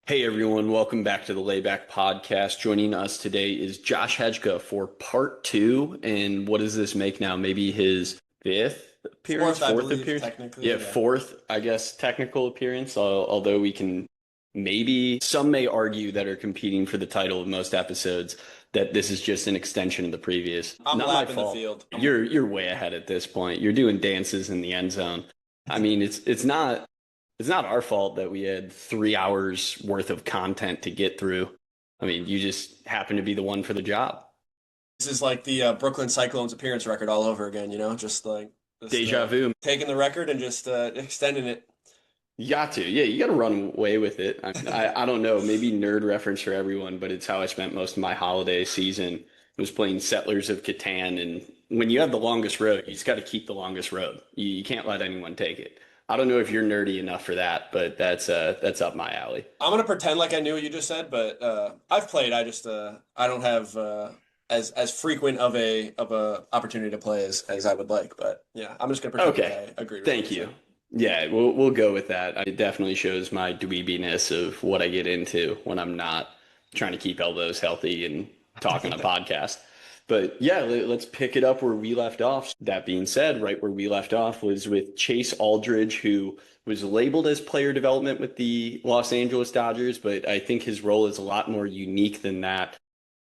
Hey everyone, welcome back to the Layback Podcast. Joining us today is Josh Hejka for part two. And what does this make now? Maybe his fifth appearance, Fourth, I fourth believe, appearance? technically, Yeah, yeah. fourth, I guess, technical appearance. Although we can maybe, some may argue that are competing for the title of most episodes, that this is just an extension of the previous. I'm Not my lapping the fault. field. You're way ahead at this point. You're doing dances in the end zone. I mean, it's not our fault that we had 3 hours worth of content to get through. I mean, you just happen to be the one for the job. This is like the Brooklyn Cyclones appearance record all over again, just like just Deja vu. taking the record and just extending it. You got to. Yeah, you got to run away with it. I don't know, maybe nerd reference for everyone, but it's how I spent most of my holiday season was playing Settlers of Catan. And when you have the longest road, you just got to keep the longest road. You can't let anyone take it. I don't know if you're nerdy enough for that, but that's up my alley. I'm gonna pretend like I knew what you just said, but I've played. I don't have as frequent of a opportunity to play as I would like. But yeah, I'm just gonna pretend like Okay. I agreed with what Thank you you. said. Yeah, we'll go with that. It definitely shows my dweebiness of what I get into when I'm not trying to keep elbows healthy and talk on a podcast. But yeah, let's pick it up where we left off. That being said, right where we left off was with Chase Aldridge, who was labeled as player development with the Los Angeles Dodgers, but I think his role is a lot more unique than that,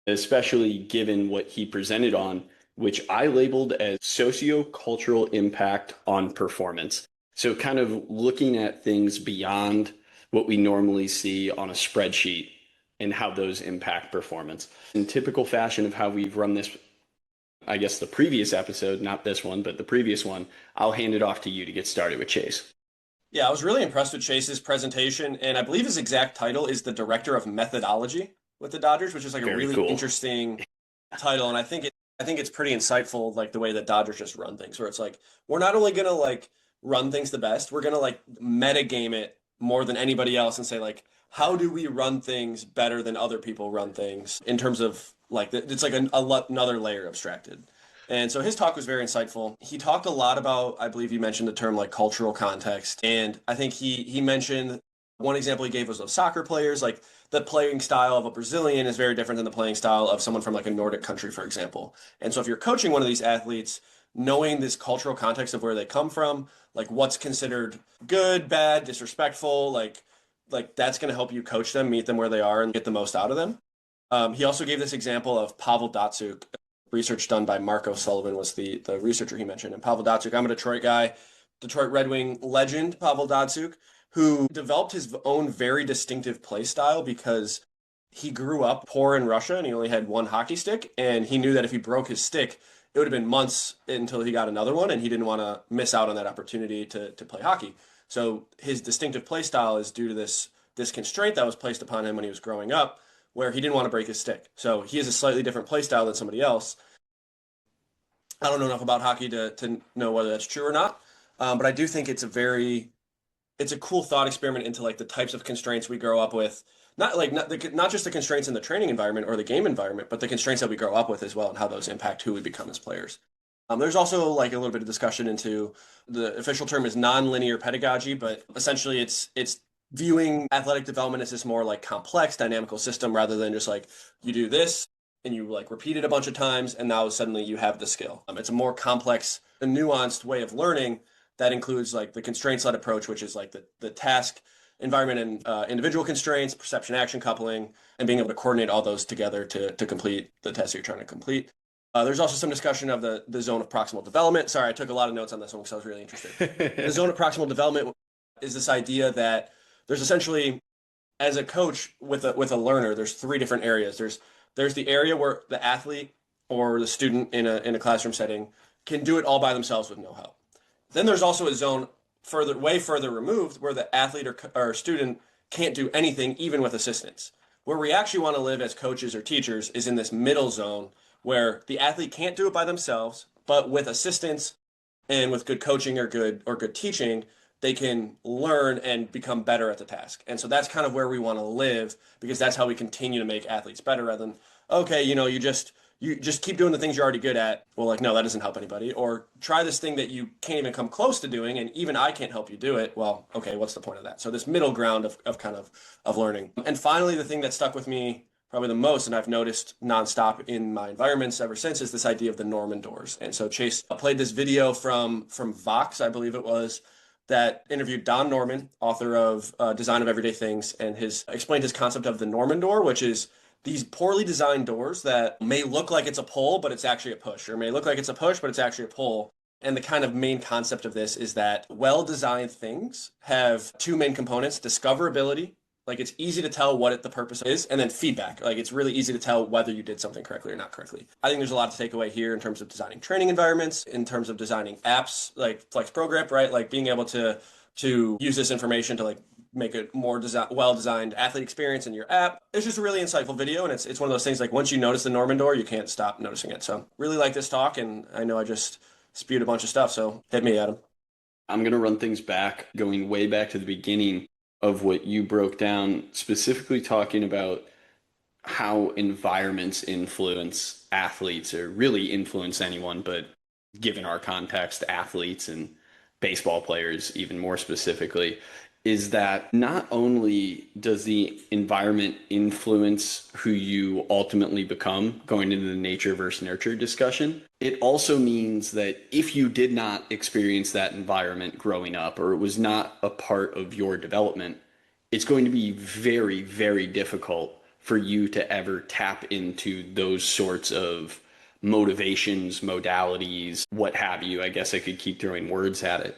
especially given what he presented on, which I labeled as socio-cultural impact on performance. So kind of looking at things beyond what we normally see on a spreadsheet and how those impact performance. In typical fashion of how we've run this, I guess the previous episode, not this one, but the previous one, I'll hand it off to you to get started with Chase. Yeah, I was really impressed with Chase's presentation, and I believe his exact title is the Director of Methodology with the Dodgers, which is like a Very really cool. interesting title, and I think it's pretty insightful, like the way that Dodgers just run things, where it's like we're not only gonna like run things the best, we're gonna like meta game it more than anybody else and say like how do we run things better than other people run things in terms of like it's like another layer abstracted. And so his talk was very insightful. He talked a lot about, I believe you mentioned the term like cultural context, and I think he mentioned one example he gave was of soccer players, like the playing style of a Brazilian is very different than the playing style of someone from like a Nordic country, for example. And so if you're coaching one of these athletes, knowing this cultural context of where they come from, like what's considered good, bad, disrespectful, like that's going to help you coach them, meet them where they are, and get the most out of them. He also gave this example of Pavel Datsuk. Research done by Marco Sullivan was the researcher he mentioned. And Pavel Datsuk, I'm a Detroit guy, Detroit Red Wing legend, Pavel Datsuk, who developed his own very distinctive play style because he grew up poor in Russia and he only had one hockey stick. And he knew that if he broke his stick, it would have been months until he got another one. And he didn't want to miss out on that opportunity to play hockey. So his distinctive play style is due to this constraint that was placed upon him when he was growing up, where he didn't want to break his stick. So he has a slightly different play style than somebody else. I don't know enough about hockey to know whether that's true or not, but I do think it's a cool thought experiment into like the types of constraints we grow up with. Not just the constraints in the training environment or the game environment, but the constraints that we grow up with as well, and how those impact who we become as players. There's also like a little bit of discussion into the official term is nonlinear pedagogy, but essentially it's viewing athletic development as this more like complex dynamical system rather than just like you do this and you like repeat it a bunch of times and now suddenly you have the skill. It's a more complex and nuanced way of learning that includes like the constraints-led approach, which is like the task, environment, and individual constraints, perception action coupling, and being able to coordinate all those together to complete the test you're trying to complete. There's also some discussion of the zone of proximal development. Sorry, I took a lot of notes on this one because I was really interested. The zone of proximal development is this idea that there's essentially, as a coach with a learner, there's three different areas. There's the area where the athlete or the student in a classroom setting can do it all by themselves with no help. Then there's also a zone way further removed where the athlete or student can't do anything even with assistance. Where we actually want to live as coaches or teachers is in this middle zone where the athlete can't do it by themselves, but with assistance and with good coaching or good teaching, they can learn and become better at the task. And so that's kind of where we want to live because that's how we continue to make athletes better rather than, okay, you you just keep doing the things you're already good at. Well, like, no, that doesn't help anybody. Or try this thing that you can't even come close to doing, and even I can't help you do it. Well, okay, what's the point of that? So this middle ground of kind of learning. And finally, the thing that stuck with me probably the most, and I've noticed nonstop in my environments ever since, is this idea of the Norman doors. And so Chase played this video from Vox, I believe it was, that interviewed Don Norman, author of Design of Everyday Things, and explained his concept of the Norman door, which is these poorly designed doors that may look like it's a pull, but it's actually a push, or may look like it's a push, but it's actually a pull. And the kind of main concept of this is that well-designed things have two main components: discoverability, like it's easy to tell what the purpose is, and then feedback. Like it's really easy to tell whether you did something correctly or not correctly. I think there's a lot to take away here in terms of designing training environments, in terms of designing apps like Flex Program, right? Like being able to use this information to like make a more well-designed athlete experience in your app. It's just a really insightful video, and it's one of those things like once you notice the Norman door, you can't stop noticing it. So really like this talk, and I know I just spewed a bunch of stuff, so hit me, Adam. I'm going to run things back, going way back to the beginning of what you broke down, specifically talking about how environments influence athletes, or really influence anyone, but given our context, athletes and baseball players even more specifically, is that not only does the environment influence who you ultimately become, going into the nature versus nurture discussion, it also means that if you did not experience that environment growing up, or it was not a part of your development, it's going to be very, very difficult for you to ever tap into those sorts of motivations, modalities, what have you. I guess I could keep throwing words at it.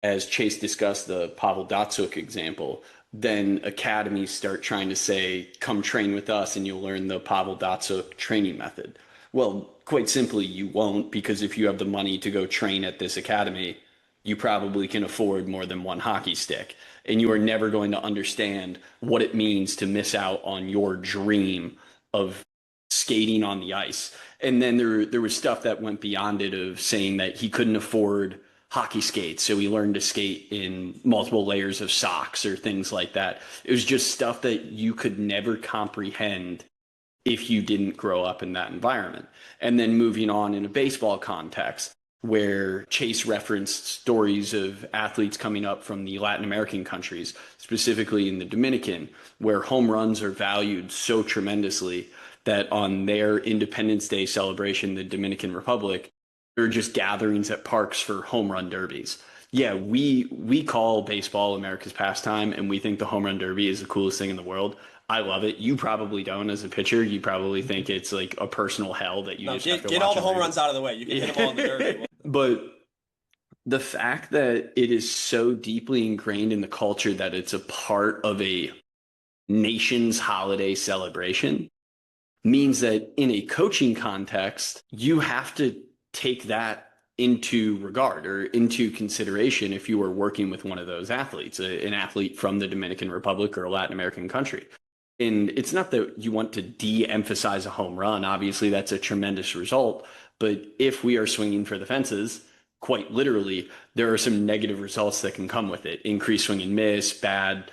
As Chase discussed the Pavel Datsuk example, then academies start trying to say, come train with us and you'll learn the Pavel Datsuk training method. Well, quite simply, you won't, because if you have the money to go train at this academy, you probably can afford more than one hockey stick. And you are never going to understand what it means to miss out on your dream of skating on the ice. And then there was stuff that went beyond it, of saying that he couldn't afford hockey skates, so he learned to skate in multiple layers of socks or things like that. It was just stuff that you could never comprehend if you didn't grow up in that environment. And then moving on in a baseball context, where Chase referenced stories of athletes coming up from the Latin American countries, specifically in the Dominican, where home runs are valued so tremendously that on their Independence Day celebration, the Dominican Republic, there are just gatherings at parks for home run derbies. Yeah, we call baseball America's pastime, and we think the home run derby is the coolest thing in the world. I love it. You probably don't as a pitcher. You probably think it's like a personal hell that you just have to get watch all the home every- runs out of the way. You can hit them all in the derby. But the fact that it is so deeply ingrained in the culture that it's a part of a nation's holiday celebration means that in a coaching context, you have to take that into regard or into consideration if you are working with one of those athletes, an athlete from the Dominican Republic or a Latin American country. And it's not that you want to de-emphasize a home run. Obviously, that's a tremendous result. But if we are swinging for the fences, quite literally, there are some negative results that can come with it. Increased swing and miss, bad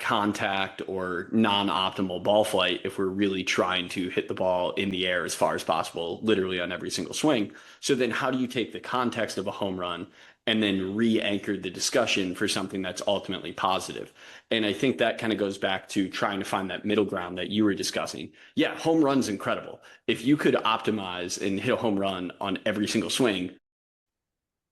contact, or non-optimal ball flight if we're really trying to hit the ball in the air as far as possible, literally on every single swing. So then how do you take the context of a home run and then re-anchor the discussion for something that's ultimately positive? And I think that kind of goes back to trying to find that middle ground that you were discussing. Yeah, home run's incredible. If you could optimize and hit a home run on every single swing,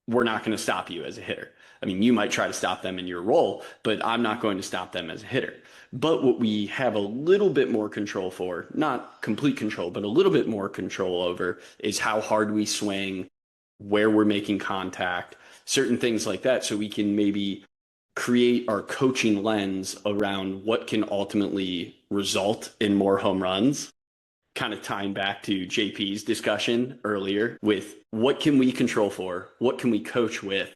we're not going to stop you as a hitter. I mean, you might try to stop them in your role, but I'm not going to stop them as a hitter. But what we have a little bit more control for, not complete control, but a little bit more control over, is how hard we swing, where we're making contact, certain things like that. So we can maybe create our coaching lens around what can ultimately result in more home runs. Kind of tying back to JP's discussion earlier with what can we control for, what can we coach with,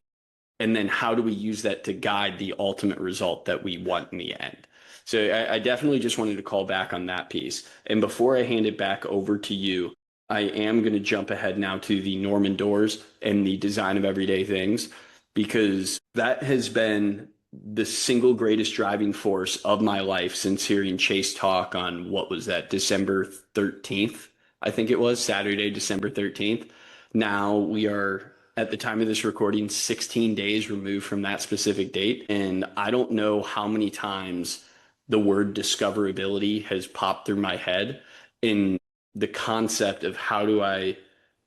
and then how do we use that to guide the ultimate result that we want in the end. So I definitely just wanted to call back on that piece. And before I hand it back over to you, I am going to jump ahead now to the Norman doors and the design of everyday things, because that has been the single greatest driving force of my life since hearing Chase talk on, what was that, December 13th I think it was Saturday, December 13th. Now we are, at the time of this recording, 16 days removed from that specific date. And I don't know how many times the word discoverability has popped through my head in the concept of how do I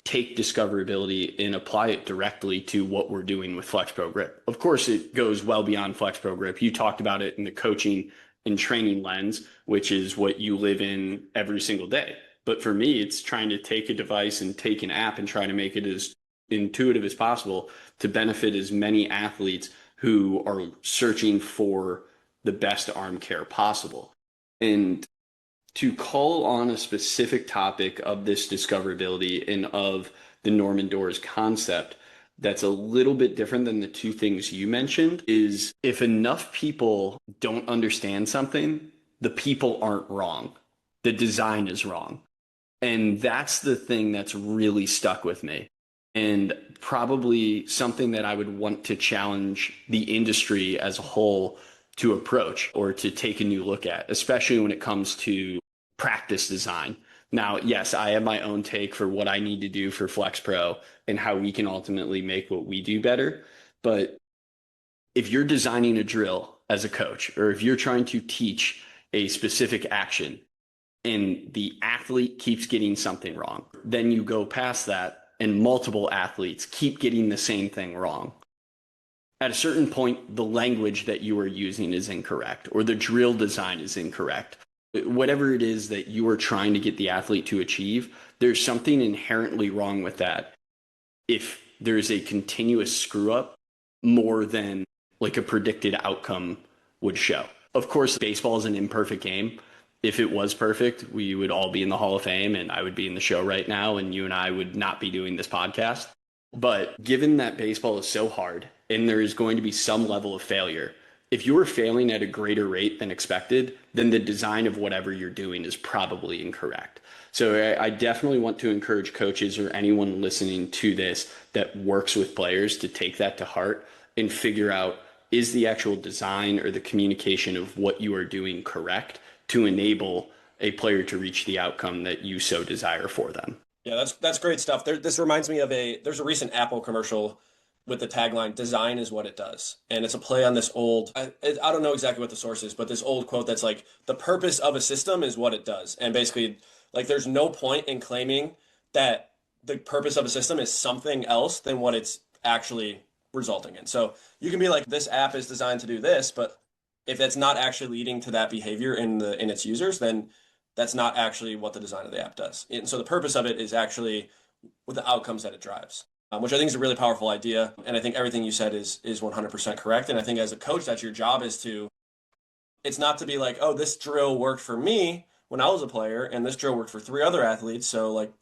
take discoverability and apply it directly to what we're doing with FlexPro Grip. Of course, it goes well beyond FlexPro Grip. You talked about it in the coaching and training lens, which is what you live in every single day. But for me, it's trying to take a device and take an app and try to make it as intuitive as possible to benefit as many athletes who are searching for the best arm care possible. And to call on a specific topic of this discoverability and of the Norman Doors concept that's a little bit different than the two things you mentioned is if enough people don't understand something, the people aren't wrong. The design is wrong. And that's the thing that's really stuck with me. And probably something that I would want to challenge the industry as a whole to approach or to take a new look at, especially when it comes to practice design. Now, yes, I have my own take for what I need to do for Flex Pro and how we can ultimately make what we do better. But if you're designing a drill as a coach, or if you're trying to teach a specific action and the athlete keeps getting something wrong, then you go past that and multiple athletes keep getting the same thing wrong. At a certain point, the language that you are using is incorrect, or the drill design is incorrect. Whatever it is that you are trying to get the athlete to achieve, there's something inherently wrong with that. If there's a continuous screw up more than like a predicted outcome would show. Of course, baseball is an imperfect game. If it was perfect, we would all be in the Hall of Fame and I would be in the show right now and you and I would not be doing this podcast. But given that baseball is so hard and there is going to be some level of failure, if you are failing at a greater rate than expected, then the design of whatever you're doing is probably incorrect. So I definitely want to encourage coaches or anyone listening to this that works with players to take that to heart and figure out, is the actual design or the communication of what you are doing correct to enable a player to reach the outcome that you so desire for them. Yeah, that's great stuff. This reminds me of there's a recent Apple commercial with the tagline, "Design is what it does." And it's a play on this I don't know exactly what the source is, but this old quote that's like, "The purpose of a system is what it does." And basically, like, there's no point in claiming that the purpose of a system is something else than what it's actually resulting in. So you can be like, this app is designed to do this, but if it's not actually leading to that behavior in its users, then that's not actually what the design of the app does. And so the purpose of it is actually with the outcomes that it drives, which I think is a really powerful idea. And I think everything you said is 100% correct. And I think as a coach, that's your job, it's not to be like, oh, this drill worked for me when I was a player and this drill worked for 3 other athletes. So like,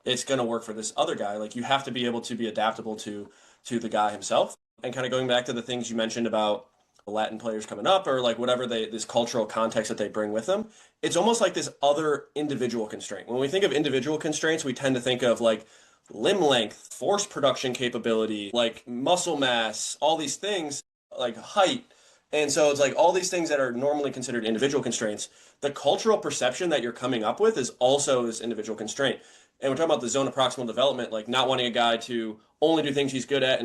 it's going to work for this other guy. Like, you have to be able to be adaptable to the guy himself. And kind of going back to the things you mentioned about Latin players coming up, or like whatever this cultural context that they bring with them, it's almost like this other individual constraint. When we think of individual constraints, we tend to think of like limb length, force production capability, like muscle mass, all these things, like height. And so it's like all these things that are normally considered individual constraints. The cultural perception that you're coming up with is also this individual constraint. And we're talking about the zone of proximal development, like not wanting a guy to only do things he's good at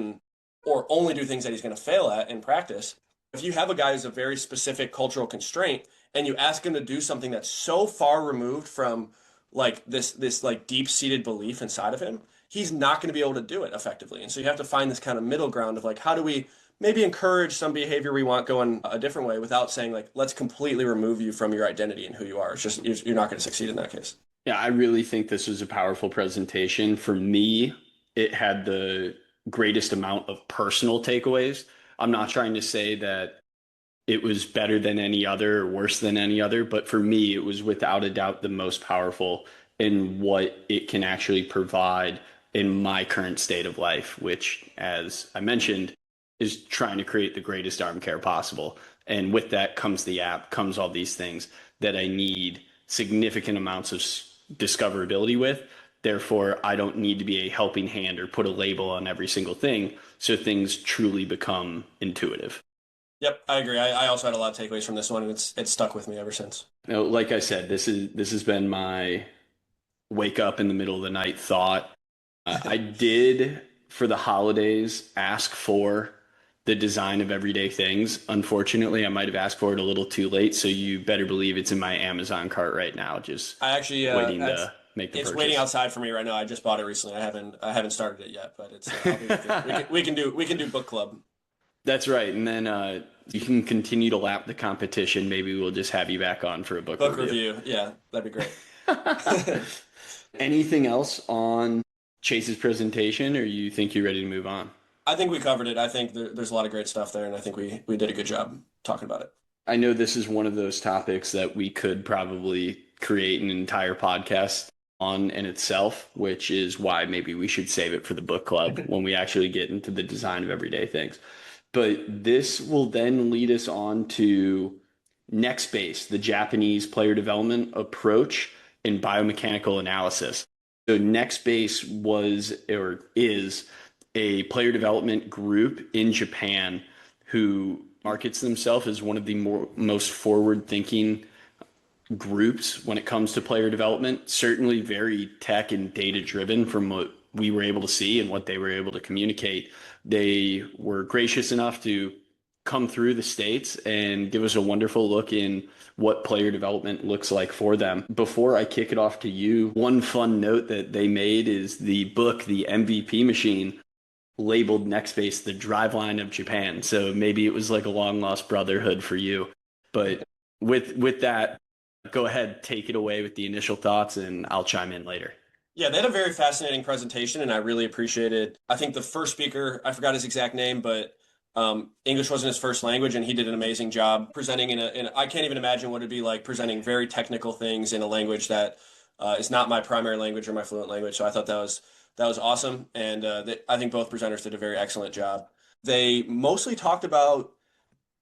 or only do things that he's going to fail at in practice. If you have a guy who's a very specific cultural constraint and you ask him to do something that's so far removed from like this like deep-seated belief inside of him, he's not going to be able to do it effectively. And so you have to find this kind of middle ground of like, how do we maybe encourage some behavior we want going a different way without saying like, let's completely remove you from your identity and who you are. It's just, you're not going to succeed in that case. Yeah, I really think this was a powerful presentation. For me, it had the greatest amount of personal takeaways. I'm not trying to say that it was better than any other or worse than any other, but for me, it was without a doubt the most powerful in what it can actually provide in my current state of life, which, as I mentioned, is trying to create the greatest arm care possible. And with that comes the app, comes all these things that I need significant amounts of discoverability with. Therefore, I don't need to be a helping hand or put a label on every single thing, so things truly become intuitive. Yep, I agree. I also had a lot of takeaways from this one, and it's stuck with me ever since. Now, like I said, this has been my wake up in the middle of the night thought. I did for the holidays ask for the design of everyday things. Unfortunately, I might have asked for it a little too late, so you better believe it's in my Amazon cart right now, just I actually, waiting to make the it's waiting purchase. outside for me right now. I just bought it recently. I haven't started it yet, but it's I'll be with you. We can do book club, That's right. And then you can continue to lap the competition. Maybe we'll just have you back on for a book book review. review. Yeah, that'd be great. Anything else on Chase's presentation, or you think you're ready to move on? I think we covered it. I think there's a lot of great stuff there, and I think we did a good job talking about it. I know this is one of those topics that we could probably create an entire podcast on in itself, which is why maybe we should save it for the book club when we actually get into the design of everyday things. But this will then lead us on to next base, the Japanese player development approach in biomechanical analysis. So next base was or is a player development group in Japan who markets themselves as one of the most forward thinking groups when it comes to player development. Certainly very tech and data driven from what we were able to see and what they were able to communicate. They were gracious enough to come through the States and give us a wonderful look in what player development looks like for them. Before I kick it off to you, one fun note that they made is the book, The MVP Machine, labeled Next Base the driveline of Japan. So maybe it was like a long lost brotherhood for you. But with that, go ahead, take it away with the initial thoughts, and I'll chime in later. Yeah, they had a very fascinating presentation, and I really appreciated. I think the first speaker, I forgot his exact name, but English wasn't his first language, and he did an amazing job presenting I can't even imagine what it'd be like presenting very technical things in a language that is not my primary language or my fluent language. So I thought that was awesome, and I think both presenters did a very excellent job. They mostly talked about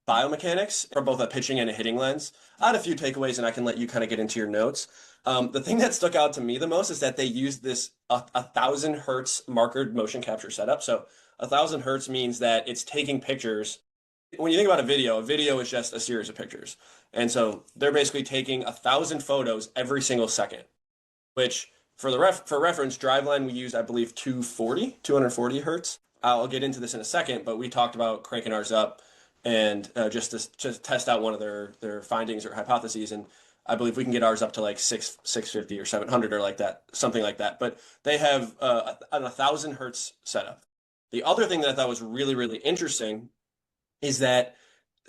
biomechanics from both a pitching and a hitting lens. I had a few takeaways, and I can let you kind of get into your notes. The thing that stuck out to me the most is that they used this 1,000 hertz markered motion capture setup. So 1,000 hertz means that it's taking pictures. When you think about a video is just a series of pictures. And so they're basically taking 1,000 photos every single second, which for reference, Driveline, we used, I believe, 240 hertz. I'll get into this in a second, but we talked about cranking ours up and just to test out one of their findings or hypotheses. And I believe we can get ours up to like 650 or 700 or like that, something like that. But they have an 1,000 hertz setup. The other thing that I thought was really, really interesting is that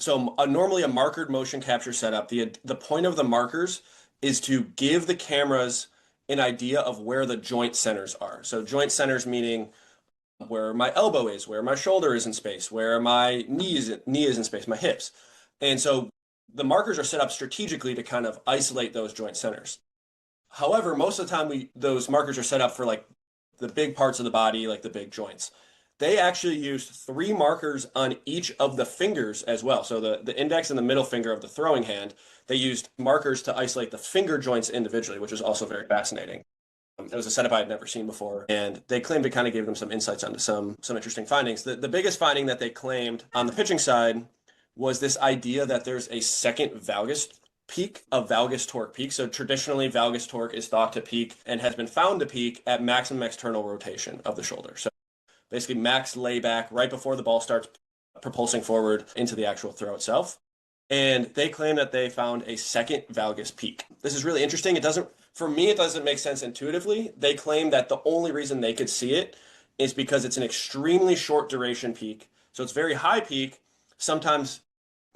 normally a markered motion capture setup, the point of the markers is to give the cameras an idea of where the joint centers are. So joint centers meaning where my elbow is, where my shoulder is in space, where my knee is in space, my hips. And so the markers are set up strategically to kind of isolate those joint centers. However, most of the time those markers are set up for like the big parts of the body, like the big joints. They actually used 3 markers on each of the fingers as well. So the index and the middle finger of the throwing hand, they used markers to isolate the finger joints individually, which was also very fascinating. It was a setup I had never seen before, and they claimed to kind of give them some insights onto some interesting findings. The biggest finding that they claimed on the pitching side was this idea that there's a second valgus peak, a valgus torque peak. So traditionally, valgus torque is thought to peak and has been found to peak at maximum external rotation of the shoulder. So basically max layback right before the ball starts propulsing forward into the actual throw itself. And they claim that they found a second valgus peak. This is really interesting. For me, it doesn't make sense intuitively. They claim that the only reason they could see it is because it's an extremely short duration peak. So it's very high peak, sometimes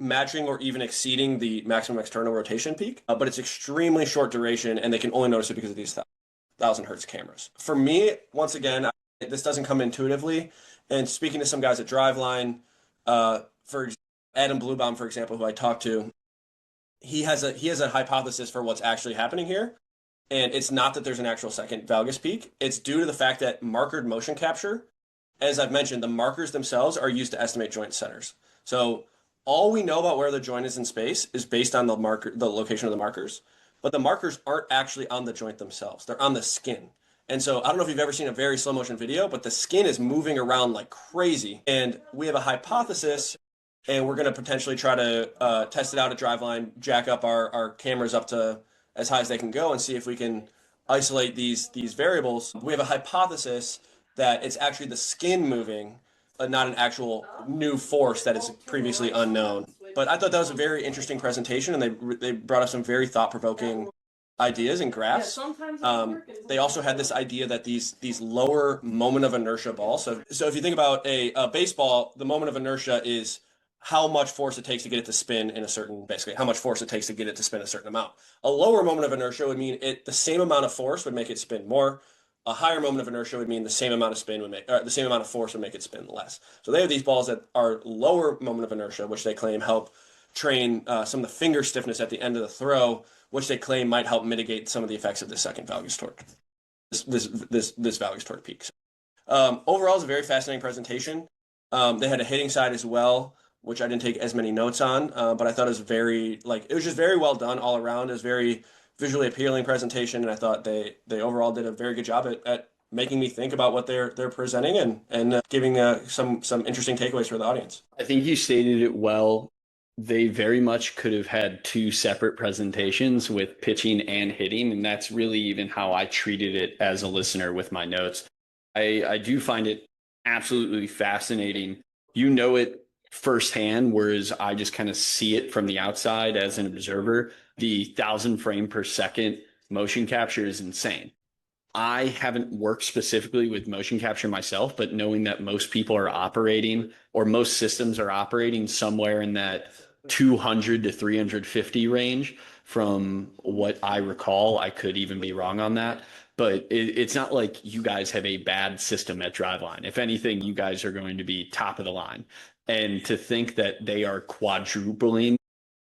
matching or even exceeding the maximum external rotation peak, but it's extremely short duration, and they can only notice it because of these 1,000 hertz cameras. For me, once again, this doesn't come intuitively. And speaking to some guys at Driveline, for Adam Bluebaum, for example, who I talked to, he has a hypothesis for what's actually happening here. And it's not that there's an actual second valgus peak. It's due to the fact that markered motion capture, as I've mentioned, the markers themselves are used to estimate joint centers. So all we know about where the joint is in space is based on the location of the markers. But the markers aren't actually on the joint themselves. They're on the skin. And so I don't know if you've ever seen a very slow motion video, but the skin is moving around like crazy. And we have a hypothesis, and we're going to potentially try to test it out at Driveline, jack up our cameras up to as high as they can go, and see if we can isolate these variables, we have a hypothesis that it's actually the skin moving, but not an actual new force that is previously unknown. But I thought that was a very interesting presentation, and they brought up some very thought provoking ideas and graphs. They also had this idea that these lower moment of inertia balls. So if you think about a baseball, the moment of inertia is how much force it takes to get it to spin in a certain, basically how much force it takes to get it to spin a certain amount. A lower moment of inertia would mean the same amount of force would make it spin more. A higher moment of inertia would mean the same amount of spin would make, or the same amount of force would make it spin less. So they have these balls that are lower moment of inertia, which they claim help train some of the finger stiffness at the end of the throw, which they claim might help mitigate some of the effects of the second valgus torque, this valgus torque peak. Overall, it's a very fascinating presentation. They had a hitting side as well, which I didn't take as many notes on, but I thought it was just very well done all around. It was very visually appealing presentation, and I thought they overall did a very good job at making me think about what they're presenting and giving some interesting takeaways for the audience. I think you stated it well. They very much could have had two separate presentations with pitching and hitting, and that's really even how I treated it as a listener with my notes. I do find it absolutely fascinating. You know it firsthand, whereas I just kind of see it from the outside as an observer. The 1,000 frame per second motion capture is insane. I haven't worked specifically with motion capture myself, but knowing that most people are operating, or most systems are operating somewhere in that 200 to 350 range, from what I recall, I could even be wrong on that. But it's not like you guys have a bad system at Driveline. If anything, you guys are going to be top of the line. And to think that they are quadrupling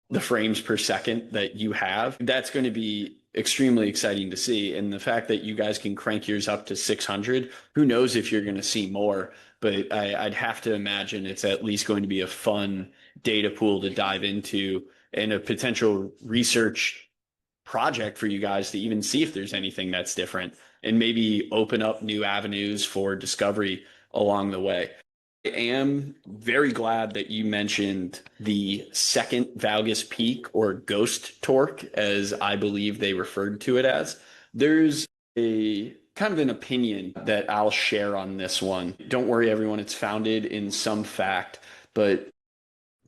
the frames per second that you have, that's going to be extremely exciting to see. And the fact that you guys can crank yours up to 600, who knows if you're going to see more, but I'd have to imagine it's at least going to be a fun data pool to dive into and a potential research project for you guys to even see if there's anything that's different and maybe open up new avenues for discovery along the way. I am very glad that you mentioned the second valgus peak, or ghost torque, as I believe they referred to it as. There's a kind of an opinion that I'll share on this one. Don't worry, everyone, it's founded in some fact, but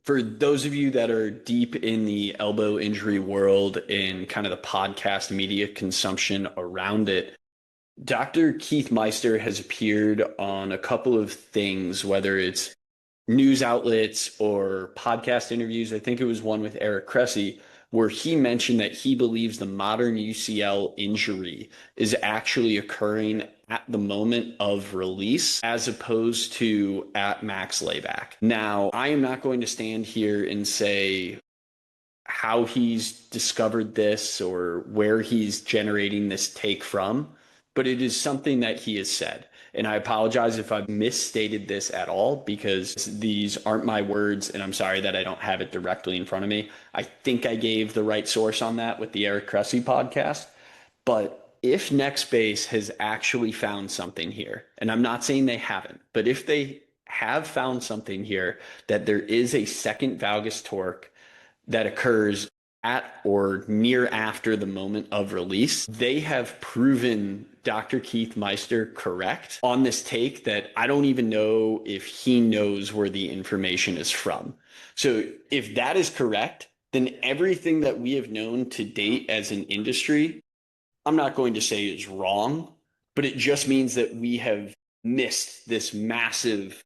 for those of you that are deep in the elbow injury world and kind of the podcast media consumption around it, Dr. Keith Meister has appeared on a couple of things, whether it's news outlets or podcast interviews. I think it was one with Eric Cressy, where he mentioned that he believes the modern UCL injury is actually occurring at the moment of release as opposed to at max layback. Now, I am not going to stand here and say how he's discovered this or where he's generating this take from, but it is something that he has said. And I apologize if I've misstated this at all, because these aren't my words, and I'm sorry that I don't have it directly in front of me. I think I gave the right source on that with the Eric Cressy podcast. But if NextBase has actually found something here, and I'm not saying they haven't, but if they have found something here, that there is a second valgus torque that occurs at or near after the moment of release, they have proven Dr. Keith Meister correct on this take that I don't even know if he knows where the information is from. So if that is correct, then everything that we have known to date as an industry, I'm not going to say is wrong, but it just means that we have missed this massive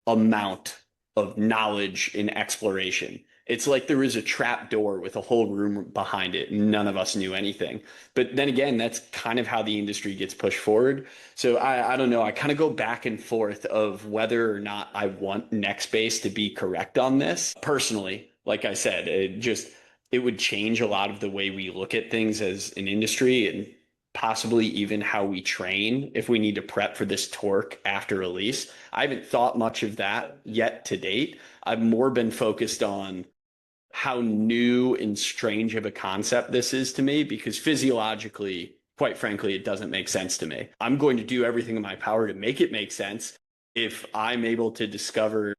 amount of knowledge and exploration. It's like there was a trap door with a whole room behind it, and none of us knew anything. But then again, that's kind of how the industry gets pushed forward. So I don't know. I kind of go back and forth of whether or not I want NextBase to be correct on this. Personally, like I said, it would change a lot of the way we look at things as an industry, and possibly even how we train if we need to prep for this torque after release. I haven't thought much of that yet to date. I've more been focused on how new and strange of a concept this is to me, because physiologically, quite frankly, it doesn't make sense to me. I'm going to do everything in my power to make it make sense if I'm able to discover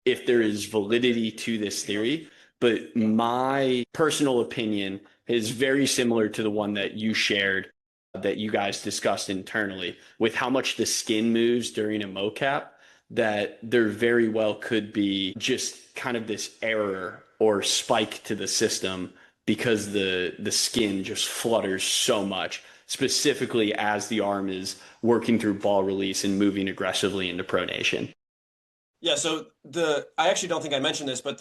if there is validity to this theory. But my personal opinion is very similar to the one that you shared. that you guys discussed internally with how much the skin moves during a mocap, that there very well could be just kind of this error or spike to the system because the skin just flutters so much, specifically as the arm is working through ball release and moving aggressively into pronation. Yeah, so I actually don't think I mentioned this, but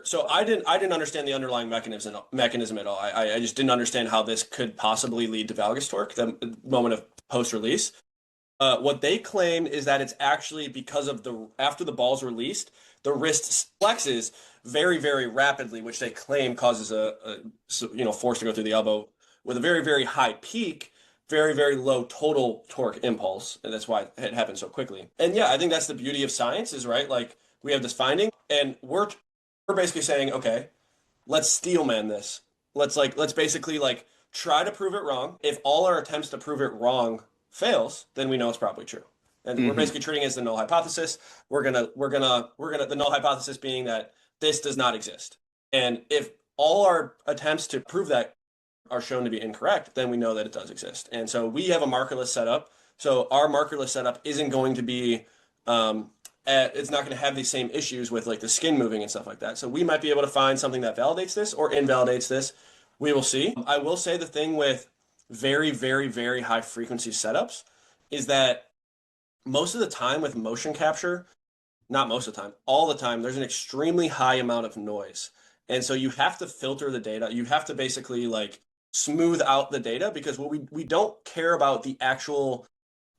so I didn't understand the underlying mechanism at all. I just didn't understand how this could possibly lead to valgus torque, the moment of post release. What they claim is that it's actually because of after the ball's released, the wrist flexes very, very rapidly, which they claim causes force to go through the elbow with a very, very high peak, very, very low total torque impulse. And that's why it happens so quickly. And yeah, I think that's the beauty of science is, right? Like we have this finding and we're basically saying, okay, let's steelman this. Let's basically like try to prove it wrong. If all our attempts to prove it wrong fails, then we know it's probably true. And we're basically treating it as the null hypothesis. The null hypothesis being that this does not exist. And if all our attempts to prove that are shown to be incorrect, then we know that it does exist. And so we have a markerless setup. So our markerless setup isn't going to be, it's not going to have these same issues with like the skin moving and stuff like that. So we might be able to find something that validates this or invalidates this. We will see. I will say the thing with very, very, very high frequency setups is that most of the time with motion capture, not most of the time, all the time, there's an extremely high amount of noise. And so you have to filter the data. You have to basically like smooth out the data because what we don't care about the actual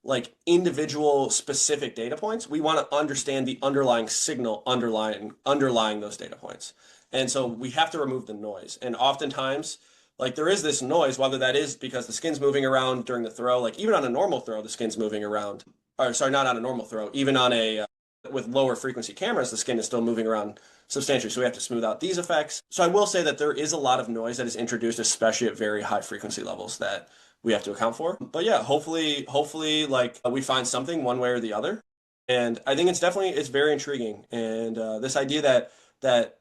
like individual specific data points. We want to understand the underlying signal underlying those data points. And so we have to remove the noise. And oftentimes, like there is this noise, whether that is because the skin's moving around during the throw, like even on a normal throw, the skin's moving around. Or sorry, not on a normal throw, even on a with lower frequency cameras, the skin is still moving around substantially. So we have to smooth out these effects. So I will say that there is a lot of noise that is introduced, especially at very high frequency levels that we have to account for. But yeah, hopefully like we find something one way or the other. And I think it's very intriguing. And this idea that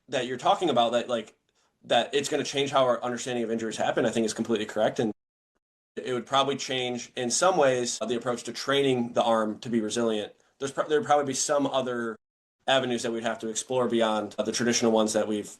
you're talking about that it's going to change how our understanding of injuries happen, I think is completely correct. And it would probably change in some ways the approach to training the arm to be resilient. There would probably be some other avenues that we'd have to explore beyond the traditional ones that we've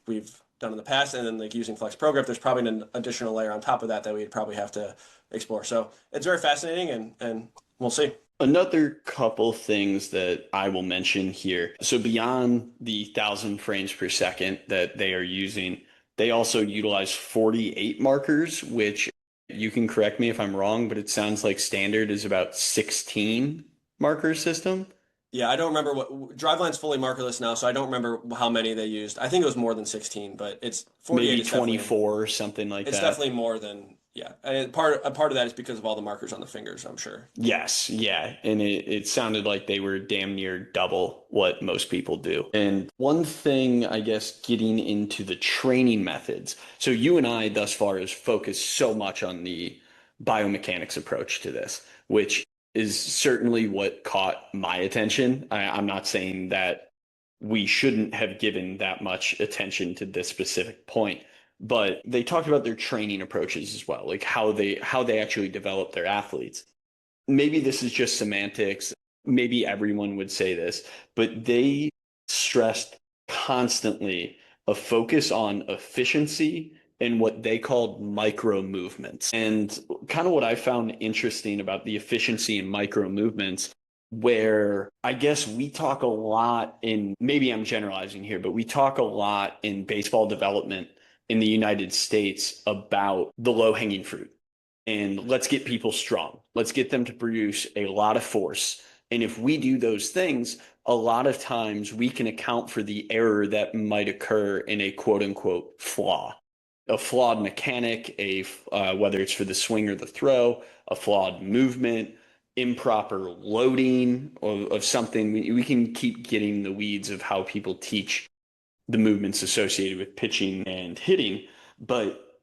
done in the past, and then like using flex pro grip, there's probably an additional layer on top of that we'd probably have to explore. So it's very fascinating, and we'll see. Another couple things that I will mention here. So beyond the 1,000 frames per second that they are using, they also utilize 48 markers, which you can correct me if I'm wrong, but it sounds like standard is about 16 marker system. Yeah, I don't remember what Driveline's fully markerless now, so I don't remember how many they used. I think it was more than 16, but it's 48 maybe is 24 or something like it's that. definitely more than yeah. And a part of that is because of all the markers on the fingers, I'm sure. Yes, yeah. And it sounded like they were damn near double what most people do. And one thing, I guess, getting into the training methods. So you and I thus far has focused so much on the biomechanics approach to this, which is certainly what caught my attention. I'm not saying that we shouldn't have given that much attention to this specific point, but they talked about their training approaches as well, like how they actually develop their athletes. Maybe this is just semantics. Maybe everyone would say this, but they stressed constantly a focus on efficiency and what they called micro movements. And kind of what I found interesting about the efficiency and micro movements, where I guess we talk a lot in, maybe I'm generalizing here, but we talk a lot in baseball development in the United States about the low hanging fruit. And let's get people strong. Let's get them to produce a lot of force. And if we do those things, a lot of times we can account for the error that might occur in a quote unquote flaw. A flawed mechanic, whether it's for the swing or the throw, a flawed movement, improper loading of something. We can keep getting the weeds of how people teach the movements associated with pitching and hitting, but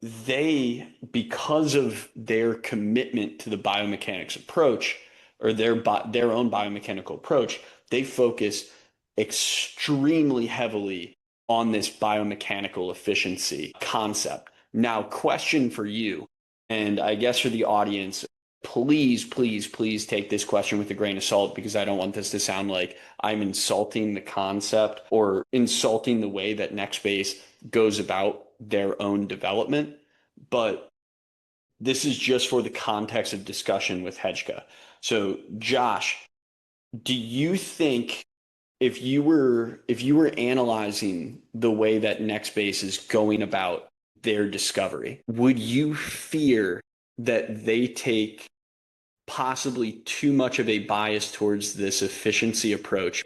because of their commitment to the biomechanics approach or their own biomechanical approach, they focus extremely heavily on this biomechanical efficiency concept. Now, question for you, And I guess for the audience, please, please, please take this question with a grain of salt because I don't want this to sound like I'm insulting the concept or insulting the way that Nextbase goes about their own development. But this is just for the context of discussion with Hejka. So, Josh, do you think if you were analyzing the way that Nextbase is going about their discovery, would you fear that they take possibly too much of a bias towards this efficiency approach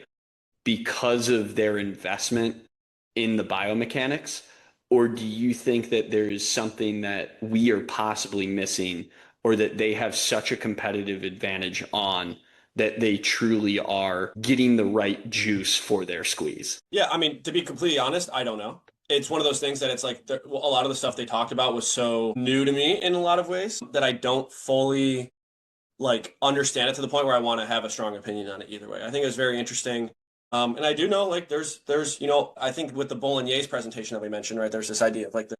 because of their investment in the biomechanics? Or do you think that there is something that we are possibly missing or that they have such a competitive advantage on that they truly are getting the right juice for their squeeze? Yeah, I mean, to be completely honest, I don't know. It's one of those things that it's like a lot of the stuff they talked about was so new to me in a lot of ways that I don't fully like understand it to the point where I want to have a strong opinion on it either way. I think it was very interesting. And I do know like there's I think with the Bolognese presentation that we mentioned, right, there's this idea of like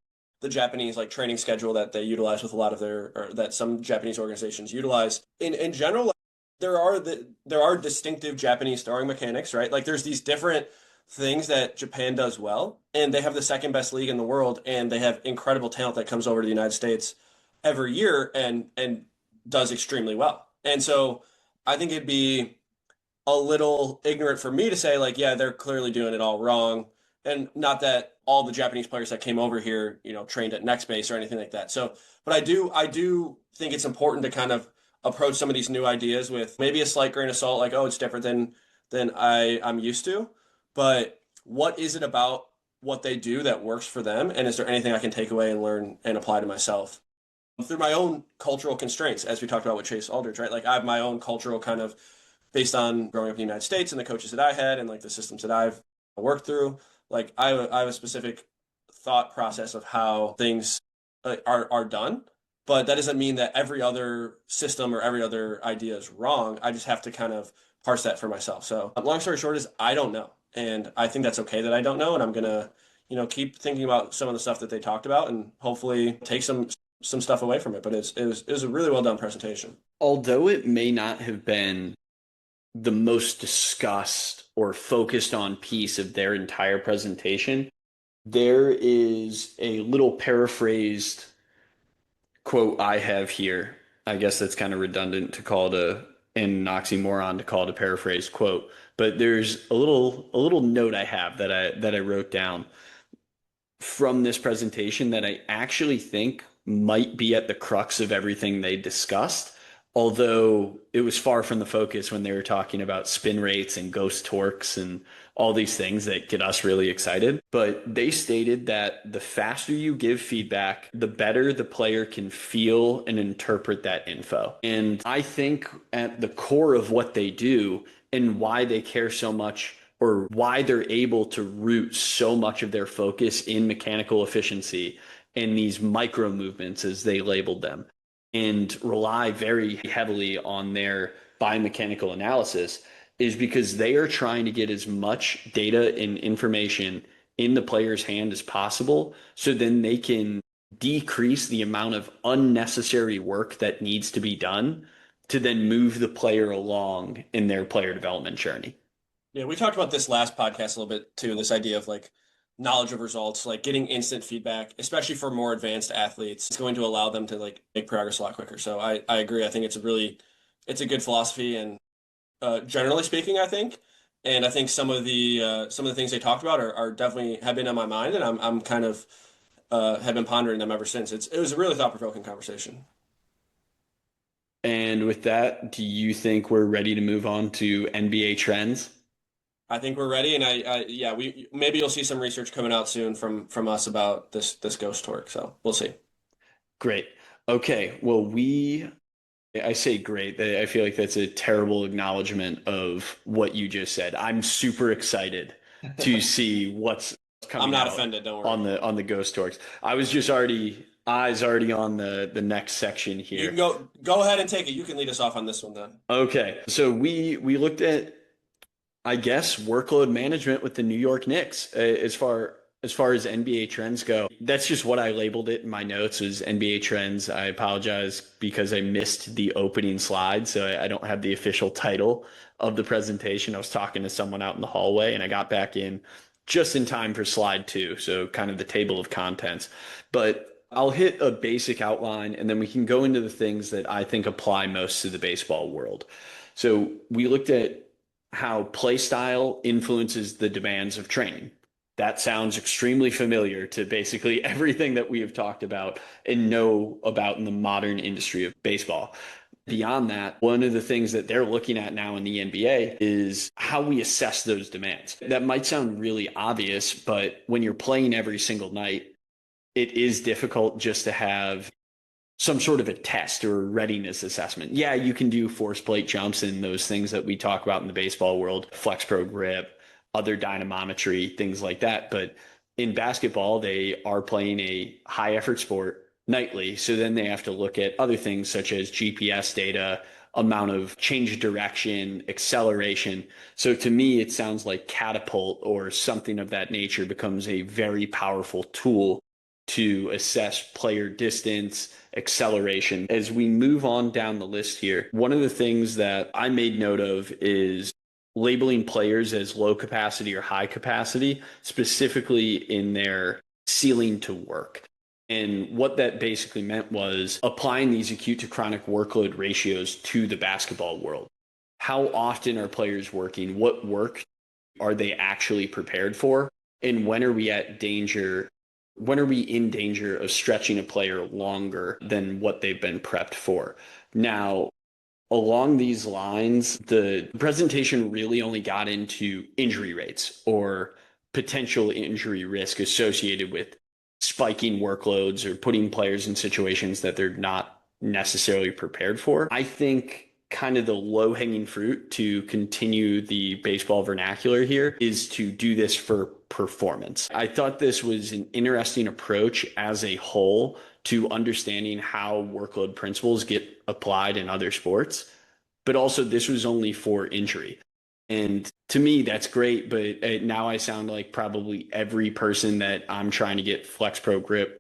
the Japanese like training schedule that they utilize with a lot of their or that some Japanese organizations utilize. In general, like, there are distinctive Japanese throwing mechanics, right? Like there's these different things that Japan does well, and they have the second best league in the world, and they have incredible talent that comes over to the United States every year and does extremely well. And so I think it'd be a little ignorant for me to say like, yeah, they're clearly doing it all wrong. And not that all the Japanese players that came over here, trained at Nextbase or anything like that. So, but I do think it's important to kind of approach some of these new ideas with maybe a slight grain of salt, like, oh, it's different than I'm used to. But what is it about what they do that works for them? And is there anything I can take away and learn and apply to myself? Through my own cultural constraints, as we talked about with Chase Aldridge, right? Like I have my own cultural kind of based on growing up in the United States and the coaches that I had and like the systems that I've worked through. Like I have a specific thought process of how things are done, but that doesn't mean that every other system or every other idea is wrong. I just have to kind of parse that for myself. So long story short is I don't know, and I think that's okay that I don't know, and I'm gonna keep thinking about some of the stuff that they talked about and hopefully take some stuff away from it. But it was a really well done presentation. Although it may not have been the most discussed or focused on piece of their entire presentation, there is a little paraphrased quote I have here. I guess that's kind of redundant to call it an oxymoron to call it a paraphrased quote, but there's a little note I have that I wrote down from this presentation that I actually think might be at the crux of everything they discussed, although it was far from the focus when they were talking about spin rates and ghost torques and all these things that get us really excited. But they stated that the faster you give feedback, the better the player can feel and interpret that info. And I think at the core of what they do and why they care so much or why they're able to root so much of their focus in mechanical efficiency and these micro movements, as they labeled them, and rely very heavily on their biomechanical analysis is because they are trying to get as much data and information in the player's hand as possible so then they can decrease the amount of unnecessary work that needs to be done to then move the player along in their player development journey. Yeah, we talked about this last podcast a little bit too, this idea of like knowledge of results, like getting instant feedback, especially for more advanced athletes. It's going to allow them to like make progress a lot quicker. So I agree. I think it's a good philosophy and generally speaking, I think. And I think some of the things they talked about are definitely have been on my mind and I'm kind of have been pondering them ever since. It was a really thought-provoking conversation. And with that, do you think we're ready to move on to NBA trends? I think we're ready, and yeah, we maybe you'll see some research coming out soon from us about this ghost torque. So we'll see. Great. Okay. Well, I say great. I feel like that's a terrible acknowledgement of what you just said. I'm super excited to see what's I'm coming not out offended, don't on worry. the ghost torques. I was just already eyes already on the next section You here. can go ahead and take it. You can lead us off on this one then. Okay. So we looked at, I guess, workload management with the New York Knicks As far as NBA trends go, that's just what I labeled it in my notes as NBA trends. I apologize because I missed the opening slide, so I don't have the official title of the presentation. I was talking to someone out in the hallway and I got back in just in time for slide 2, so kind of the table of contents. But I'll hit a basic outline and then we can go into the things that I think apply most to the baseball world. So we looked at how play style influences the demands of training. That sounds extremely familiar to basically everything that we have talked about and know about in the modern industry of baseball. Beyond that, one of the things that they're looking at now in the NBA is how we assess those demands. That might sound really obvious, but when you're playing every single night, it is difficult just to have some sort of a test or readiness assessment. Yeah, you can do force plate jumps and those things that we talk about in the baseball world, flex pro grip, other dynamometry, things like that. But in basketball, they are playing a high effort sport nightly. So then they have to look at other things such as GPS data, amount of change of direction, acceleration. So to me, it sounds like catapult or something of that nature becomes a very powerful tool to assess player distance, acceleration. As we move on down the list here, one of the things that I made note of is labeling players as low capacity or high capacity, specifically in their ceiling to work. And what that basically meant was applying these acute to chronic workload ratios to the basketball world. How often are players working? What work are they actually prepared for? And when are we at danger? When are we in danger of stretching a player longer than what they've been prepped for? Now, along these lines, the presentation really only got into injury rates or potential injury risk associated with spiking workloads or putting players in situations that they're not necessarily prepared for. I think kind of the low hanging fruit to continue the baseball vernacular here is to do this for performance. I thought this was an interesting approach as a whole to understanding how workload principles get applied in other sports, but also this was only for injury. And to me, that's great. But now I sound like probably every person that I'm trying to get Flex Pro Grip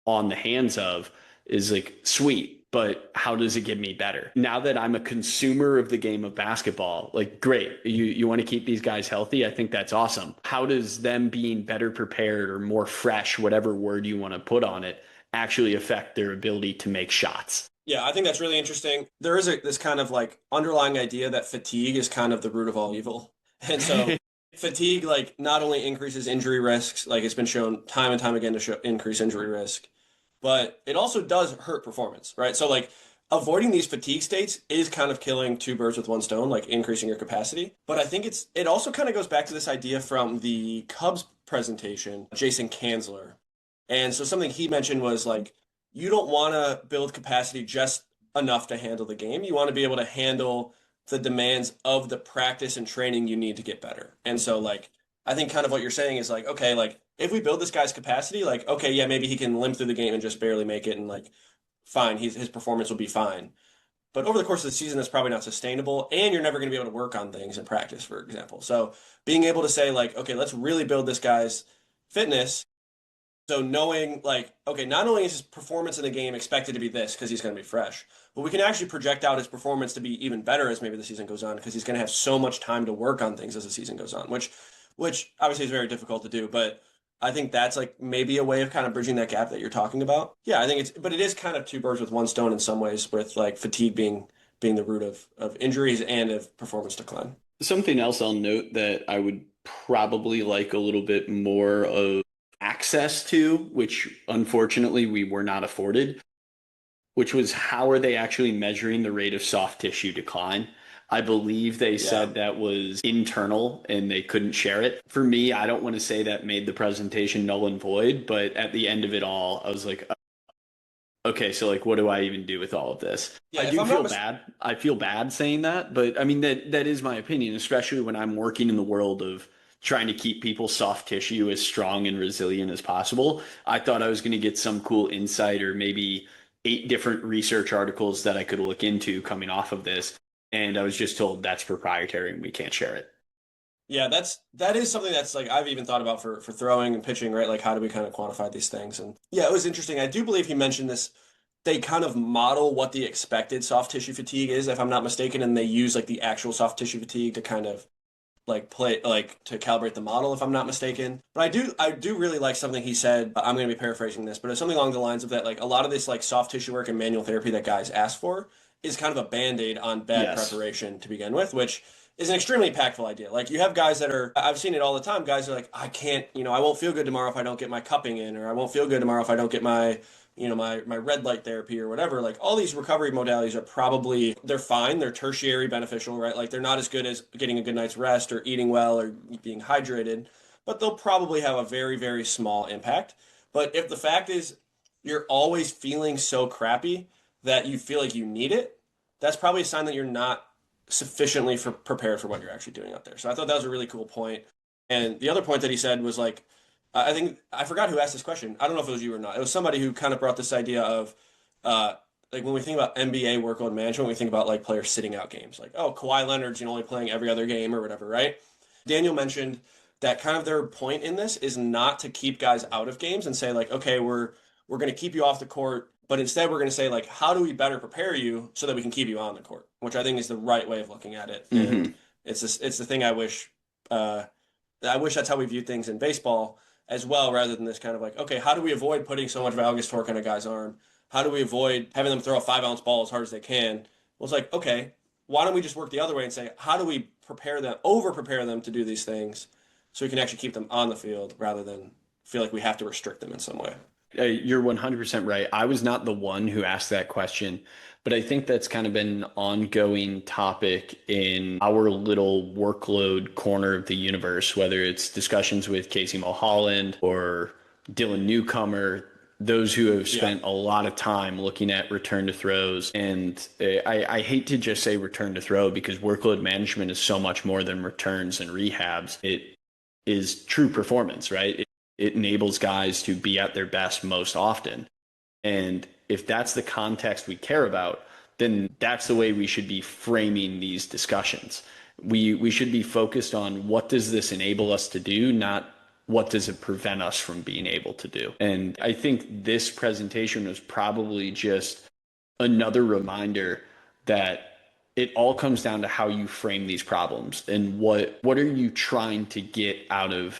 on the hands of is like, sweet, but how does it get me better? Now that I'm a consumer of the game of basketball, like, great, you want to keep these guys healthy? I think that's awesome. How does them being better prepared or more fresh, whatever word you want to put on it, actually affect their ability to make shots? Yeah, I think that's really interesting. There is this kind of like underlying idea that fatigue is kind of the root of all evil. And so fatigue like not only increases injury risks, like it's been shown time and time again to increase injury risk, but it also does hurt performance, right? So like avoiding these fatigue states is kind of killing two birds with one stone, like increasing your capacity. But I think it also kind of goes back to this idea from the Cubs presentation, Jason Kanzler. And so something he mentioned was like you don't want to build capacity just enough to handle the game. You want to be able to handle the demands of the practice and training you need to get better. And so like I think kind of what you're saying is like, okay, like if we build this guy's capacity, like, okay, yeah, maybe he can limp through the game and just barely make it and like fine, his performance will be fine. But over the course of the season, that's probably not sustainable, and you're never going to be able to work on things in practice, for example. So being able to say like, okay, let's really build this guy's fitness. So knowing like, okay, not only is his performance in the game expected to be this because he's going to be fresh, but we can actually project out his performance to be even better as maybe the season goes on because he's going to have so much time to work on things as the season goes on, which obviously is very difficult to do, but I think that's like maybe a way of kind of bridging that gap that you're talking about. Yeah, I think but it is kind of two birds with one stone in some ways, with like fatigue being the root of injuries and of performance decline. Something else I'll note that I would probably like a little bit more of access to, which unfortunately we were not afforded, which was how are they actually measuring the rate of soft tissue decline? I believe they said that was internal and they couldn't share it. For me, I don't want to say that made the presentation null and void, but at the end of it all, I was like, okay, so like, what do I even do with all of this? Yeah, I if do I'm feel not bad. I feel bad saying that, but I mean, that is my opinion, especially when I'm working in the world of trying to keep people's soft tissue as strong and resilient as possible. I thought I was going to get some cool insight or maybe 8 different research articles that I could look into coming off of this. And I was just told that's proprietary and we can't share it. Yeah, that is something that's like I've even thought about for throwing and pitching, right? Like how do we kind of quantify these things? And yeah, it was interesting. I do believe he mentioned this. They kind of model what the expected soft tissue fatigue is, if I'm not mistaken, and they use like the actual soft tissue fatigue to kind of like play like to calibrate the model, if I'm not mistaken. But I do really like something he said. I'm going to be paraphrasing this, but it's something along the lines of that like a lot of this like soft tissue work and manual therapy that guys ask for is kind of a band-aid on bad Yes. preparation to begin with, which is an extremely impactful idea. Like you have guys that are I've seen it all the time. Guys are like, I can't, I won't feel good tomorrow if I don't get my cupping in, or I won't feel good tomorrow if I don't get my my red light therapy or whatever. Like all these recovery modalities are probably they're fine, they're tertiary beneficial, right? Like they're not as good as getting a good night's rest or eating well or being hydrated, but they'll probably have a very, very small impact. But if the fact is you're always feeling so crappy that you feel like you need it, that's probably a sign that you're not sufficiently prepared for what you're actually doing out there. So I thought that was a really cool point. And the other point that he said was like, I think I forgot who asked this question. I don't know if it was you or not. It was somebody who kind of brought this idea of uh, like when we think about NBA workload management, we think about like players sitting out games. Like, oh, Kawhi Leonard's only playing every other game or whatever, right? Daniel mentioned that kind of their point in this is not to keep guys out of games and say like, okay, we're going to keep you off the court, but instead we're going to say like, how do we better prepare you so that we can keep you on the court, which I think is the right way of looking at it. And Hmm. it's the thing I wish that's how we view things in baseball as well, rather than this kind of like, okay, how do we avoid putting so much valgus torque on a guy's arm? How do we avoid having them throw a 5-ounce ball as hard as they can? Well, it's like, okay, why don't we just work the other way and say, how do we over prepare them to do these things so we can actually keep them on the field rather than feel like we have to restrict them in some way? You're 100% right. I was not the one who asked that question, but I think that's kind of been an ongoing topic in our little workload corner of the universe, whether it's discussions with Casey Mulholland or Dylan Newcomer, those who have Yeah. spent a lot of time looking at return to throws. And I hate to just say return to throw because workload management is so much more than returns and rehabs. It is true performance, right? It enables guys to be at their best most often. And if that's the context we care about, then that's the way we should be framing these discussions. We should be focused on what does this enable us to do, not what does it prevent us from being able to do. And I think this presentation was probably just another reminder that it all comes down to how you frame these problems and what are you trying to get out of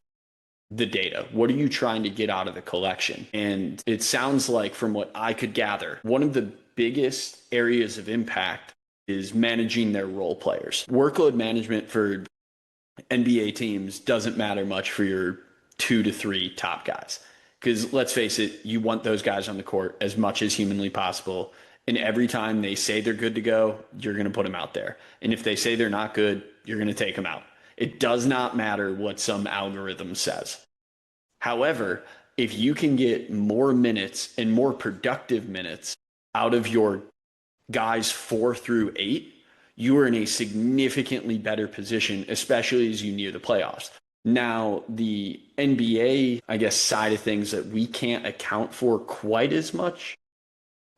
the data? What are you trying to get out of the collection? And it sounds like, from what I could gather, one of the biggest areas of impact is managing their role players. Workload management for NBA teams doesn't matter much for your 2 to 3 top guys. Because let's face it, you want those guys on the court as much as humanly possible. And every time they say they're good to go, you're going to put them out there. And if they say they're not good, you're going to take them out. It does not matter what some algorithm says. However, if you can get more minutes and more productive minutes out of your guys 4 through 8, you are in a significantly better position, especially as you near the playoffs. Now, the NBA, I guess, side of things that we can't account for quite as much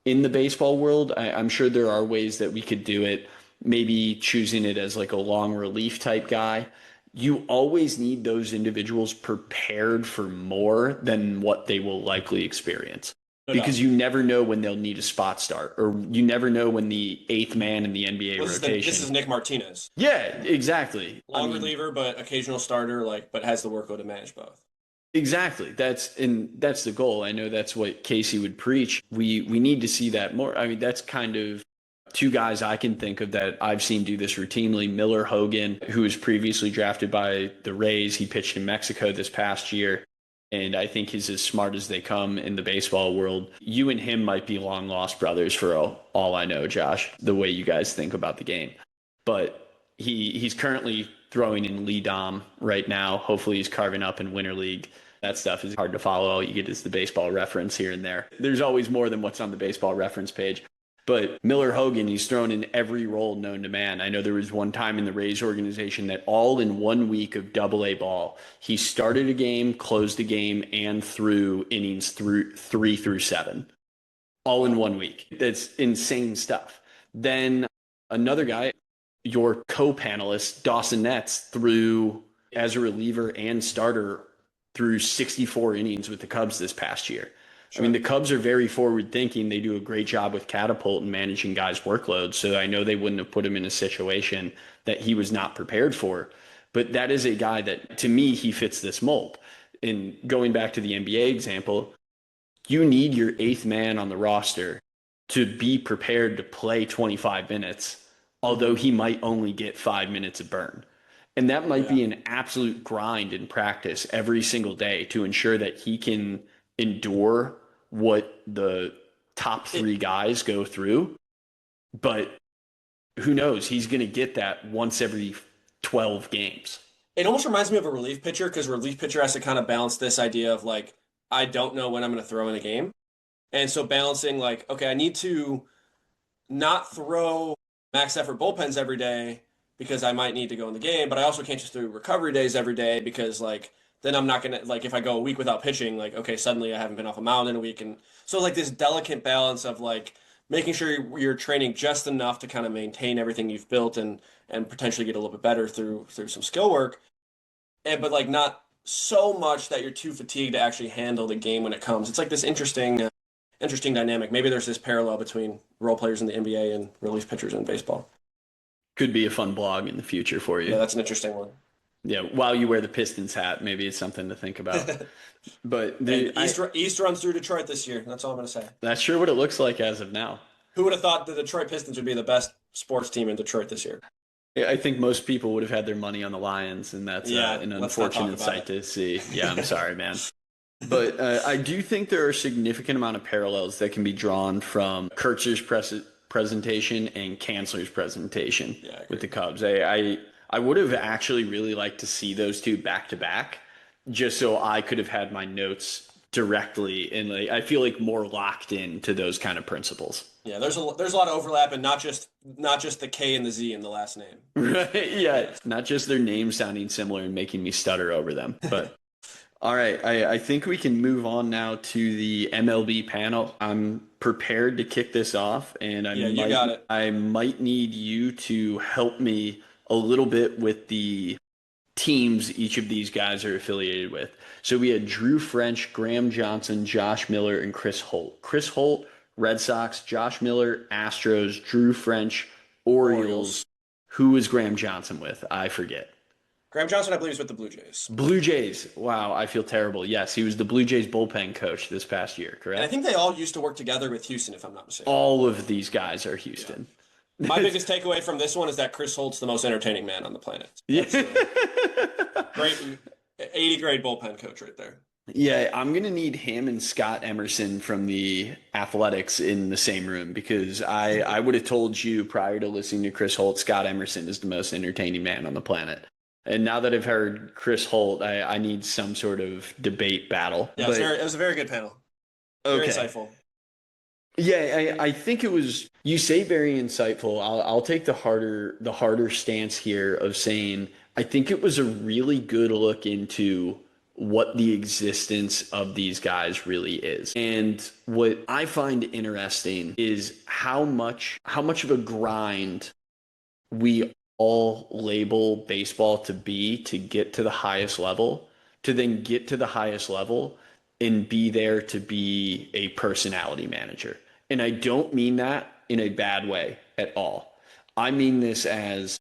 in the baseball world, I'm sure there are ways that we could do it, maybe choosing it as like a long relief type guy. You always need those individuals prepared for more than what they will likely experience No doubt. because you never know when they'll need a spot start or you never know when the eighth man in the NBA Well, this rotation. is Nick Martinez, Yeah, exactly. I long mean, reliever but occasional starter, like but has the workload to manage both. exactly. That's the goal. I know that's what Casey would preach. We need to see that more. I mean, that's kind of two guys I can think of that I've seen do this routinely. Miller Hogan, who was previously drafted by the Rays, he pitched in Mexico this past year, and I think he's as smart as they come in the baseball world. You and him might be long lost brothers for all I know, Josh, the way you guys think about the game. But he's currently throwing in Lee Dom right now. Hopefully he's carving up in Winter League. That stuff is hard to follow. All you get is the baseball reference here and there. There's always more than what's on the baseball reference page. But Miller Hogan, he's thrown in every role known to man. I know there was one time in the Rays organization that all in 1 week of Double-A ball, he started a game, closed a game, and threw innings through 3 through 7, all in 1 week. That's insane stuff. Then another guy, your co-panelist, Dawson Nets, threw as a reliever and starter through 64 innings with the Cubs this past year. Sure. I mean, the Cubs are very forward thinking. They do a great job with catapult and managing guys' workloads. So I know they wouldn't have put him in a situation that he was not prepared for. But that is a guy that, to me, he fits this mold. And going back to the NBA example, you need your eighth man on the roster to be prepared to play 25 minutes, although he might only get 5 minutes of burn. And that might be an absolute grind in practice every single day to ensure that he can endure what the top three guys go through. But who knows? He's going to get that once every 12 games. It almost reminds me of a relief pitcher, because relief pitcher has to kind of balance this idea of like, I don't know when I'm going to throw in a game. And so balancing like, okay, I need to not throw max effort bullpens every day because I might need to go in the game, but I also can't just do recovery days every day, because like then I'm not going to, like, if I go a week without pitching, like, okay, suddenly I haven't been off a mound in a week. And so like this delicate balance of like making sure you're training just enough to kind of maintain everything you've built and potentially get a little bit better through some skill work. But like not so much that you're too fatigued to actually handle the game when it comes. It's like this interesting dynamic. Maybe there's this parallel between role players in the NBA and relief pitchers in baseball. Could be a fun blog in the future for you. Yeah, that's an interesting one. Yeah, while you wear the Pistons hat, maybe it's something to think about. But East runs through Detroit this year. That's all I'm going to say. That's sure what it looks like as of now. Who would have thought the Detroit Pistons would be the best sports team in Detroit this year? I think most people would have had their money on the Lions, and that's an unfortunate sight to see. Yeah, I'm sorry, man. But I do think there are a significant amount of parallels that can be drawn from Kurtzer's presentation and Kanzler's presentation with the Cubs. I would have actually really liked to see those two back to back, just so I could have had my notes directly, and like I feel like more locked in to those kind of principles. Yeah, there's a lot of overlap, and not just the K and the Z in the last name. Right? Yeah, not just their names sounding similar and making me stutter over them. But all right, I think we can move on now to the MLB panel. I'm prepared to kick this off, and you got it. I might need you to help me a little bit with the teams each of these guys are affiliated with. So we had Drew French, Graham Johnson, Josh Miller, and Chris Holt. Chris Holt, Red Sox; Josh Miller, Astros; Drew French, Orioles. Who was Graham Johnson with? I forget. Graham Johnson, I believe, is with the Blue Jays. Blue Jays. Wow, I feel terrible. Yes, he was the Blue Jays bullpen coach this past year, correct? And I think they all used to work together with Houston, if I'm not mistaken. All of these guys are Houston. Yeah. My biggest takeaway from this one is that Chris Holt's the most entertaining man on the planet. Great 80 grade bullpen coach right there. Yeah, I'm going to need him and Scott Emerson from the Athletics in the same room, because I would have told you prior to listening to Chris Holt, Scott Emerson is the most entertaining man on the planet. And now that I've heard Chris Holt, I need some sort of debate battle. Yeah, it was a very good panel. Very insightful. Yeah, I think it was, you say very insightful. I'll take the harder stance here of saying I think it was a really good look into what the existence of these guys really is. And what I find interesting is how much of a grind we all label baseball to be to get to the highest level, to then get to the highest level and be there to be a personality manager. And I don't mean that in a bad way at all. I mean this as,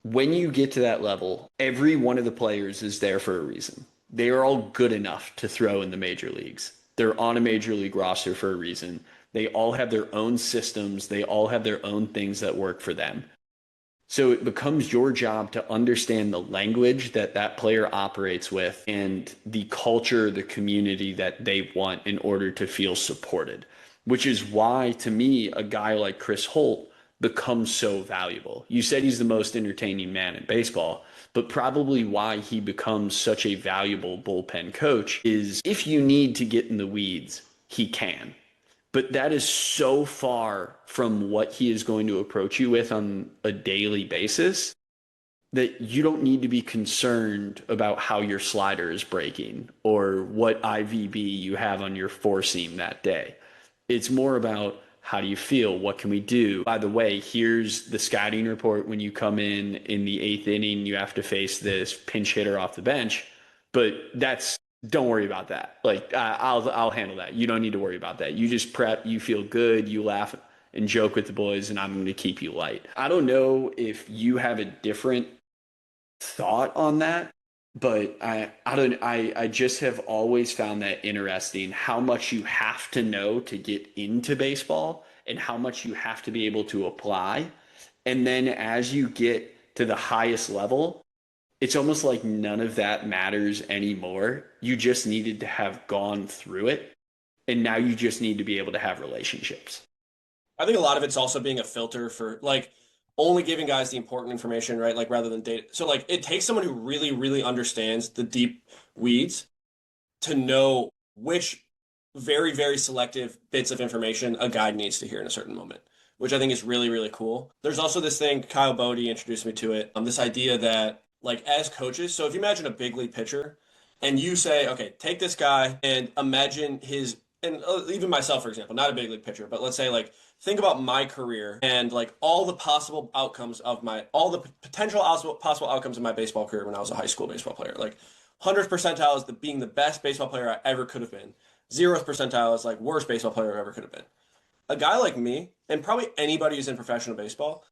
when you get to that level, every one of the players is there for a reason. They are all good enough to throw in the major leagues. They're on a major league roster for a reason. They all have their own systems. They all have their own things that work for them. So it becomes your job to understand the language that that player operates with and the culture, the community that they want in order to feel supported, which is why, to me, a guy like Chris Holt becomes so valuable. You said he's the most entertaining man in baseball, but probably why he becomes such a valuable bullpen coach is, if you need to get in the weeds, he can. But that is so far from what he is going to approach you with on a daily basis that you don't need to be concerned about how your slider is breaking or what IVB you have on your four seam that day. It's more about How do you feel? What can we do? By the way, here's the scouting report. When you come in the eighth inning, you have to face this pinch hitter off the bench. But don't worry about that. Like I'll handle that. You don't need to worry about that. You just prep, you feel good, you laugh and joke with the boys, and I'm going to keep you light. I don't know if you have a different thought on that, but I just have always found that interesting, how much you have to know to get into baseball and how much you have to be able to apply. And then as you get to the highest level, it's almost like none of that matters anymore. You just needed to have gone through it. And now you just need to be able to have relationships. I think a lot of it's also being a filter for like only giving guys the important information, right? Like rather than data. So like it takes someone who really, really understands the deep weeds to know which very, very selective bits of information a guy needs to hear in a certain moment, which I think is really, really cool. There's also this thing, Kyle Bodie introduced me to it, this idea that like as coaches, so if you imagine a big league pitcher and you say, okay, take this guy and imagine his, and even myself, for example, not a big league pitcher, but let's say like, think about my career and like all the possible outcomes of all the potential possible outcomes of my baseball career when I was a high school baseball player. Like 100th percentile is being the best baseball player I ever could have been. 0th percentile is like worst baseball player I ever could have been. A guy like me, and probably anybody who's in professional baseball,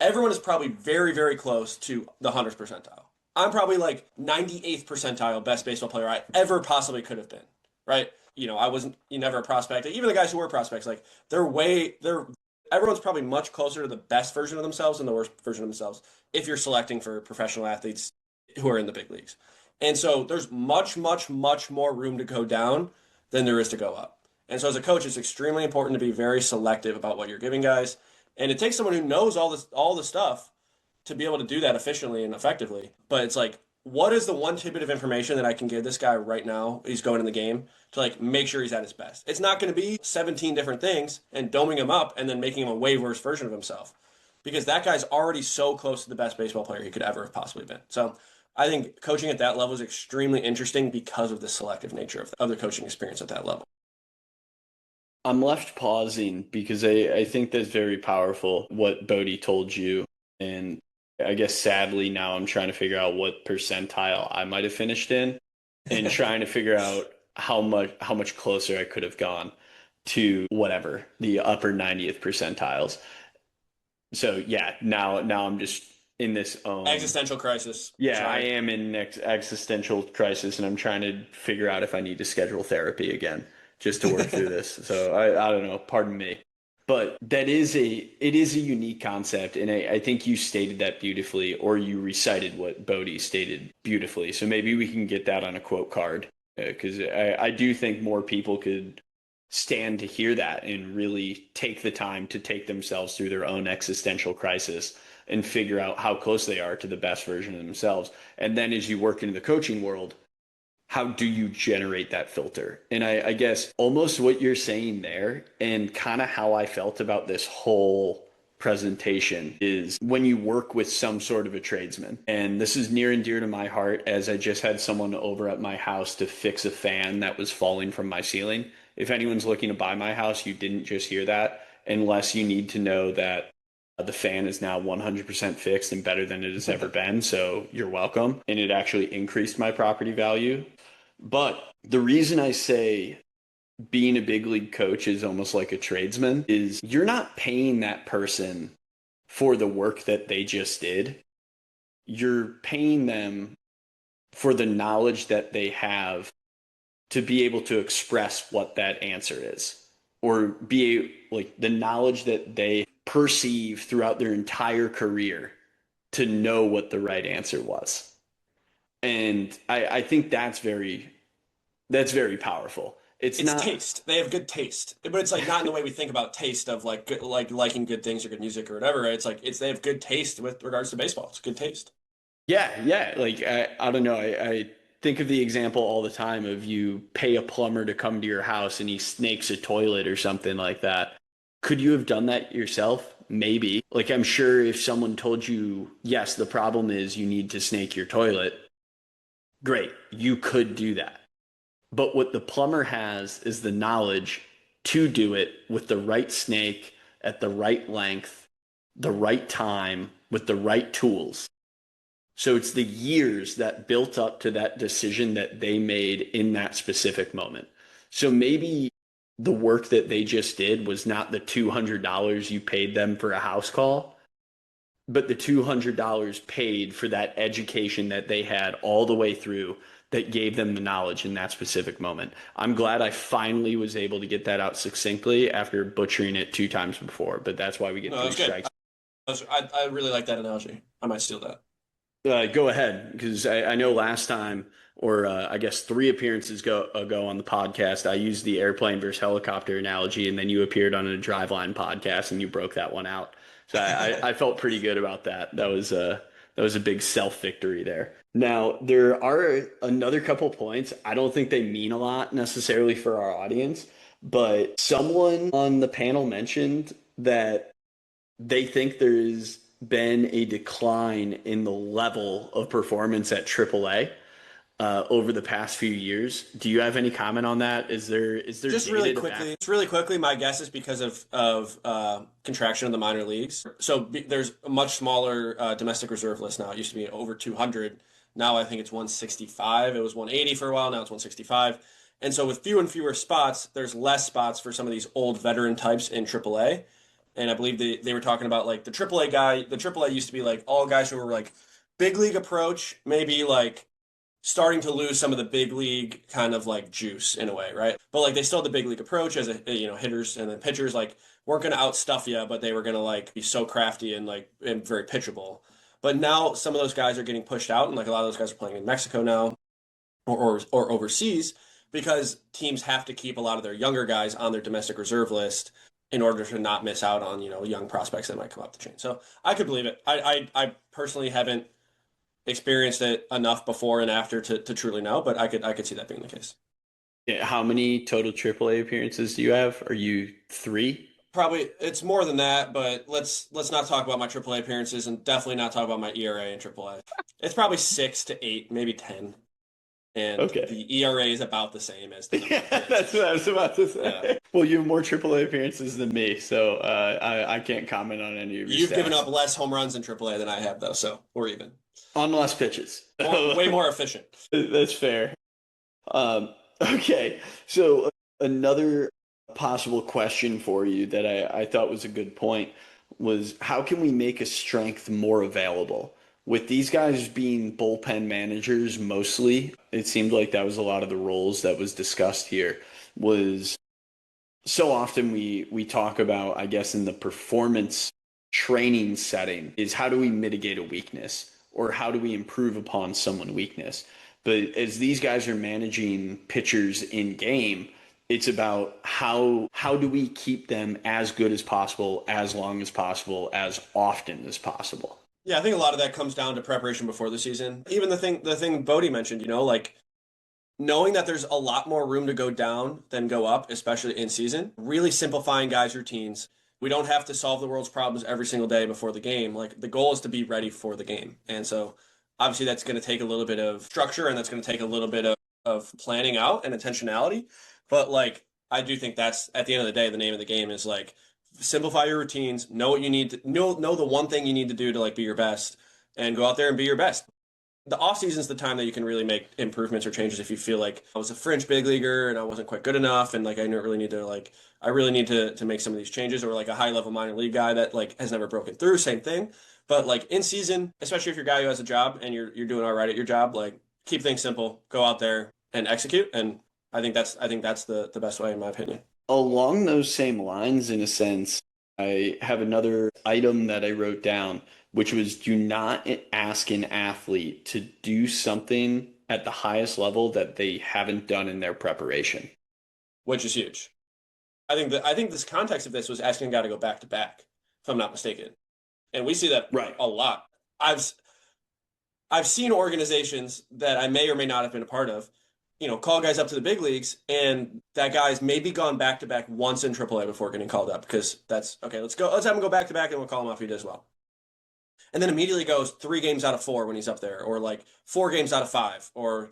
everyone is probably very, very close to the 100th percentile. I'm probably like 98th percentile best baseball player I ever possibly could have been, right? I wasn't never a prospect. Even the guys who were prospects, like everyone's probably much closer to the best version of themselves than the worst version of themselves if you're selecting for professional athletes who are in the big leagues. And so there's much, much, much more room to go down than there is to go up. And so as a coach, it's extremely important to be very selective about what you're giving guys. And it takes someone who knows all the stuff to be able to do that efficiently and effectively. But it's like, what is the one tidbit of information that I can give this guy right now? He's going in the game to like make sure he's at his best. It's not going to be 17 different things and doming him up and then making him a way worse version of himself, because that guy's already so close to the best baseball player he could ever have possibly been. So I think coaching at that level is extremely interesting because of the selective nature of the coaching experience at that level. I'm left pausing because I think that's very powerful what Bodie told you. And I guess sadly now I'm trying to figure out what percentile I might have finished in and trying to figure out how much closer I could have gone to whatever the upper 90th percentiles. So yeah, now I'm just in this Existential crisis. Yeah, I am in existential crisis, and I'm trying to figure out if I need to schedule therapy again just to work through this. So I don't know, pardon me. But it is a unique concept, and I think you stated that beautifully, or you recited what Bodie stated beautifully. So maybe we can get that on a quote card, because I do think more people could stand to hear that and really take the time to take themselves through their own existential crisis and figure out how close they are to the best version of themselves. And then as you work into the coaching world, how do you generate that filter? And I guess almost what you're saying there, and kind of how I felt about this whole presentation, is when you work with some sort of a tradesman. And this is near and dear to my heart, as I just had someone over at my house to fix a fan that was falling from my ceiling. If anyone's looking to buy my house, you didn't just hear that, unless you need to know that the fan is now 100% fixed and better than it has ever been. So you're welcome. And it actually increased my property value. But the reason I say being a big league coach is almost like a tradesman is you're not paying that person for the work that they just did. You're paying them for the knowledge that they have to be able to express what that answer is, or be like the knowledge that they perceive throughout their entire career to know what the right answer was. And I think that's very powerful. It's not taste. They have good taste, but it's like not in the way we think about taste of like like liking good things or good music or whatever. Right? It's like they have good taste with regards to baseball. It's good taste. Yeah. Like I don't know. I think of the example all the time of you pay a plumber to come to your house and he snakes a toilet or something like that. Could you have done that yourself? Maybe. Like I'm sure if someone told you, yes, the problem is you need to snake your toilet, great, you could do that. But what the plumber has is the knowledge to do it with the right snake at the right length, the right time, with the right tools. So it's the years that built up to that decision that they made in that specific moment. So maybe the work that they just did was not the $200 you paid them for a house call, but the $200 paid for that education that they had all the way through that gave them the knowledge in that specific moment. I'm glad I finally was able to get that out succinctly after butchering it 2 times before, but that's why we get No, three that's good. strikes. I really like that analogy. I might steal that. Go ahead, because I know last time, or I guess 3 appearances ago on the podcast, I used the airplane versus helicopter analogy, and then you appeared on a Driveline podcast and you broke that one out. So I felt pretty good about that. That was a big self victory there. Now there are another couple points. I don't think they mean a lot necessarily for our audience, but someone on the panel mentioned that they think there's been a decline in the level of performance at AAA over the past few years. Do you have any comment on that? Is there Just data really to quickly, back? just really quickly, my guess is because of contraction in the minor leagues. So there's a much smaller domestic reserve list now. It used to be over 200. Now I think it's 165. It was 180 for a while. Now it's 165. And so with fewer and fewer spots, there's less spots for some of these old veteran types in AAA. And I believe they were talking about like the AAA guy. The AAA used to be like all guys who were like big league approach, maybe like starting to lose some of the big league kind of like juice in a way, right? But like they still had the big league approach as a hitters and then pitchers like weren't going to outstuff you, but they were going to like be so crafty and very pitchable. But now some of those guys are getting pushed out, and like a lot of those guys are playing in Mexico now or overseas because teams have to keep a lot of their younger guys on their domestic reserve list in order to not miss out on young prospects that might come up the chain. So I could believe it. I personally haven't experienced it enough before and after to truly know, but I could see that being the case. Yeah, how many total AAA appearances do you have? Are you three? Probably it's more than that, but let's not talk about my AAA appearances and definitely not talk about my ERA in AAA. It's probably 6 to 8, maybe 10, and Okay. the ERA is about the same as the number Yeah, of that's appearances. what I was about to say. Yeah. Well, you have more AAA appearances than me, so I can't comment on any of your You've given stats. up less home runs in AAA than I have, though, so we're even. On less pitches. Way more efficient. That's fair. Okay, so another possible question for you that I thought was a good point was how can we make a strength more available? With these guys being bullpen managers mostly, it seemed like that was a lot of the roles that was discussed here. Was so often we talk about, I guess, in the performance training setting, is how do we mitigate a weakness or how do we improve upon someone's weakness? But as these guys are managing pitchers in game, it's about how do we keep them as good as possible, as long as possible, as often as possible. Yeah, I think a lot of that comes down to preparation before the season. Even the thing Bodie mentioned, like knowing that there's a lot more room to go down than go up, especially in season, really simplifying guys' routines. We don't have to solve the world's problems every single day before the game. Like the goal is to be ready for the game. And so obviously that's going to take a little bit of structure and that's going to take a little bit of planning out and intentionality. But like I do think that's at the end of the day, the name of the game is like simplify your routines, know what you need to know the one thing you need to do to like be your best and go out there and be your best. The off season is the time that you can really make improvements or changes if you feel like I was a fringe big leaguer and I wasn't quite good enough and like I don't really need to like I really need to make some of these changes, or like a high level minor league guy that like has never broken through, same thing. But like in season, especially if you're a guy who has a job and you're doing all right at your job, like keep things simple, go out there and execute. And I think that's the best way in my opinion. Along those same lines, in a sense, I have another item that I wrote down, which was do not ask an athlete to do something at the highest level that they haven't done in their preparation. Which is huge. I think this context of this was asking a guy to go back to back, if I'm not mistaken. And we see that Right. a lot. I've seen organizations that I may or may not have been a part of, call guys up to the big leagues, and that guy's maybe gone back to back once in AAA before getting called up because that's okay. Let's have him go back to back, and we'll call him up if he does well. And then immediately goes 3 games out of 4 when he's up there, or like 4 games out of 5, or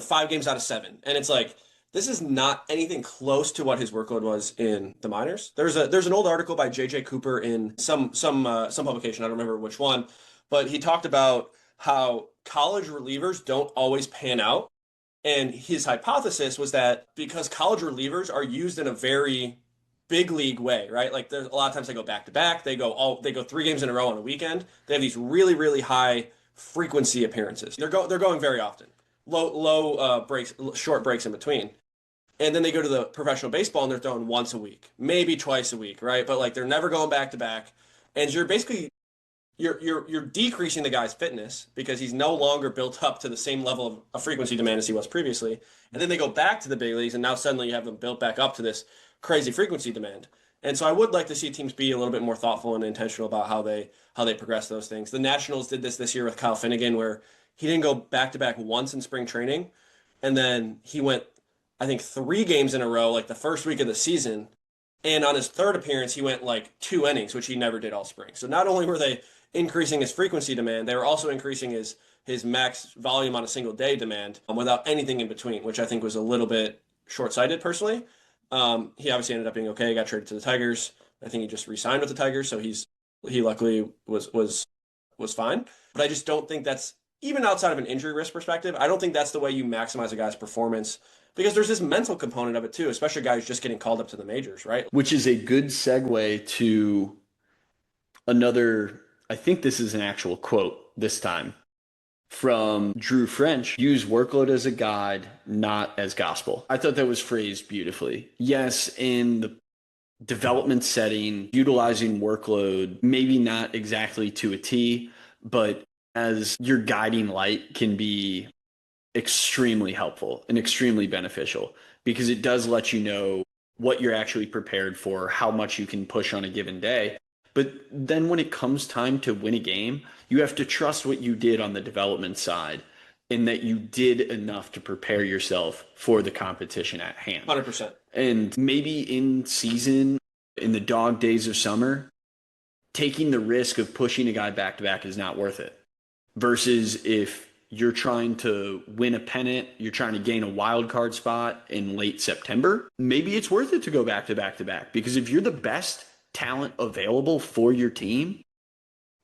5 games out of 7, and it's like this is not anything close to what his workload was in the minors. There's an old article by J.J. Cooper in some publication, I don't remember which one, but he talked about how college relievers don't always pan out. And his hypothesis was that because college relievers are used in a very big league way, right? Like there's a lot of times they go back to back, they go 3 games in a row on a weekend. They have these really, really high frequency appearances. They're going very often. Low breaks, short breaks in between. And then they go to the professional baseball and they're throwing once a week, maybe twice a week, right? But like they're never going back to back. And you're basically you're decreasing the guy's fitness because he's no longer built up to the same level of frequency demand as he was previously. And then they go back to the big leagues and now suddenly you have them built back up to this crazy frequency demand. And so I would like to see teams be a little bit more thoughtful and intentional about how they progress those things. The Nationals did this year with Kyle Finnegan, where he didn't go back to back once in spring training, and then he went, I think, 3 games in a row, like the first week of the season. And on his third appearance, he went like 2 innings, which he never did all spring. So not only were they increasing his frequency demand, they were also increasing his max volume on a single day demand without anything in between, which I think was a little bit short-sighted personally. He obviously ended up being okay. He got traded to the Tigers. I think he just re-signed with the Tigers, so he luckily was fine. But I just don't think that's, even outside of an injury risk perspective, I don't think that's the way you maximize a guy's performance, because there's this mental component of it too, especially a guy who's just getting called up to the majors, right? Which is a good segue to another, I think this is an actual quote this time, from Drew French: use workload as a guide, not as gospel. I thought that was phrased beautifully. Yes, in the development setting, utilizing workload, maybe not exactly to a T, but as your guiding light, can be extremely helpful and extremely beneficial, because it does let you know what you're actually prepared for, how much you can push on a given day. But then when it comes time to win a game, you have to trust what you did on the development side, and that you did enough to prepare yourself for the competition at hand. 100%. And maybe in season, in the dog days of summer, taking the risk of pushing a guy back to back is not worth it. Versus if you're trying to win a pennant, you're trying to gain a wild card spot in late September, maybe it's worth it to go back to back to back. Because if you're the best talent available for your team,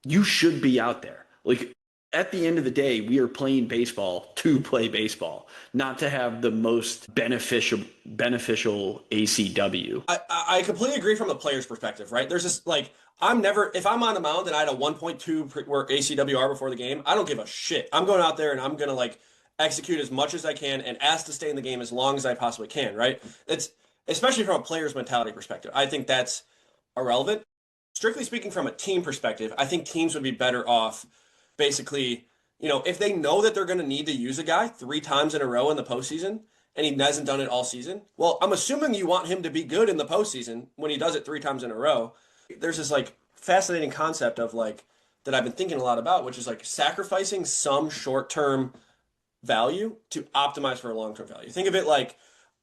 you should be out there. Like, at the end of the day, we are playing baseball to play baseball, not to have the most beneficial ACW. I completely agree from the player's perspective, right? There's this, like, if I'm on the mound and I had a 1.2 ACWR before the game, I don't give a shit. I'm going out there and I'm going to, like, execute as much as I can and ask to stay in the game as long as I possibly can, right? It's, especially from a player's mentality perspective, I think that's irrelevant. Strictly speaking, from a team perspective, I think teams would be better off basically, if they know that they're going to need to use a guy 3 times in a row in the postseason and he hasn't done it all season, well, I'm assuming you want him to be good in the postseason when he does it 3 times in a row. There's this, like, fascinating concept of, like, that I've been thinking a lot about, which is, like, sacrificing some short-term value to optimize for a long-term value. Think of it like,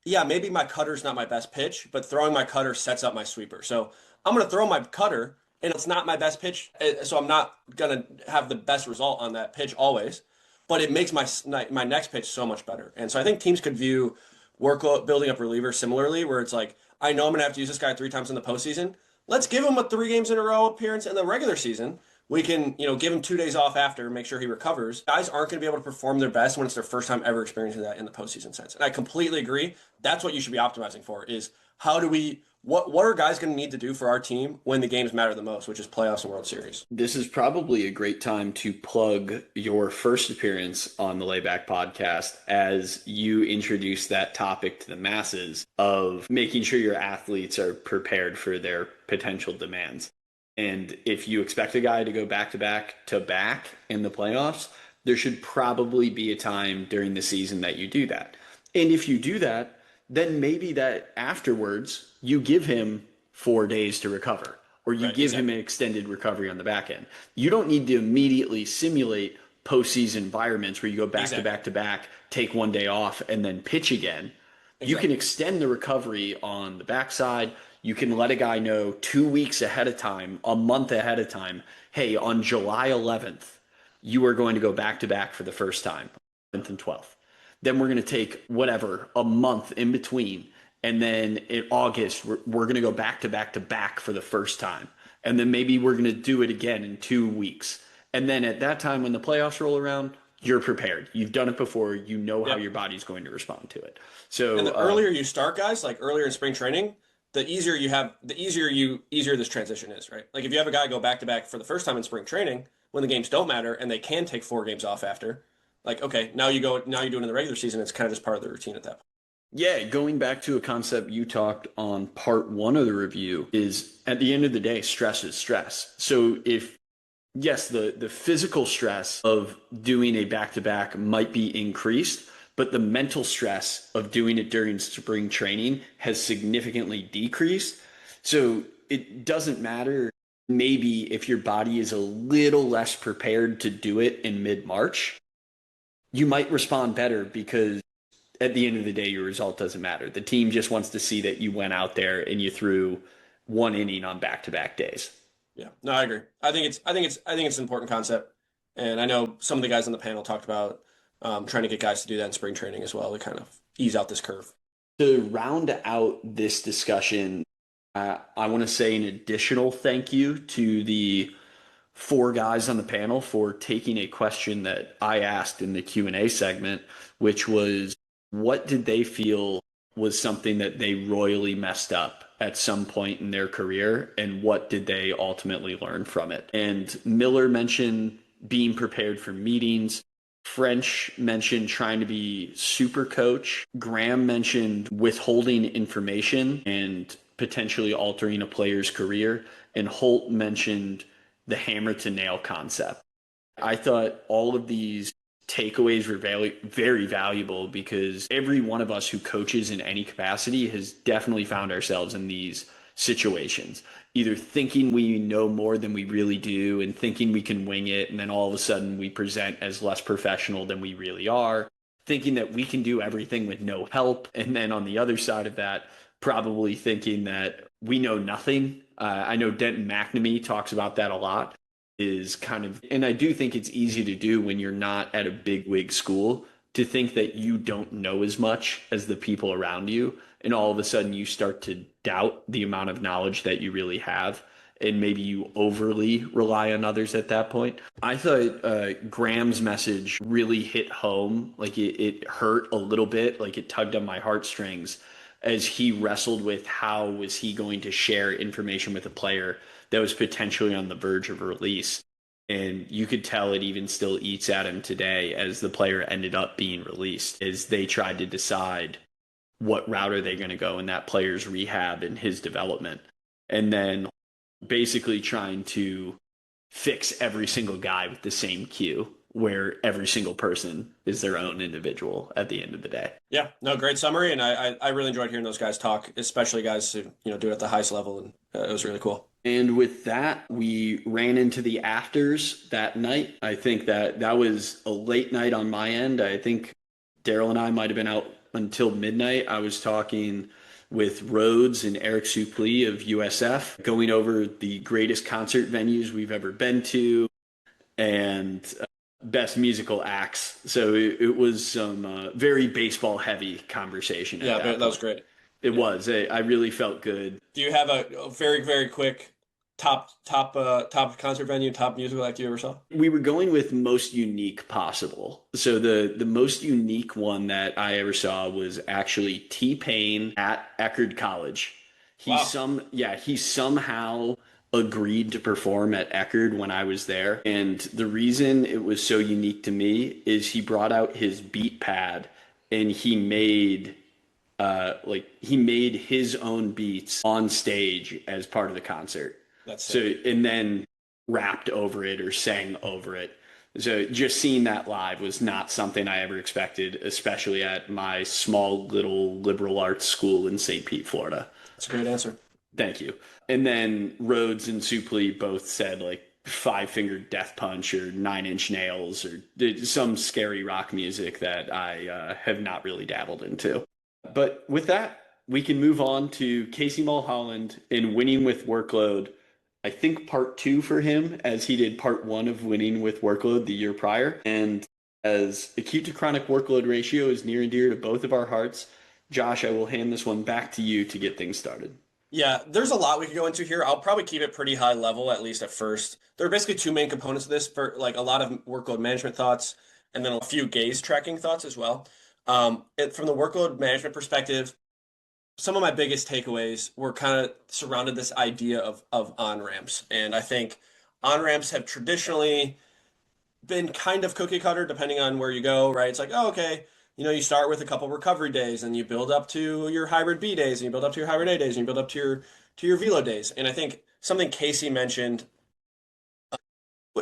yeah, maybe my cutter's not my best pitch, but throwing my cutter sets up my sweeper. So I'm going to throw my cutter, and it's not my best pitch, so I'm not going to have the best result on that pitch always, but it makes my next pitch so much better. And so I think teams could view workload, building up relievers similarly, where it's like, I know I'm going to have to use this guy 3 times in the postseason. Let's give him a 3 games in a row appearance in the regular season. We can, give him 2 days off after, make sure he recovers. Guys aren't going to be able to perform their best when it's their first time ever experiencing that in the postseason sense. And I completely agree. That's what you should be optimizing for, is what are guys going to need to do for our team when the games matter the most, which is playoffs and World Series. This is probably a great time to plug your first appearance on the Layback Podcast, as you introduce that topic to the masses of making sure your athletes are prepared for their potential demands. And if you expect a guy to go back to back in the playoffs, there should probably be a time during the season that you do that. And if you do that, then maybe that afterwards you give him 4 days to recover, or you give him an extended recovery on the back end. You don't need to immediately simulate postseason environments where you go back to back, take 1 day off, and then pitch again. You can extend the recovery on the backside. You can let a guy know 2 weeks ahead of time, a month ahead of time, hey, on July 11th, you are going to go back to back for the first time, 11th and 12th. Then we're going to take whatever, a month in between. And then in August, we're going to go back to back to back for the first time. And then maybe we're going to do it again in 2 weeks. And then at that time, when the playoffs roll around, you're prepared. You've done it before. You know how Yep. your body's going to respond to it. And So the earlier you start, guys, like earlier in spring training, easier this transition is, right? Like if you have a guy go back to back for the first time in spring training, when the games don't matter and they can take 4 games off after, like okay, now you go, now you're doing it in the regular season. It's kind of just part of the routine at that point. yeah, going back to a concept you talked on part one of the review is at the end of the day, stress is stress. So if yes, the physical stress of doing a back to back might be increased, but the mental stress of doing it during spring training has significantly decreased. So it doesn't matter maybe if your body is a little less prepared to do it in mid March, you might respond better because at the end of the day, your result doesn't matter. The team just wants to see that you went out there and you threw one inning on back to back days. Yeah, no, I agree. I think it's an important concept, and I know some of the guys on the panel talked about trying to get guys to do that in spring training as well to kind of ease out this curve. To round out this discussion, I want to say an additional thank you to the four guys on the panel for taking a question that I asked in the Q&A segment, which was what did they feel was something that they royally messed up at some point in their career, and what did they ultimately learn from it? And Miller mentioned being prepared for meetings. French mentioned trying to be super coach. Graham mentioned withholding information and potentially altering a player's career. And Holt mentioned the hammer to nail concept. I thought all of these takeaways were very, very valuable because every one of us who coaches in any capacity has definitely found ourselves in these situations, either thinking we know more than we really do and thinking we can wing it. And then all of a sudden we present as less professional than we really are, thinking that we can do everything with no help. And then on the other side of that, probably thinking that we know nothing. I know Denton McNamee talks about that a lot is kind of, and I do think it's easy to do when you're not at a big wig school to think that you don't know as much as the people around you. And all of a sudden you start to doubt the amount of knowledge that you really have. And maybe you overly rely on others at that point. I thought Graham's message really hit home. Like it hurt a little bit, like it tugged on my heartstrings as he wrestled with how was he going to share information with a player that was potentially on the verge of release. And you could tell it even still eats at him today as the player ended up being released, as they tried to decide what route are they going to go in that player's rehab and his development. And then basically trying to fix every single guy with the same cue where every single person is their own individual at the end of the day. Yeah, no, great summary, and I really enjoyed hearing those guys talk, especially guys who do it at the highest level, and it was really cool. And with that, we ran into the afters that night. I think that was a late night on my end. I think Daryl and I might have been out until midnight. I was talking with Rhodes and Eric Suplee of USF, going over the greatest concert venues we've ever been to and best musical acts. So it was some very baseball heavy conversation. Yeah, that was great. It was. I really felt good. Do you have a very, very quick top concert venue, top musical act you ever saw? We were going with most unique possible. So the most unique one that I ever saw was actually T-Pain at Eckerd College. Wow. He somehow agreed to perform at Eckerd when I was there. And the reason it was so unique to me is he brought out his beat pad and he made his own beats on stage as part of the concert. That's So sick. and then rapped over it or sang over it. So just seeing that live was not something I ever expected, especially at my small little liberal arts school in St. Pete, Florida. That's a great answer. Thank you. And then Rhodes and Suplee both said like Five Finger Death Punch or Nine Inch Nails or some scary rock music that I have not really dabbled into. But with that, we can move on to Casey Mulholland in Winning with Workload. I think part two for him, as he did part one of Winning with Workload the year prior. And as acute to chronic workload ratio is near and dear to both of our hearts. Josh, I will hand this one back to you to get things started. Yeah, there's a lot we could go into here. I'll probably keep it pretty high level, at least at first. There are basically two main components of this for like a lot of workload management thoughts and then a few gaze tracking thoughts as well. From the workload management perspective, some of my biggest takeaways were kind of surrounded this idea of on-ramps. And I think on-ramps have traditionally been kind of cookie cutter depending on where you go, right? It's like, oh, okay, you start with a couple recovery days and you build up to your hybrid B days and you build up to your hybrid A days and you build up to your velo days. And I think something Casey mentioned,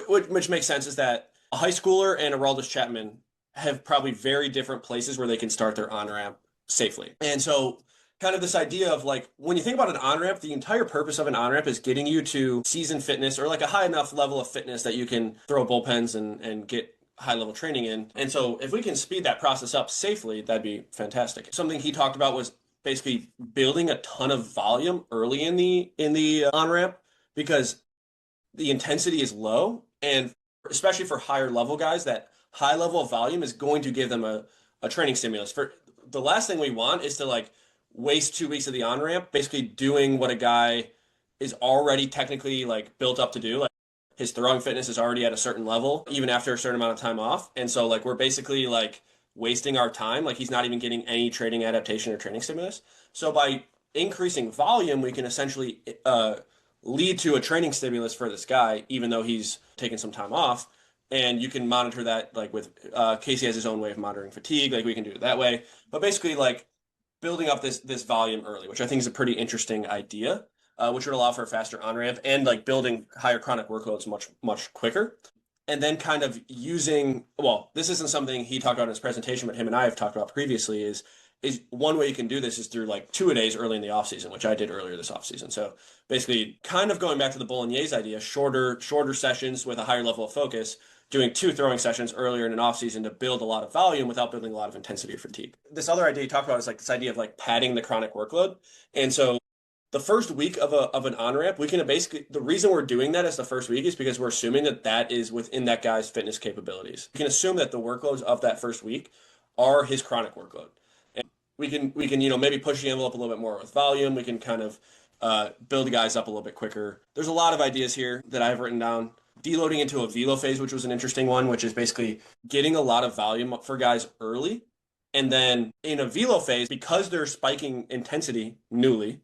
which makes sense, is that a high schooler and a Aroldis Chapman have probably very different places where they can start their on-ramp safely. And so kind of this idea of like, when you think about an on-ramp, the entire purpose of an on-ramp is getting you to season fitness or like a high enough level of fitness that you can throw bullpens and get high level training in. And so if we can speed that process up safely, that'd be fantastic. Something he talked about was basically building a ton of volume early in the on-ramp because the intensity is low, and especially for higher level guys, that high level of volume is going to give them a training stimulus. For the last thing we want is to like waste 2 weeks of the on ramp basically doing what a guy is already technically like built up to do. Like his throwing fitness is already at a certain level, even after a certain amount of time off. And so like we're basically like wasting our time. Like he's not even getting any training adaptation or training stimulus. So by increasing volume, we can essentially lead to a training stimulus for this guy, even though he's taken some time off. And you can monitor that like with Casey has his own way of monitoring fatigue. Like we can do it that way. But basically like building up this volume early, which I think is a pretty interesting idea, which would allow for a faster on ramp and like building higher chronic workloads much quicker. And then kind of using, well, this isn't something he talked about in his presentation, but him and I have talked about previously is one way you can do this is through like two-a-days early in the off season, which I did earlier this off season. So basically kind of going back to the Bolognese idea, shorter sessions with a higher level of focus, doing 2 throwing sessions earlier in an off season to build a lot of volume without building a lot of intensity or fatigue. This other idea you talked about is like this idea of like padding the chronic workload. And so the first week of an on-ramp, we can basically, the reason we're doing that as the first week is because we're assuming that is within that guy's fitness capabilities. We can assume that the workloads of that first week are his chronic workload. And we can maybe push the envelope a little bit more with volume. We can kind of build guys up a little bit quicker. There's a lot of ideas here that I've written down. Deloading into a velo phase, which was an interesting one, which is basically getting a lot of volume up for guys early. And then in a velo phase, because they're spiking intensity newly,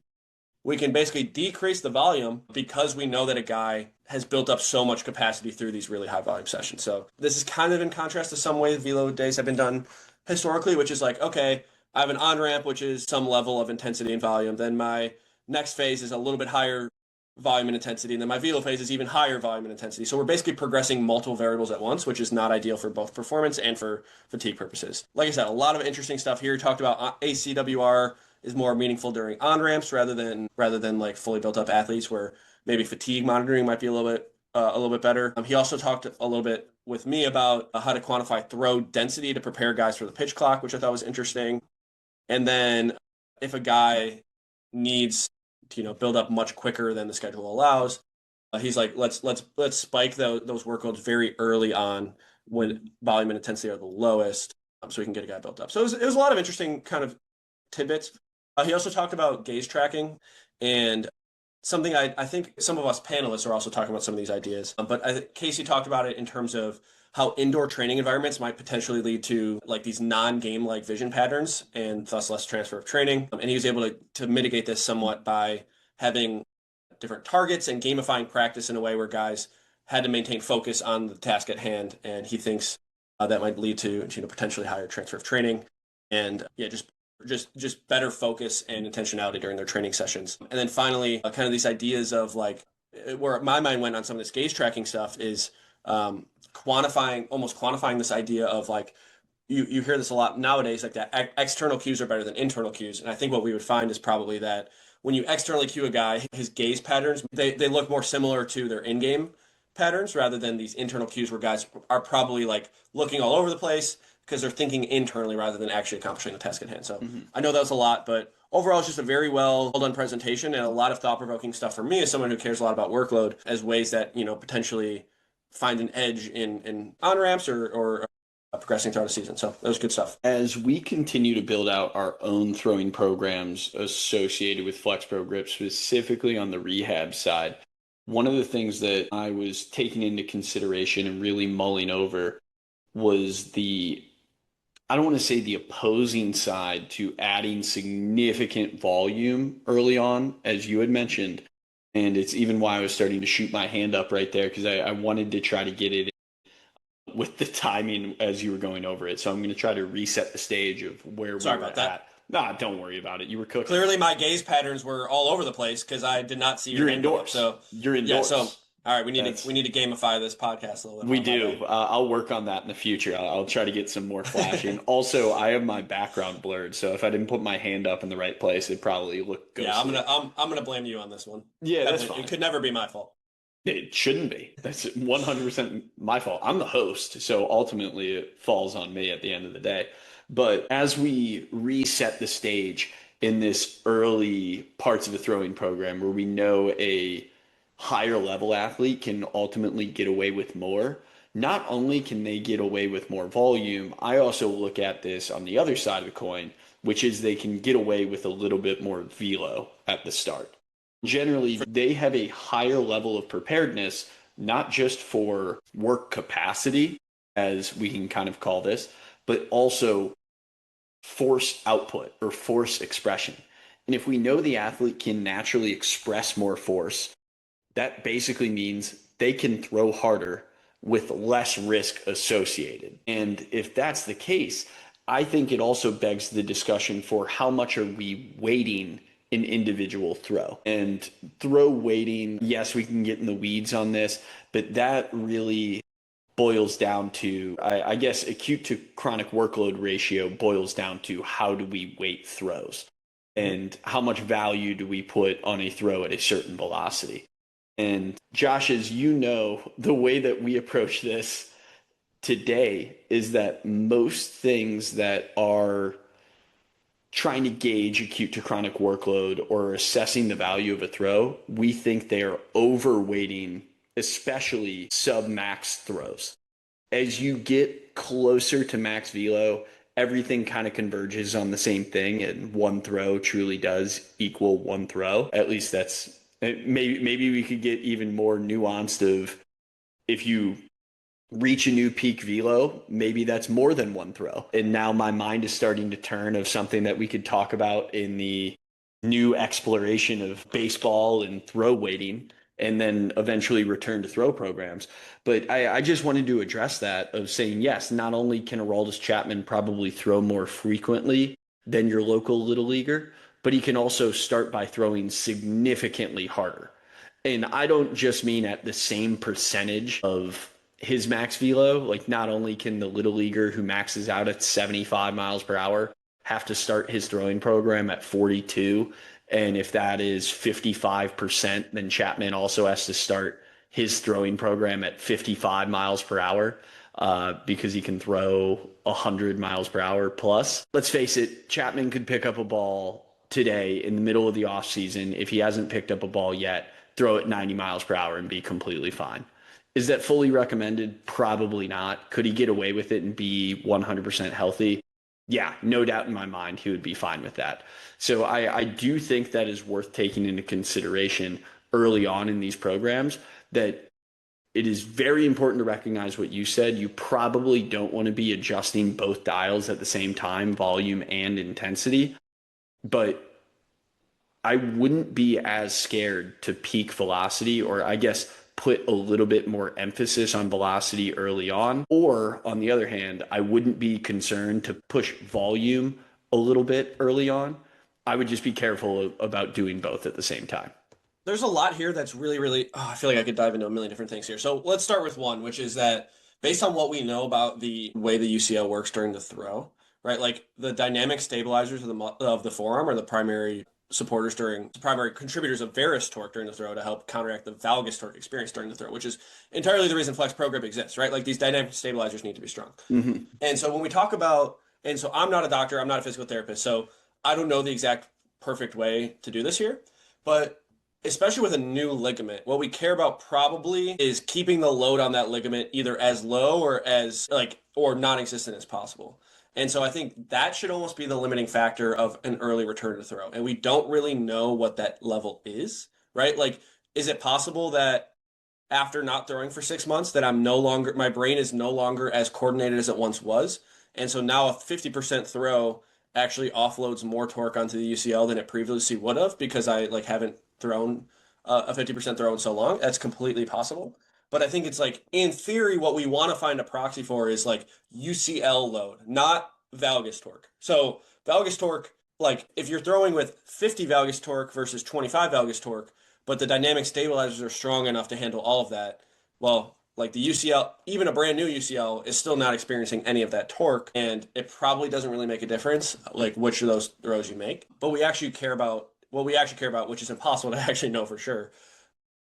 we can basically decrease the volume because we know that a guy has built up so much capacity through these really high volume sessions. So this is kind of in contrast to some way velo days have been done historically, which is like, okay, I have an on-ramp, which is some level of intensity and volume. Then my next phase is a little bit higher volume and intensity, and then my velo phase is even higher volume and intensity. So we're basically progressing multiple variables at once, which is not ideal for both performance and for fatigue purposes. Like I said, a lot of interesting stuff here. We talked about ACWR is more meaningful during on-ramps rather than like fully built up athletes where maybe fatigue monitoring might be a little bit better. He also talked a little bit with me about how to quantify throw density to prepare guys for the pitch clock, which I thought was interesting. And then if a guy needs to build up much quicker than the schedule allows, he's like, let's spike those workloads very early on when volume and intensity are the lowest, so we can get a guy built up. So it was a lot of interesting kind of tidbits. He also talked about gaze tracking, and something I think some of us panelists are also talking about some of these ideas. But Casey talked about it in terms of how indoor training environments might potentially lead to like these non-game like vision patterns and thus less transfer of training. And he was able to mitigate this somewhat by having different targets and gamifying practice in a way where guys had to maintain focus on the task at hand. And he thinks that might lead to potentially higher transfer of training and just better focus and intentionality during their training sessions. And then finally, kind of these ideas of like where my mind went on some of this gaze tracking stuff is quantifying this idea of like, you hear this a lot nowadays, like that external cues are better than internal cues. And I think what we would find is probably that when you externally cue a guy, his gaze patterns, they look more similar to their in-game patterns rather than these internal cues where guys are probably like looking all over the place because they're thinking internally rather than actually accomplishing the task at hand. So I know that was a lot, but overall it's just a very well done presentation and a lot of thought-provoking stuff for me as someone who cares a lot about workload as ways that potentially find an edge in on-ramps or progressing throughout the season. So that was good stuff. As we continue to build out our own throwing programs associated with FlexPro Grip, specifically on the rehab side, one of the things that I was taking into consideration and really mulling over was I don't want to say the opposing side to adding significant volume early on, as you had mentioned. And it's even why I was starting to shoot my hand up right there, because I wanted to try to get it with the timing as you were going over it. So I'm going to try to reset the stage of where we Sorry were about that. at. Nah, don't worry about it. You were cooking. Clearly, my gaze patterns were all over the place because I did not see your hand go up. So You're yeah. indoors. So all right, we need to gamify this podcast a little bit. We do. I'll work on that in the future. I'll try to get some more flashing. Also, I have my background blurred, so if I didn't put my hand up in the right place, it'd probably look ghostly. Yeah, I'm gonna blame you on this one. Yeah, that's fine. It could never be my fault. It shouldn't be. That's 100% my fault. I'm the host, so ultimately it falls on me at the end of the day. But as we reset the stage in this early parts of the throwing program where we know a higher level athlete can ultimately get away with more, not only can they get away with more volume, I also look at this on the other side of the coin, which is they can get away with a little bit more velo at the start. Generally, they have a higher level of preparedness, not just for work capacity, as we can kind of call this, but also force output or force expression. And if we know the athlete can naturally express more force, that basically means they can throw harder with less risk associated. And if that's the case, I think it also begs the discussion for how much are we weighting an individual throw. And throw weighting, yes, we can get in the weeds on this, but that really boils down to, I guess, acute to chronic workload ratio boils down to how do we weight throws and how much value do we put on a throw at a certain velocity. And Josh, as you know, the way that we approach this today is that most things that are trying to gauge acute to chronic workload or assessing the value of a throw, we think they are overweighting, especially sub-max throws. As you get closer to max velo, everything kind of converges on the same thing, and one throw truly does equal one throw. At least that's maybe we could get even more nuanced of if you reach a new peak velo, maybe that's more than one throw. And now my mind is starting to turn of something that we could talk about in the new exploration of baseball and throw weighting, and then eventually return to throw programs. But I just wanted to address that of saying, yes, not only can Aroldis Chapman probably throw more frequently than your local little leaguer, but he can also start by throwing significantly harder. And I don't just mean at the same percentage of his max velo. Like, not only can the little leaguer who maxes out at 75 miles per hour have to start his throwing program at 42, and if that is 55%, then Chapman also has to start his throwing program at 55 miles per hour because he can throw 100 miles per hour plus. Let's face it, Chapman could pick up a ball today in the middle of the offseason. If he hasn't picked up a ball yet, throw it 90 miles per hour and be completely fine. Is that fully recommended? Probably not. Could he get away with it and be 100% healthy? Yeah, no doubt in my mind he would be fine with that. So I do think that is worth taking into consideration early on in these programs, that it is very important to recognize what you said. You probably don't want to be adjusting both dials at the same time, volume and intensity, but I wouldn't be as scared to peak velocity, or I guess put a little bit more emphasis on velocity early on. Or on the other hand, I wouldn't be concerned to push volume a little bit early on. I would just be careful about doing both at the same time. There's a lot here that's really, really, I feel like I could dive into a million different things here. So let's start with one, which is that based on what we know about the way the UCL works during the throw, right? Like the dynamic stabilizers of the forearm are the primary primary contributors of varus torque during the throw to help counteract the valgus torque experience during the throw, which is entirely the reason flex pro grip exists, right? Like these dynamic stabilizers need to be strong. Mm-hmm. And so when we talk about, and so I'm not a doctor, I'm not a physical therapist, so I don't know the exact perfect way to do this here, but especially with a new ligament, what we care about probably is keeping the load on that ligament either as low or as like or non-existent as possible. And so I think that should almost be the limiting factor of an early return to throw. And we don't really know what that level is, right? Like, is it possible that after not throwing for 6 months that my brain is no longer as coordinated as it once was? And so now a 50% throw actually offloads more torque onto the UCL than it previously would have because I like haven't thrown a 50% throw in so long. That's completely possible. But I think it's like, in theory, what we want to find a proxy for is like UCL load, not valgus torque. So valgus torque, like if you're throwing with 50 valgus torque versus 25 valgus torque, but the dynamic stabilizers are strong enough to handle all of that, well, like the UCL, even a brand new UCL is still not experiencing any of that torque, and it probably doesn't really make a difference, like which of those throws you make. But we actually care about what we actually care about, which is impossible to actually know for sure,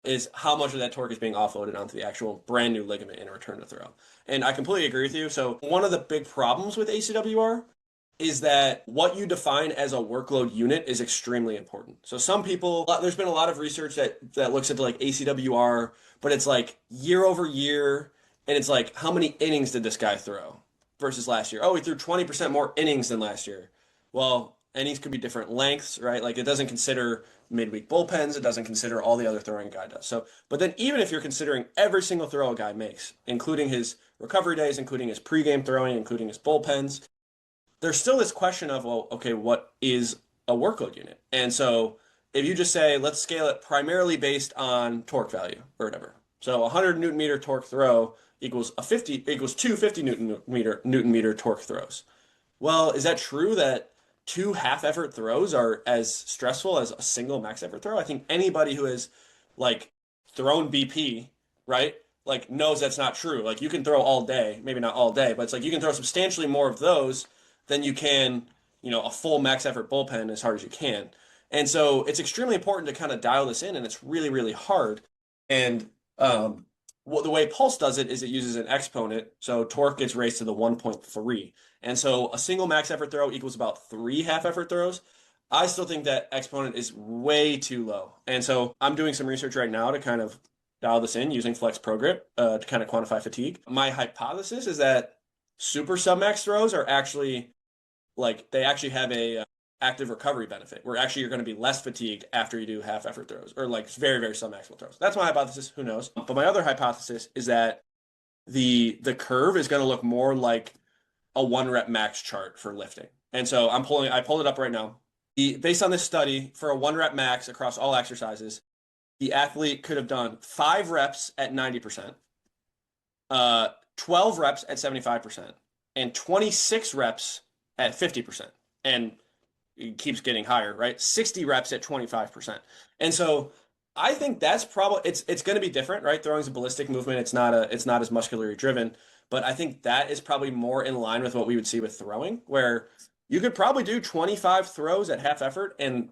is how much of that torque is being offloaded onto the actual brand new ligament in a return to throw. And I completely agree with you. So one of the big problems with ACWR is that what you define as a workload unit is extremely important. So some people, there's been a lot of research that looks at like ACWR, but it's like year over year, and it's like how many innings did this guy throw versus last year? Oh, he threw 20% more innings than last year. Well, innings could be different lengths, right? Like it doesn't consider midweek bullpens, it doesn't consider all the other throwing a guy does. So, but then even if you're considering every single throw a guy makes, including his recovery days, including his pregame throwing, including his bullpens, there's still this question of, well, okay, what is a workload unit? And so if you just say, let's scale it primarily based on torque value or whatever. So 100 Newton meter torque throw equals two 50 Newton meter torque throws. Well, is that true that two half effort throws are as stressful as a single max effort throw? I think anybody who has like thrown BP, right? Like knows that's not true. Like you can throw all day, maybe not all day, but it's like you can throw substantially more of those than you can, a full max effort bullpen as hard as you can. And so it's extremely important to kind of dial this in, and it's really, really hard. And the way Pulse does it is it uses an exponent. So torque gets raised to the 1.3. And so a single max effort throw equals about 3 half effort throws. I still think that exponent is way too low. And so I'm doing some research right now to kind of dial this in using Flex Pro Grip to kind of quantify fatigue. My hypothesis is that super submax throws are actually like they actually have a active recovery benefit where actually you're going to be less fatigued after you do half effort throws or like very, very submaximal throws. That's my hypothesis. Who knows? But my other hypothesis is that the curve is going to look more like a 1 rep max chart for lifting. And so I pulled it up right now. Based on this study, for a 1 rep max across all exercises, the athlete could have done 5 reps at 90%, 12 reps at 75%, and 26 reps at 50%. And it keeps getting higher, right? 60 reps at 25%. And so I think that's probably it's going to be different, right? Throwing is a ballistic movement. It's not as muscularly driven, but I think that is probably more in line with what we would see with throwing, where you could probably do 25 throws at half effort and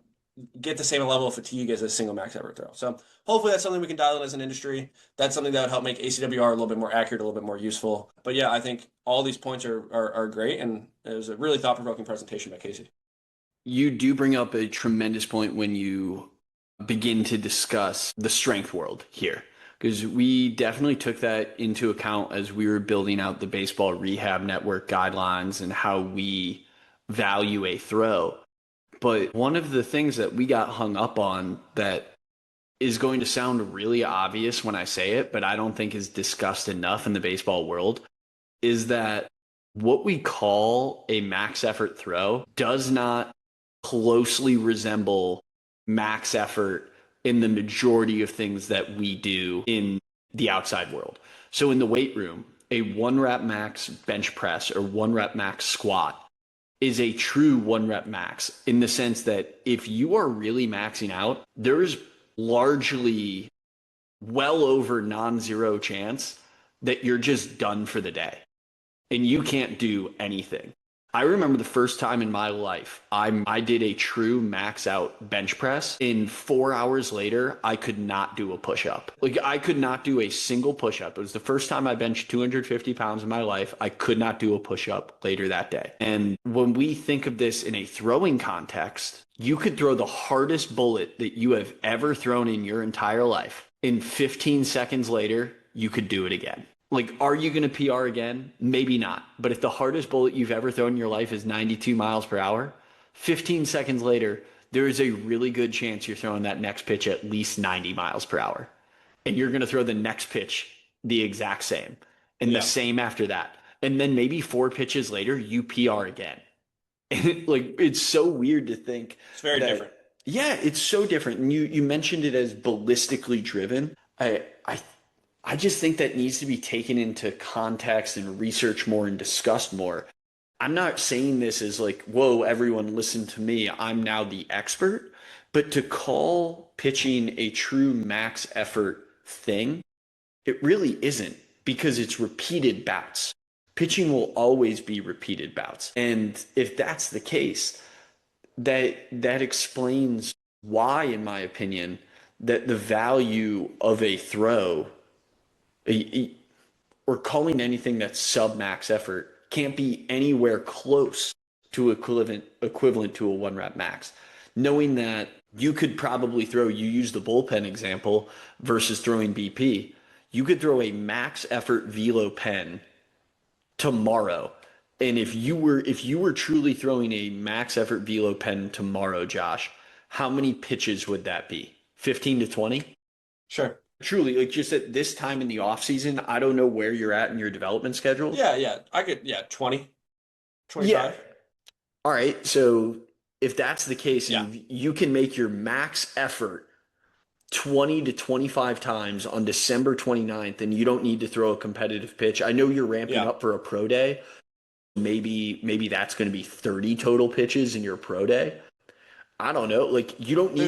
get the same level of fatigue as a single max effort throw. So hopefully that's something we can dial in as an industry. That's something that would help make ACWR a little bit more accurate, a little bit more useful. But yeah, I think all these points are great, and it was a really thought-provoking presentation by Casey. You do bring up a tremendous point when you begin to discuss the strength world here, because we definitely took that into account as we were building out the baseball rehab network guidelines and how we value a throw. But one of the things that we got hung up on that is going to sound really obvious when I say it, but I don't think is discussed enough in the baseball world, is that what we call a max effort throw does not closely resemble max effort in the majority of things that we do in the outside world. So in the weight room, a 1 rep max bench press or 1 rep max squat is a true 1 rep max in the sense that if you are really maxing out, there's largely well over non-zero chance that you're just done for the day and you can't do anything. I remember the first time in my life I did a true max out bench press. In 4 hours later, I could not do a push up. Like I could not do a single push up. It was the first time I benched 250 pounds in my life. I could not do a push up later that day. And when we think of this in a throwing context, you could throw the hardest bullet that you have ever thrown in your entire life. In 15 seconds later, you could do it again. Like, are you going to PR again? Maybe not. But if the hardest bullet you've ever thrown in your life is 92 miles per hour, 15 seconds later, there is a really good chance you're throwing that next pitch at least 90 miles per hour. And you're going to throw the next pitch the exact same and the same after that. And then maybe 4 pitches later, you PR again. And like, it's so weird to think. It's very different. Yeah, it's so different. And you mentioned it as ballistically driven. I just think that needs to be taken into context and researched more and discussed more. I'm not saying this as like, whoa, everyone listen to me. I'm now the expert. But to call pitching a true max effort thing, it really isn't because it's repeated bouts. Pitching will always be repeated bouts. And if that's the case, that explains why, in my opinion, that the value of a throw or calling anything that's sub max effort can't be anywhere close to equivalent to a 1 rep max. Knowing that you could probably throw, you use the bullpen example versus throwing BP, you could throw a max effort velo pen tomorrow. And if you were truly throwing a max effort velo pen tomorrow, Josh, how many pitches would that be? 15 to 20? Sure. Truly, like just at this time in the off season, I don't know where you're at in your development schedule. Yeah. I could, 20, 25. Yeah. All right. So if that's the case, you can make your max effort 20 to 25 times on December 29th, and you don't need to throw a competitive pitch. I know you're ramping up for a pro day. Maybe that's going to be 30 total pitches in your pro day. I don't know. Like you don't need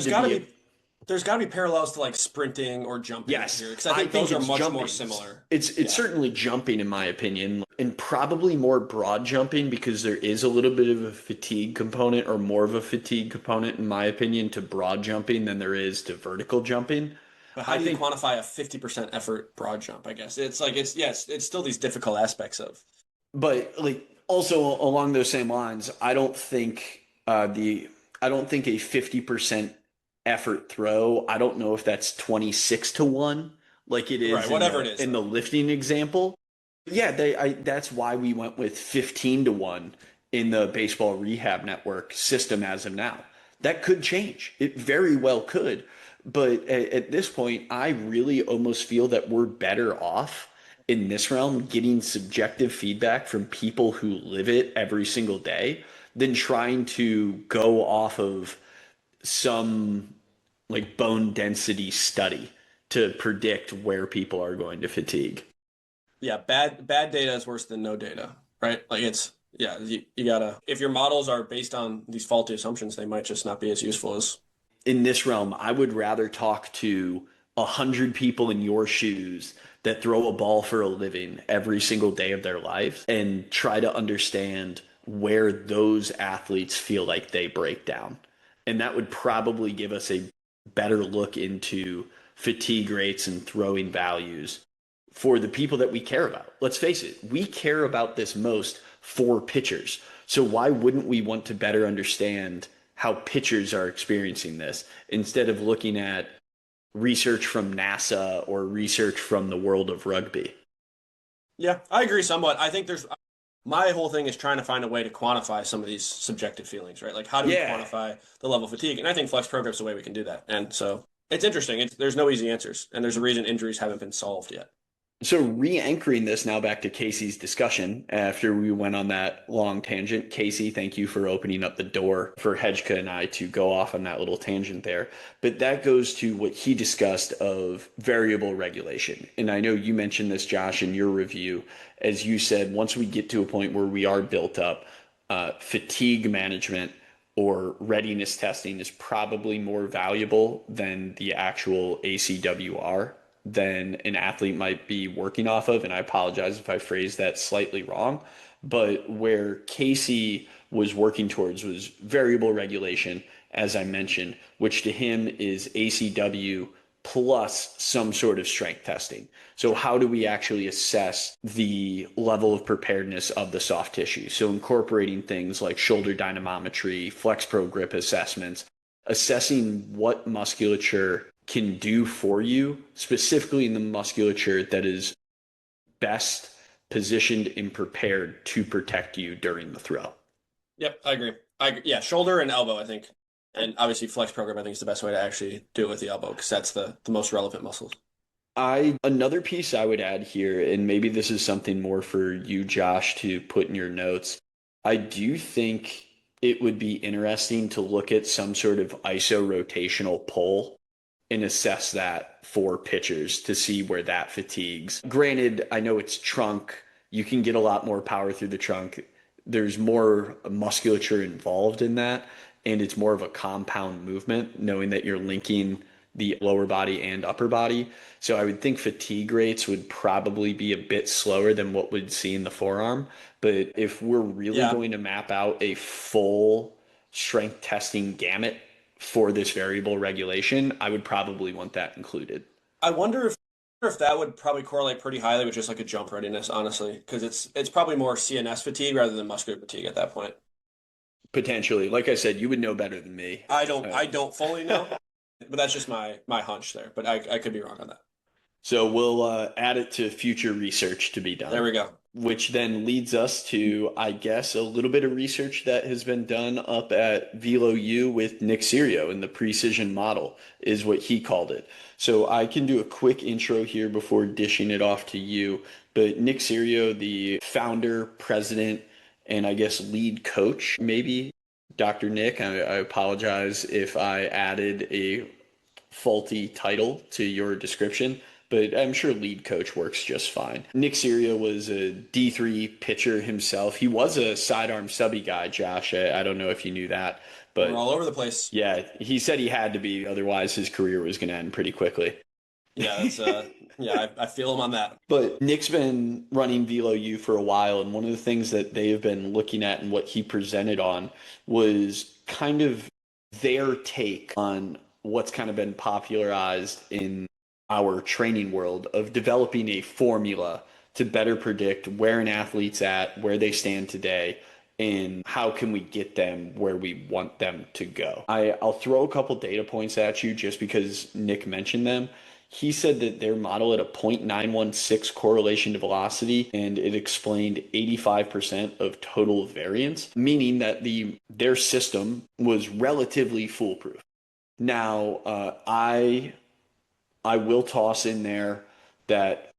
There's got to be parallels to like sprinting or jumping. Yes, here, because I think those are much more similar. It's certainly jumping in my opinion, and probably more broad jumping because there is a little bit of a fatigue component or more of a fatigue component in my opinion to broad jumping than there is to vertical jumping. But how do you quantify a 50% effort broad jump? I guess it's like it's still these difficult aspects of. But like also along those same lines, I don't think a 50% effort throw. I don't know if that's 26 to 1 like it is right, whatever it is in the lifting example. Yeah, that's why we went with 15 to 1 in the baseball rehab network system as of now. That could change. It very well could. But at this point, I really almost feel that we're better off in this realm getting subjective feedback from people who live it every single day than trying to go off of some like bone density study to predict where people are going to fatigue. Yeah, bad data is worse than no data, right? Like you gotta, if your models are based on these faulty assumptions, they might just not be as useful as. In this realm, I would rather talk to 100 people in your shoes that throw a ball for a living every single day of their life and try to understand where those athletes feel like they break down. And that would probably give us a better look into fatigue rates and throwing values for the people that we care about. Let's face it, we care about this most for pitchers. So why wouldn't we want to better understand how pitchers are experiencing this instead of looking at research from NASA or research from the world of rugby? Yeah, I agree somewhat. I think my whole thing is trying to find a way to quantify some of these subjective feelings, right? Like how do we quantify the level of fatigue? And I think flex program is the way we can do that. And so it's interesting. There's no easy answers, and there's a reason injuries haven't been solved yet. So re-anchoring this now back to Casey's discussion after we went on that long tangent. Casey, thank you for opening up the door for Hejka and I to go off on that little tangent there. But that goes to what he discussed of variable regulation. And I know you mentioned this, Josh, in your review. As you said, once we get to a point where we are built up, fatigue management or readiness testing is probably more valuable than the actual ACWR than an athlete might be working off of. And I apologize if I phrased that slightly wrong. But where Casey was working towards was variable regulation, as I mentioned, which to him is ACW plus some sort of strength testing. So, how do we actually assess the level of preparedness of the soft tissue? So, incorporating things like shoulder dynamometry, flex pro grip assessments, assessing what musculature can do for you, specifically in the musculature that is best positioned and prepared to protect you during the throw. Yep, I agree. Yeah, shoulder and elbow, I think. And obviously flex program, I think is the best way to actually do it with the elbow because that's the most relevant muscles. Another piece I would add here, and maybe this is something more for you, Josh, to put in your notes. I do think it would be interesting to look at some sort of iso rotational pull and assess that for pitchers to see where that fatigues. Granted, I know it's trunk. You can get a lot more power through the trunk. There's more musculature involved in that, and it's more of a compound movement, knowing that you're linking the lower body and upper body. So I would think fatigue rates would probably be a bit slower than what we'd see in the forearm. But if we're really Yeah. going to map out a full strength testing gamut for this variable regulation, I would probably want that included. I wonder if that would probably correlate pretty highly with just like a jump readiness, honestly, because it's probably more CNS fatigue rather than muscular fatigue at that point. Potentially, like I said, you would know better than me. I don't fully know, but that's just my hunch there. But I could be wrong on that. So we'll add it to future research to be There done, we go. which then leads us to, I guess, a little bit of research that has been done up at Velo U with Nick Serio in the precision model, is what he called it. So I can do a quick intro here before dishing it off to you. But Nick Serio, the founder, president, and I guess lead coach, maybe, Dr. Nick, I apologize if I added a faulty title to your description, but I'm sure lead coach works just fine. Nick Serio was a D3 pitcher himself. He was a sidearm subby guy, Josh. I don't know if you knew that, We're but all over the place. yeah, he said he had to be, otherwise his career was going to end pretty quickly. Yeah, that's yeah, I feel him on that. But Nick's been running Velo U for a while, and one of the things that they have been looking at and what he presented on was kind of their take on what's kind of been popularized in our training world of developing a formula to better predict where an athlete's at, where they stand today, and how can we get them where we want them to go. I'll throw a couple data points at you just because Nick mentioned them. He said that their model had a 0.916 correlation to velocity, and it explained 85% of total variance, meaning that their system was relatively foolproof. Now, I will toss in there that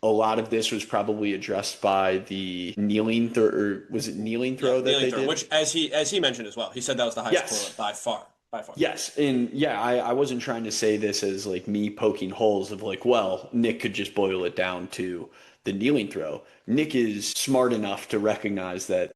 a lot of this was probably addressed by the kneeling throw, or was it kneeling throw that they did? Which as he mentioned as well, he said that was the highest Yes. correlate by far, by far. Yes. And yeah, I wasn't trying to say this as like me poking holes of like, well, Nick could just boil it down to the kneeling throw. Nick is smart enough to recognize that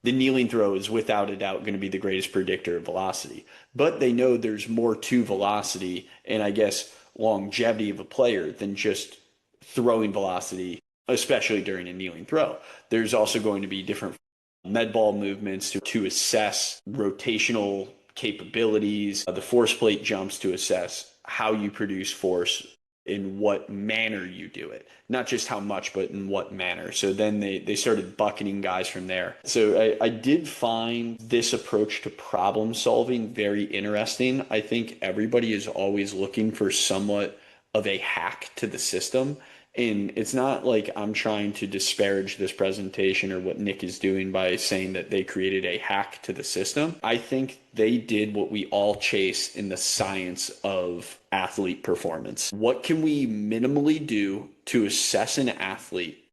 the kneeling throw is without a doubt going to be the greatest predictor of velocity. But they know there's more to velocity and I guess longevity of a player than just throwing velocity, especially during a kneeling throw. There's also going to be different med ball movements to assess rotational capabilities, the force plate jumps to assess how you produce force, in what manner you do it, not just how much, but in what manner. So then they started bucketing guys from there. So I did find this approach to problem solving very interesting. I think everybody is always looking for somewhat of a hack to the system. And it's not like I'm trying to disparage this presentation or what Nick is doing by saying that they created a hack to the system. I think they did what we all chase in the science of athlete performance. What can we minimally do to assess an athlete,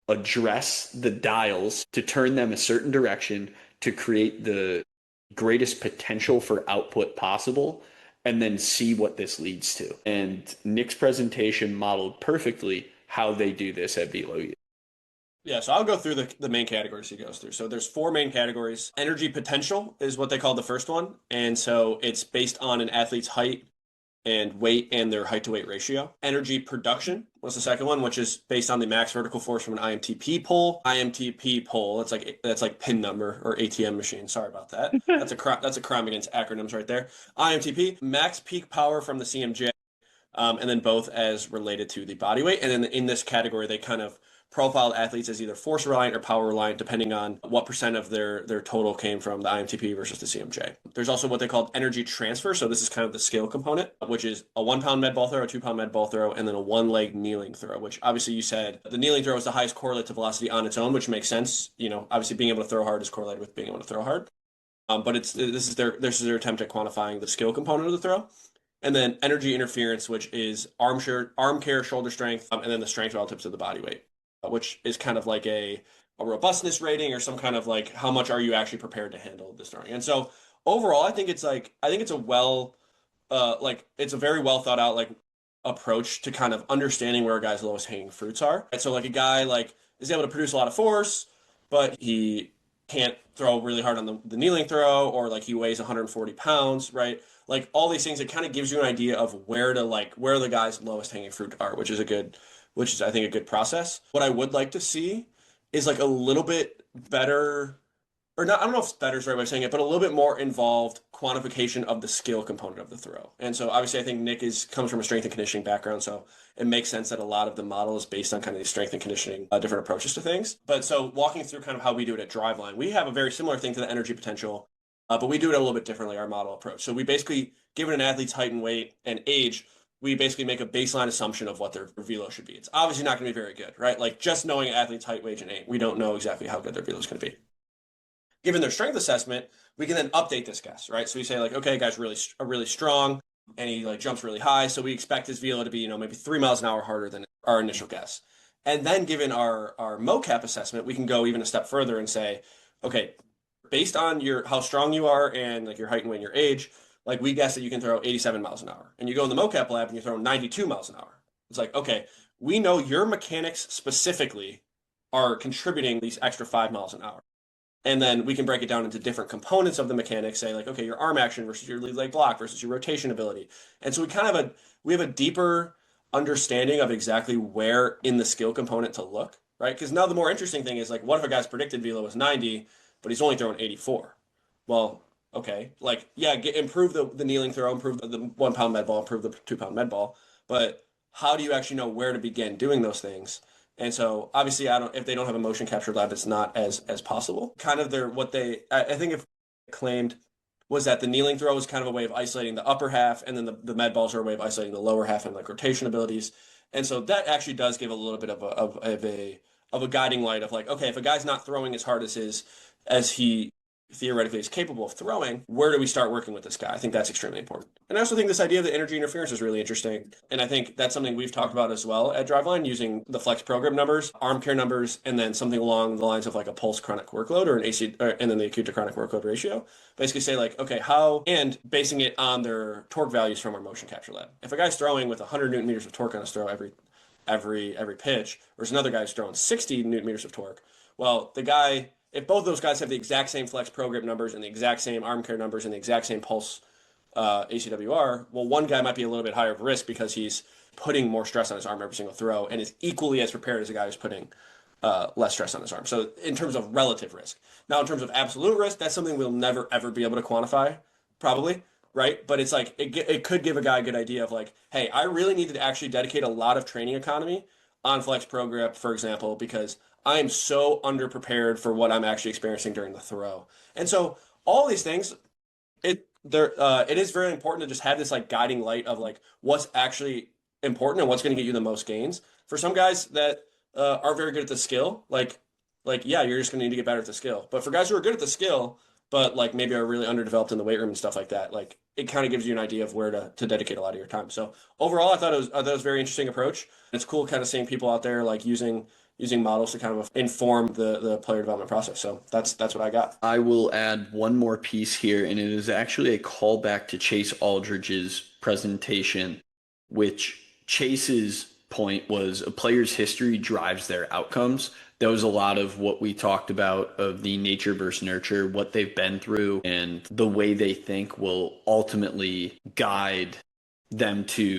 address the dials to turn them a certain direction to create the greatest potential for output possible, and then see what this leads to. And Nick's presentation modeled perfectly how they do this at Velo U. Yeah, so I'll go through the main categories he goes through. So there's four main categories. Energy potential is what they call the first one. And so it's based on an athlete's height and weight and their height to weight ratio. Energy production was the second one, which is based on the max vertical force from an IMTP pull. IMTP pull, that's like pin number or ATM machine. Sorry about that. That's a crime against acronyms right there. IMTP, max peak power from the CMJ, and then both as related to the body weight. And then in this category, they kind of profiled athletes as either force reliant or power reliant, depending on what percent of their total came from the IMTP versus the CMJ. There's also what they called energy transfer. So this is kind of the skill component, which is a 1 pound med ball throw, a 2 pound med ball throw, and then a 1 leg kneeling throw, which obviously you said the kneeling throw is the highest correlate to velocity on its own, which makes sense. You know, obviously being able to throw hard is correlated with being able to throw hard. But this is their attempt at quantifying the skill component of the throw. And then energy interference, which is arm care, shoulder strength, and then the strength relative to the body weight, which is kind of like a robustness rating or some kind of like how much are you actually prepared to handle this throwing. And so overall, I think it's a very well thought out like approach to kind of understanding where a guy's lowest hanging fruits are. And so like a guy like is able to produce a lot of force, but he can't throw really hard on the kneeling throw, or like he weighs 140 pounds, right? Like all these things, it kind of gives you an idea of where the guy's lowest hanging fruit are, which is I think a good process. What I would like to see is like a little bit better, or not, I don't know if better is the right way of saying it, but a little bit more involved quantification of the skill component of the throw. And so obviously I think Nick comes from a strength and conditioning background, so it makes sense that a lot of the model is based on kind of these strength and conditioning, different approaches to things. But so walking through kind of how we do it at Driveline, we have a very similar thing to the energy potential, but we do it a little bit differently, our model approach. So we basically, given an athlete's height and weight and age, we basically make a baseline assumption of what their velo should be. It's obviously not going to be very good, right? Like just knowing an athlete's height, weight, and age, we don't know exactly how good their velo is going to be. Given their strength assessment, we can then update this guess, right? So we say like, okay, guy's really strong, and he like jumps really high, so we expect his velo to be, maybe 3 miles an hour harder than our initial guess. And then given our mocap assessment, we can go even a step further and say, okay, based on how strong you are and like your height and weight and your age, like we guess that you can throw 87 miles an hour. And you go in the mocap lab and you throw 92 miles an hour. It's like, okay, we know your mechanics specifically are contributing these extra 5 miles an hour. And then we can break it down into different components of the mechanics, say like, okay, your arm action versus your lead leg block versus your rotation ability. And so we have a deeper understanding of exactly where in the skill component to look, right? Because now the more interesting thing is like, what if a guy's predicted velo was 90, but he's only throwing 84? Well, okay, like, yeah, improve the kneeling throw, improve the 1 pound med ball, improve the 2 pound med ball. But how do you actually know where to begin doing those things? And so obviously if they don't have a motion capture lab, it's not as possible. Kind of I think if claimed was that the kneeling throw was kind of a way of isolating the upper half, and then the med balls are a way of isolating the lower half and like rotation abilities. And so that actually does give a little bit of a guiding light of like, okay, if a guy's not throwing as hard as he theoretically is capable of throwing, where do we start working with this guy? I think that's extremely important. And I also think this idea of the energy interference is really interesting. And I think that's something we've talked about as well at Driveline, using the flex program numbers, arm care numbers, and then something along the lines of like a pulse chronic workload or and then the acute to chronic workload ratio. Basically say like, okay, and basing it on their torque values from our motion capture lab. If a guy's throwing with 100 Newton meters of torque on his throw every pitch, versus another guy's throwing 60 Newton meters of torque, well, if both those guys have the exact same flex program numbers and the exact same arm care numbers and the exact same pulse ACWR, well, one guy might be a little bit higher of risk because he's putting more stress on his arm every single throw and is equally as prepared as a guy who's putting less stress on his arm. So in terms of relative risk. Now, in terms of absolute risk, that's something we'll never, ever be able to quantify, probably, right? But it's like, it could give a guy a good idea of like, hey, I really need to actually dedicate a lot of training economy on flex program, for example, because I am so underprepared for what I'm actually experiencing during the throw. And so all these things, it is very important to just have this like guiding light of like what's actually important and what's going to get you the most gains. For some guys that are very good at the skill, like yeah, you're just going to need to get better at the skill. But for guys who are good at the skill, but like maybe are really underdeveloped in the weight room and stuff like that, like it kind of gives you an idea of where to dedicate a lot of your time. So overall, I thought it was a very interesting approach. It's cool kind of seeing people out there like using models to kind of inform the player development process. So that's what I got. I will add one more piece here, and it is actually a callback to Chase Aldridge's presentation, which Chase's point was a player's history drives their outcomes. That was a lot of what we talked about of the nature versus nurture, what they've been through, and the way they think will ultimately guide them to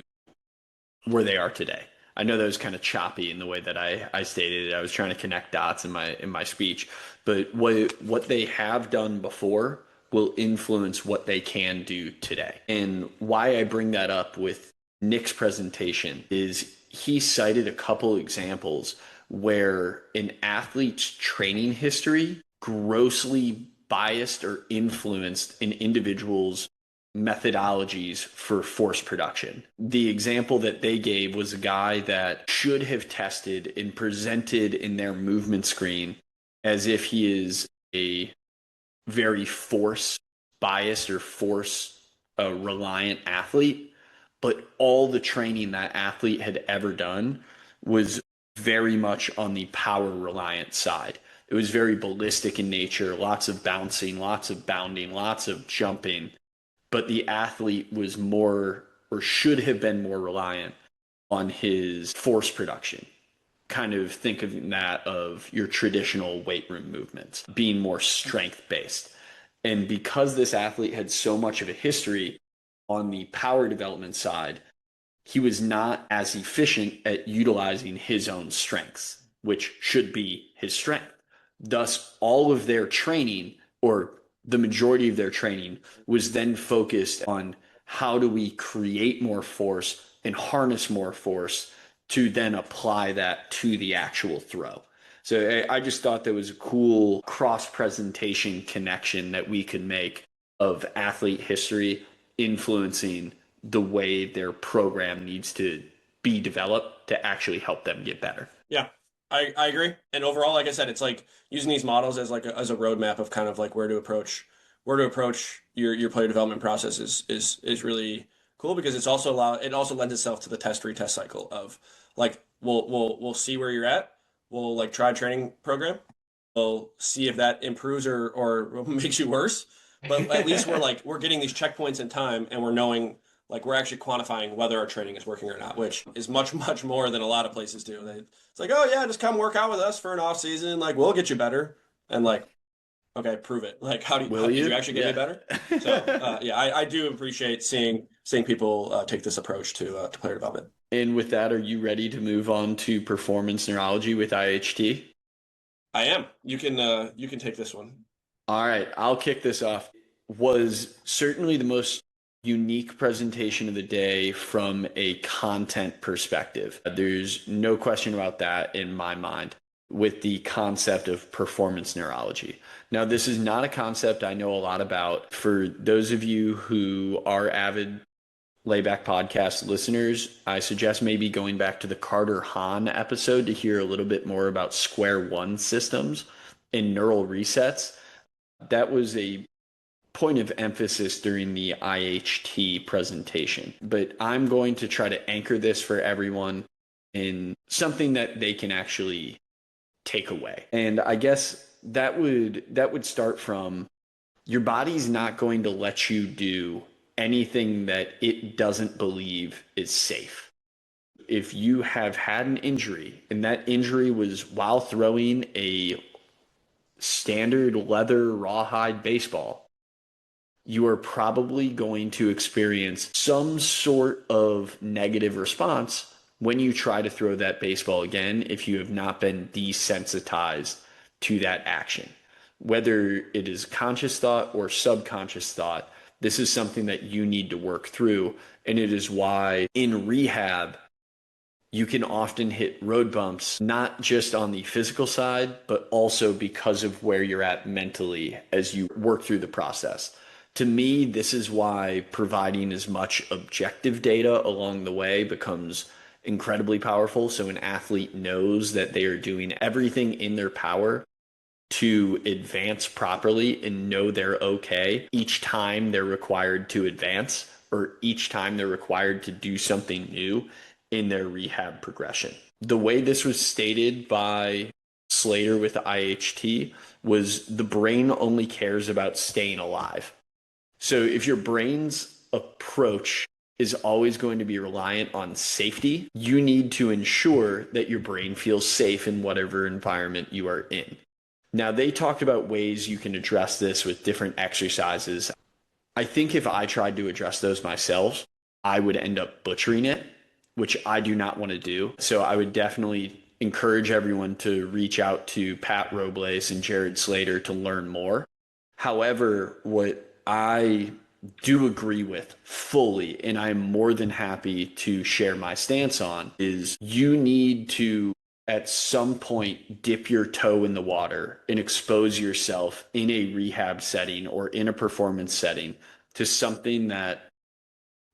where they are today. I know that was kind of choppy in the way that I stated it. I was trying to connect dots in my speech, but what they have done before will influence what they can do today. And why I bring that up with Nick's presentation is he cited a couple examples where an athlete's training history grossly biased or influenced an individual's methodologies for force production. The example that they gave was a guy that should have tested and presented in their movement screen as if he is a very force biased or force reliant athlete, but all the training that athlete had ever done was very much on the power reliant side. It was very ballistic in nature, lots of bouncing, lots of bounding, lots of jumping, but the athlete was more or should have been more reliant on his force production. Kind of think of that of your traditional weight room movements being more strength based. And because this athlete had so much of a history on the power development side, he was not as efficient at utilizing his own strengths, which should be his strength. Thus, all of their training, or the majority of their training, was then focused on how do we create more force and harness more force to then apply that to the actual throw. So I just thought that was a cool cross-presentation connection that we could make of athlete history influencing the way their program needs to be developed to actually help them get better. Yeah, I agree. And overall, like I said, it's like using these models as like as a roadmap of kind of like where to approach your player development process is really cool because it also lends itself to the test retest cycle of like we'll see where you're at. We'll like try a training program. We'll see if that improves or makes you worse. But at least we're getting these checkpoints in time and we're knowing like we're actually quantifying whether our training is working or not, which is much more than a lot of places do. It's like, oh yeah, just come work out with us for an off season. Like we'll get you better. And like, okay, prove it. Like, did you actually get me better? So yeah, I do appreciate seeing people take this approach to player development. And with that, are you ready to move on to performance neurology with IHT? I am. You can take this one. All right, I'll kick this off. Was certainly the most unique presentation of the day from a content perspective. There's no question about that in my mind with the concept of performance neurology. Now, this is not a concept I know a lot about. For those of you who are avid Layback Podcast listeners, I suggest maybe going back to the Carter Hahn episode to hear a little bit more about square one systems and neural resets. That was a point of emphasis during the IHT presentation. But I'm going to try to anchor this for everyone in something that they can actually take away. And I guess that would start from your body's not going to let you do anything that it doesn't believe is safe. If you have had an injury and that injury was while throwing a standard leather rawhide baseball, you are probably going to experience some sort of negative response when you try to throw that baseball again if you have not been desensitized to that action. Whether it is conscious thought or subconscious thought, this is something that you need to work through. And it is why in rehab, you can often hit road bumps, not just on the physical side, but also because of where you're at mentally as you work through the process. To me, this is why providing as much objective data along the way becomes incredibly powerful. So an athlete knows that they are doing everything in their power to advance properly and know they're okay each time they're required to advance or each time they're required to do something new in their rehab progression. The way this was stated by Slater with the IHT was the brain only cares about staying alive. So if your brain's approach is always going to be reliant on safety, you need to ensure that your brain feels safe in whatever environment you are in. Now, they talked about ways you can address this with different exercises. I think if I tried to address those myself, I would end up butchering it, which I do not want to do. So I would definitely encourage everyone to reach out to Pat Robles and Jared Slater to learn more. However, what I do agree with fully, and I'm more than happy to share my stance on, is you need to at some point dip your toe in the water and expose yourself in a rehab setting or in a performance setting to something that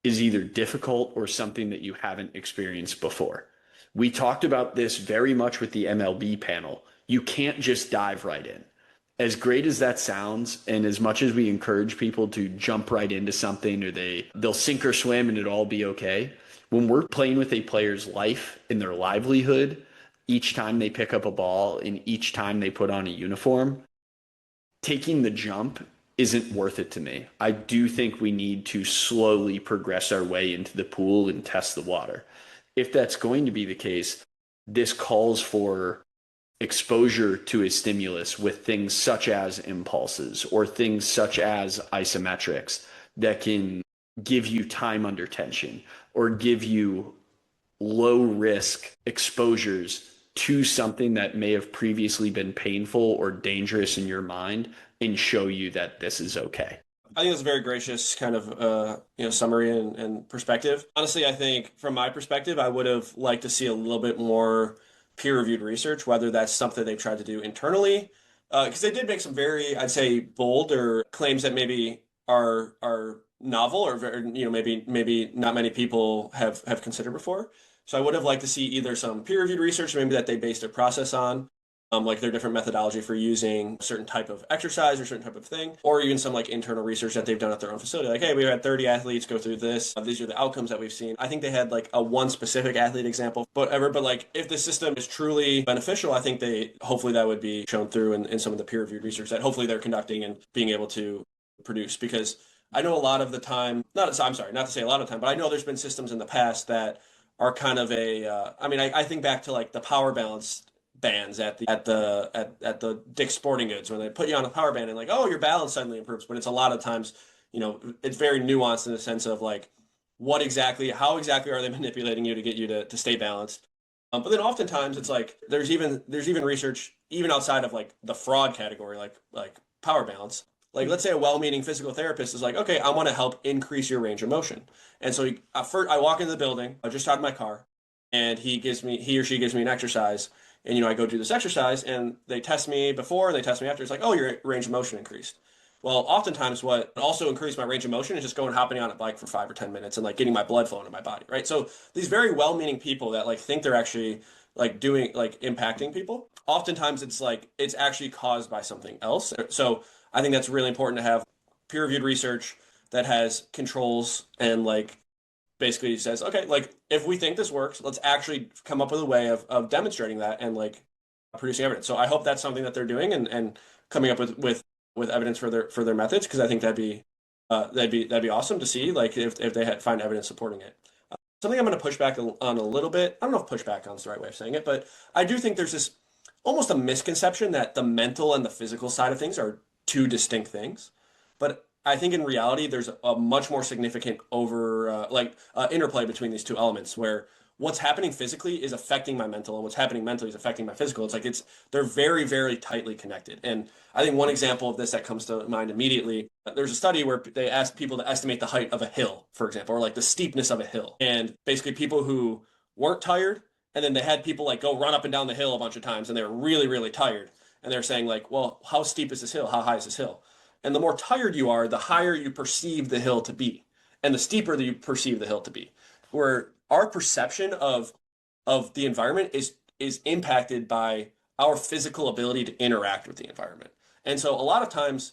is either difficult or something that you haven't experienced before. We talked about this very much with the MLB panel. You can't just dive right in. As great as that sounds, and as much as we encourage people to jump right into something or they'll sink or swim and it'll all be okay, when we're playing with a player's life and their livelihood, each time they pick up a ball and each time they put on a uniform, taking the jump isn't worth it to me. I do think we need to slowly progress our way into the pool and test the water. If that's going to be the case, this calls for exposure to a stimulus with things such as impulses or things such as isometrics that can give you time under tension or give you low risk exposures to something that may have previously been painful or dangerous in your mind and show you that this is okay. I think that's a very gracious kind of summary and perspective. Honestly, I think from my perspective, I would have liked to see a little bit more peer-reviewed research, whether that's something they've tried to do internally, because they did make some very, I'd say, bold or claims that maybe are novel or maybe not many people have considered before. So I would have liked to see either some peer-reviewed research, maybe that they based their process on, like their different methodology for using a certain type of exercise or certain type of thing, or even some like internal research that they've done at their own facility. Like, hey, we had 30 athletes go through this. These are the outcomes that we've seen. I think they had like a one specific athlete example, but like if the system is truly beneficial, I think hopefully that would be shown through in some of the peer-reviewed research that hopefully they're conducting and being able to produce. Because I know a lot of the time, not to say a lot of time, but I know there's been systems in the past that are kind of I think back to like the power balance bands at the Dick's Sporting Goods when they put you on a power band and like, oh, your balance suddenly improves. But it's a lot of times, it's very nuanced in the sense of like how exactly are they manipulating you to get you to stay balanced. But then oftentimes it's like there's even research even outside of like the fraud category, like power balance. Like let's say a well-meaning physical therapist is like, okay, I want to help increase your range of motion. And so first I walk into the building, I just out of my car, and he or she gives me an exercise. And, I go do this exercise and they test me before, they test me after. It's like, oh, your range of motion increased. Well, oftentimes what also increased my range of motion is just going hopping on a bike for 5 or 10 minutes and like getting my blood flowing in my body, right? So these very well-meaning people that like think they're actually like doing, like impacting people, oftentimes it's actually caused by something else. So I think that's really important to have peer-reviewed research that has controls and like basically says, okay, like if we think this works, let's actually come up with a way of demonstrating that and like producing evidence. So I hope that's something that they're doing and coming up with evidence for their methods, because I think that'd be awesome to see, like if they find evidence supporting it. Something I'm going to push back on a little bit. I don't know if pushback on is the right way of saying it, but I do think there's this almost a misconception that the mental and the physical side of things are two distinct things. But I think in reality, there's a much more significant interplay between these two elements where what's happening physically is affecting my mental and what's happening mentally is affecting my physical. They're very, very tightly connected. And I think one example of this that comes to mind immediately, there's a study where they asked people to estimate the height of a hill, for example, or like the steepness of a hill. And basically people who weren't tired, and then they had people like go run up and down the hill a bunch of times and they were really, really tired. And they're saying like, well, how steep is this hill? How high is this hill? And the more tired you are, the higher you perceive the hill to be, and the steeper that you perceive the hill to be. Where our perception of the environment is impacted by our physical ability to interact with the environment. And so a lot of times,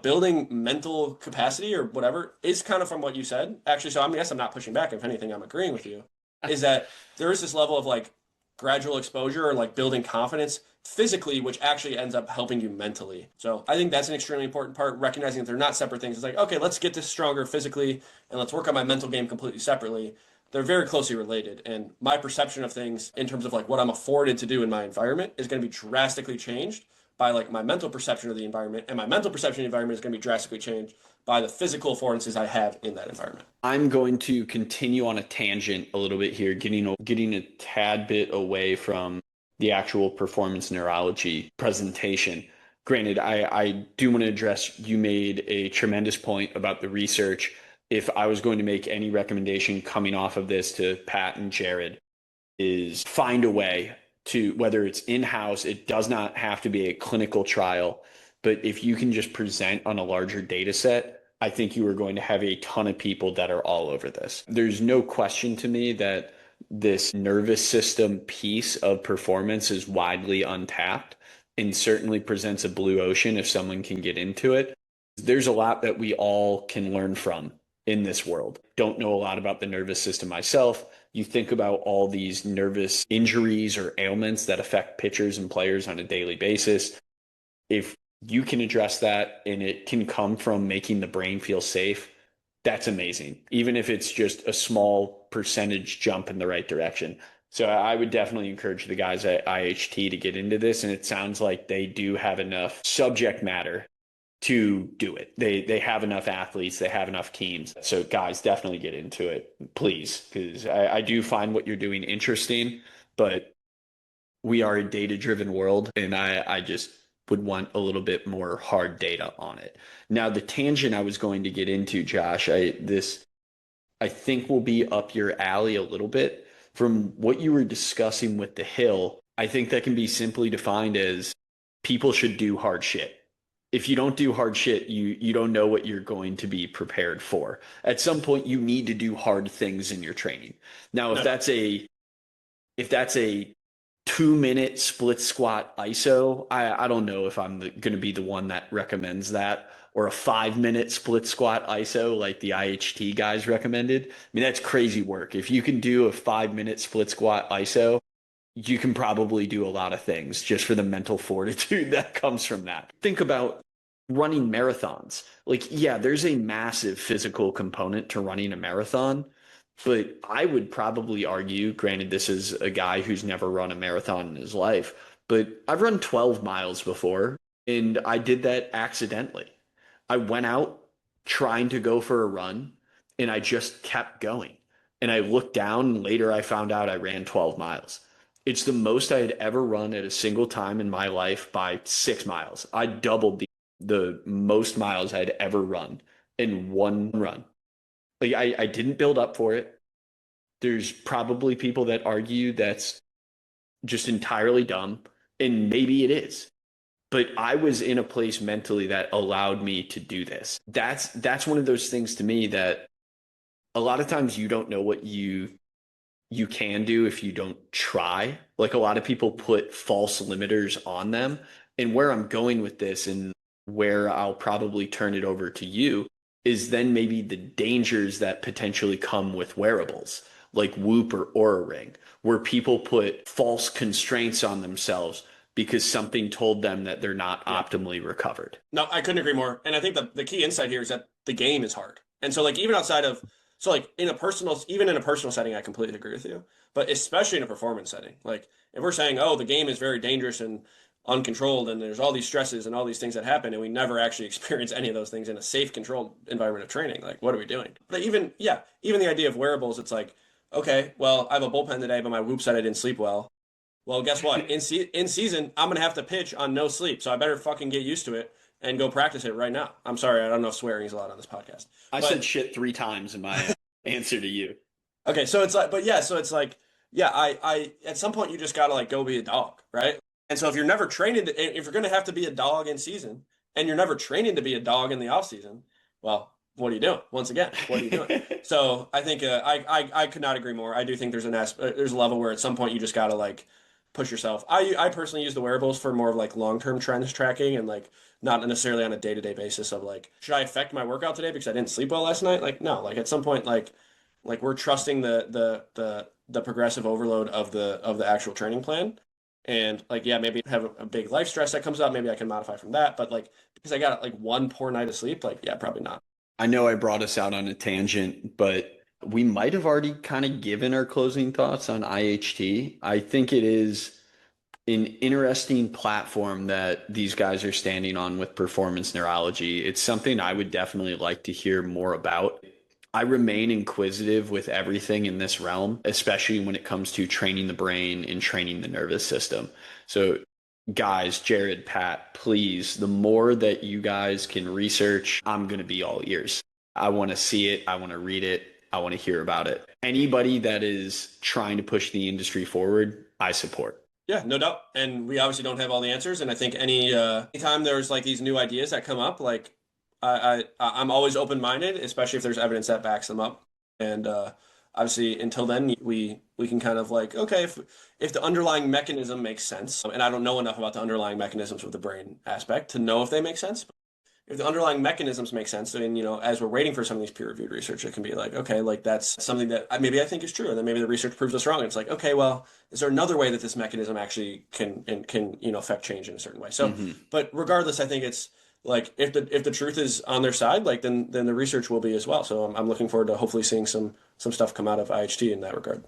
building mental capacity or whatever is kind of from what you said. Actually, so I guess I'm not pushing back. If anything, I'm agreeing with you. Is that there is this level of like gradual exposure or like building confidence physically, which actually ends up helping you mentally. So I think that's an extremely important part, recognizing that they're not separate things. It's like, okay, let's get this stronger physically and let's work on my mental game completely separately. They're very closely related. And my perception of things in terms of like what I'm afforded to do in my environment is going to be drastically changed by like my mental perception of the environment, and my mental perception of the environment is going to be drastically changed by the physical affordances I have in that environment. I'm going to continue on a tangent a little bit here, getting a tad bit away from the actual performance neurology presentation. Granted, I do want to address, you made a tremendous point about the research. If I was going to make any recommendation coming off of this to Pat and Jared, is find a way to, whether it's in-house, it does not have to be a clinical trial, but if you can just present on a larger data set, I think you are going to have a ton of people that are all over this. There's no question to me that this nervous system piece of performance is widely untapped and certainly presents a blue ocean if someone can get into it. There's a lot that we all can learn from in this world. Don't know a lot about the nervous system myself. You think about all these nervous injuries or ailments that affect pitchers and players on a daily basis. If you can address that and it can come from making the brain feel safe, that's amazing. Even if it's just a small percentage jump in the right direction. So I would definitely encourage the guys at IHT to get into this. And it sounds like they do have enough subject matter to do it. They have enough athletes, they have enough teams. So guys, definitely get into it, please, because I do find what you're doing interesting, but we are a data-driven world, and I just would want a little bit more hard data on it. Now, the tangent I was going to get into, Josh, I think will be up your alley a little bit. From what you were discussing with the hill, I think that can be simply defined as people should do hard shit. If you don't do hard shit, you don't know what you're going to be prepared for. At some point, you need to do hard things in your training. Now, if that's a 2-minute split squat ISO, I don't know if I'm going to be the one that recommends that, or a 5-minute split squat ISO like the IHT guys recommended. I mean, that's crazy work. If you can do a 5-minute split squat ISO, you can probably do a lot of things just for the mental fortitude that comes from that. Think about running marathons. Like, yeah, there's a massive physical component to running a marathon, but I would probably argue, granted, this is a guy who's never run a marathon in his life, but I've run 12 miles before, and I did that accidentally. I went out trying to go for a run, and I just kept going. And I looked down, and later I found out I ran 12 miles. It's the most I had ever run at a single time in my life by 6 miles. I doubled the most miles I'd ever run in one run. Like I didn't build up for it. There's probably people that argue that's just entirely dumb, and maybe it is. But I was in a place mentally that allowed me to do this. That's one of those things to me that a lot of times you don't know what you can do if you don't try. Like a lot of people put false limiters on them. And where I'm going with this and where I'll probably turn it over to you is then maybe the dangers that potentially come with wearables like Whoop or Oura Ring, where people put false constraints on themselves because something told them that they're not optimally recovered. No, I couldn't agree more. And I think the key insight here is that the game is hard. And so like even outside of so like even in a personal setting, I completely agree with you. But especially in a performance setting, like if we're saying, oh, the game is very dangerous and uncontrolled and there's all these stresses and all these things that happen and we never actually experience any of those things in a safe, controlled environment of training, like what are we doing? But even the idea of wearables, it's like, okay, well, I have a bullpen today, but my Whoop said I didn't sleep well. Well, guess what? In season, I'm going to have to pitch on no sleep, so I better fucking get used to it and go practice it right now. I'm sorry, I don't know if swearing is allowed on this podcast. I said shit 3 times in my answer to you. Okay, so it's like, I at some point you just gotta like go be a dog, right? And so if you're never training, if you're gonna have to be a dog in season, and you're never training to be a dog in the off season, well, what are you doing? Once again, what are you doing? So I think I could not agree more. I do think there's a level where at some point you just gotta like push yourself. I personally use the wearables for more of like long-term trends tracking and like not necessarily on a day-to-day basis of like, should I affect my workout today because I didn't sleep well last night? Like, no, like at some point, like we're trusting the progressive overload of the actual training plan. And like, yeah, maybe have a big life stress that comes up. Maybe I can modify from that. But like, because I got like one poor night of sleep, like, yeah, probably not. I know I brought us out on a tangent, but we might have already kind of given our closing thoughts on IHT. I think it is an interesting platform that these guys are standing on with performance neurology. It's something I would definitely like to hear more about. I remain inquisitive with everything in this realm, especially when it comes to training the brain and training the nervous system. So, guys, Jared, Pat, please, the more that you guys can research, I'm going to be all ears. I want to see it. I want to read it. I want to hear about it. Anybody that is trying to push the industry forward, I support. Yeah, no doubt. And we obviously don't have all the answers. And I think anytime there's like these new ideas that come up, like I'm always open-minded, especially if there's evidence that backs them up. And obviously, until then, we can kind of like, okay, if the underlying mechanism makes sense, and I don't know enough about the underlying mechanisms with the brain aspect to know if they make sense. If the underlying mechanisms make sense, then, as we're waiting for some of these peer-reviewed research, it can be like, okay, like that's something that maybe I think is true, and then maybe the research proves us wrong. And it's like, okay, well, is there another way that this mechanism actually can affect change in a certain way? So, but regardless, I think it's like if the truth is on their side, like then the research will be as well. So I'm looking forward to hopefully seeing some stuff come out of IHT in that regard.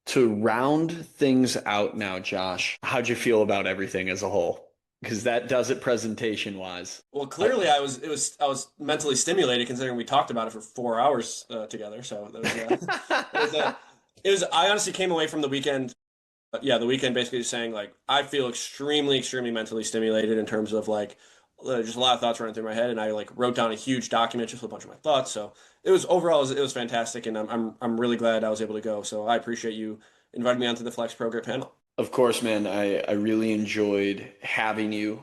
To round things out now, Josh, how'd you feel about everything as a whole? Because that does it presentation wise. Well, clearly I was mentally stimulated considering we talked about it for 4 hours together. So I honestly came away from the weekend. The weekend basically just saying like I feel extremely, extremely mentally stimulated in terms of like just a lot of thoughts running through my head, and I like wrote down a huge document just with a bunch of my thoughts. So it was fantastic, and I'm really glad I was able to go. So I appreciate you inviting me onto the Flex Pro Grip panel. Of course, man. I really enjoyed having you.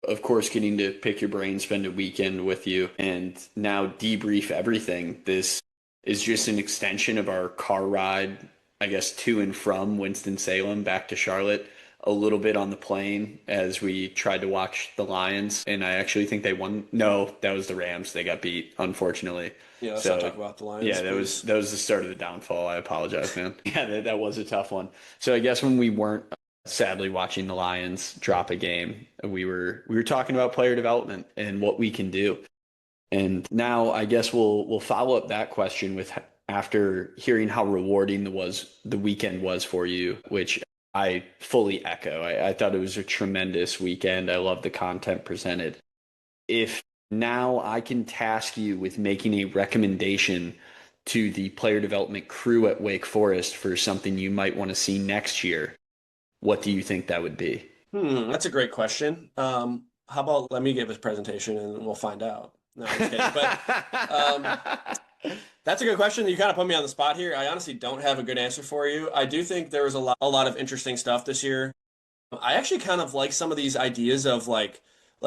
Of course, getting to pick your brain, spend a weekend with you, and now debrief everything. This is just an extension of our car ride, I guess, to and from Winston-Salem back to Charlotte, a little bit on the plane as we tried to watch the Lions. And I actually think they won. No, that was the Rams. They got beat, unfortunately. Yeah, let's not talk about the Lions. Yeah, that was the start of the downfall. I apologize, man. Yeah, that was a tough one. So I guess when we weren't sadly watching the Lions drop a game, we were talking about player development and what we can do. And now I guess we'll follow up that question with after hearing how rewarding the weekend was for you, which I fully echo. I thought it was a tremendous weekend. I love the content presented. If now I can task you with making a recommendation to the player development crew at Wake Forest for something you might want to see next year, what do you think that would be? That's a great question. How about let me give a presentation and we'll find out. No, I'm just kidding. But that's a good question. You kind of put me on the spot here. I honestly don't have a good answer for you. I do think there was a lot of interesting stuff this year. I actually kind of like some of these ideas of like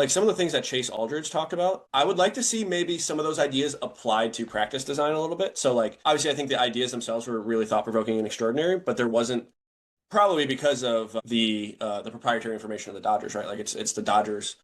some of the things that Chase Aldridge talked about. I would like to see maybe some of those ideas applied to practice design a little bit. So like obviously I think the ideas themselves were really thought-provoking and extraordinary, but there wasn't probably because of the proprietary information of the Dodgers, right? Like it's the Dodgers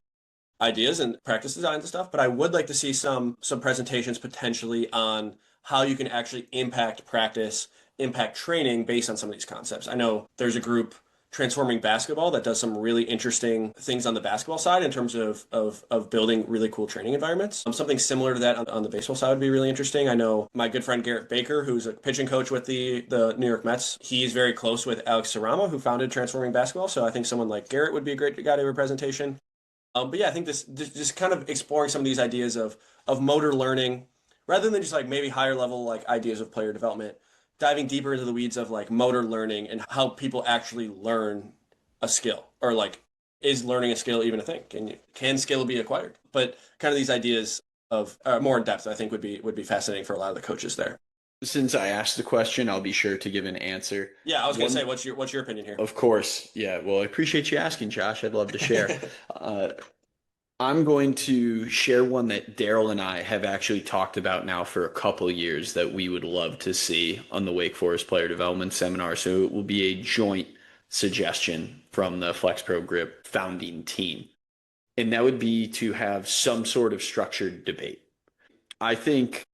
ideas and practice designs and stuff, but I would like to see some presentations potentially on how you can actually impact practice, impact training based on some of these concepts. I know there's a group Transforming Basketball that does some really interesting things on the basketball side in terms of building really cool training environments. Something similar to that on the baseball side would be really interesting. I know my good friend Garrett Baker, who's a pitching coach with the New York Mets, he's very close with Alex Sarama, who founded Transforming Basketball. So I think someone like Garrett would be a great guy to have a presentation. But yeah, I think this just kind of exploring some of these ideas of motor learning rather than just like maybe higher level like ideas of player development, diving deeper into the weeds of like motor learning and how people actually learn a skill, or like is learning a skill even a thing? Can skill be acquired? But kind of these ideas of more in depth, I think would be fascinating for a lot of the coaches there. Since I asked the question, I'll be sure to give an answer. Yeah, I was going to say, what's your opinion here? Of course. Yeah. Well, I appreciate you asking, Josh. I'd love to share. I'm going to share one that Daryl and I have actually talked about now for a couple of years that we would love to see on the Wake Forest Player Development Seminar. So it will be a joint suggestion from the Flex Pro Grip founding team. And that would be to have some sort of structured debate. I think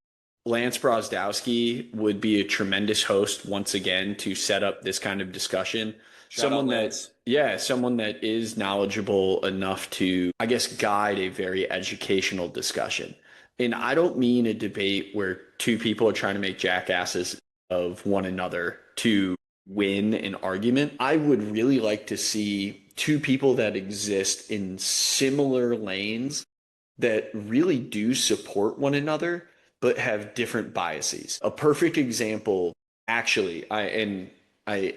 Lance Brozdowski would be a tremendous host once again to set up this kind of discussion. Someone that is knowledgeable enough to, I guess, guide a very educational discussion. And I don't mean a debate where two people are trying to make jackasses of one another to win an argument. I would really like to see two people that exist in similar lanes that really do support one another, but have different biases. A perfect example, actually, I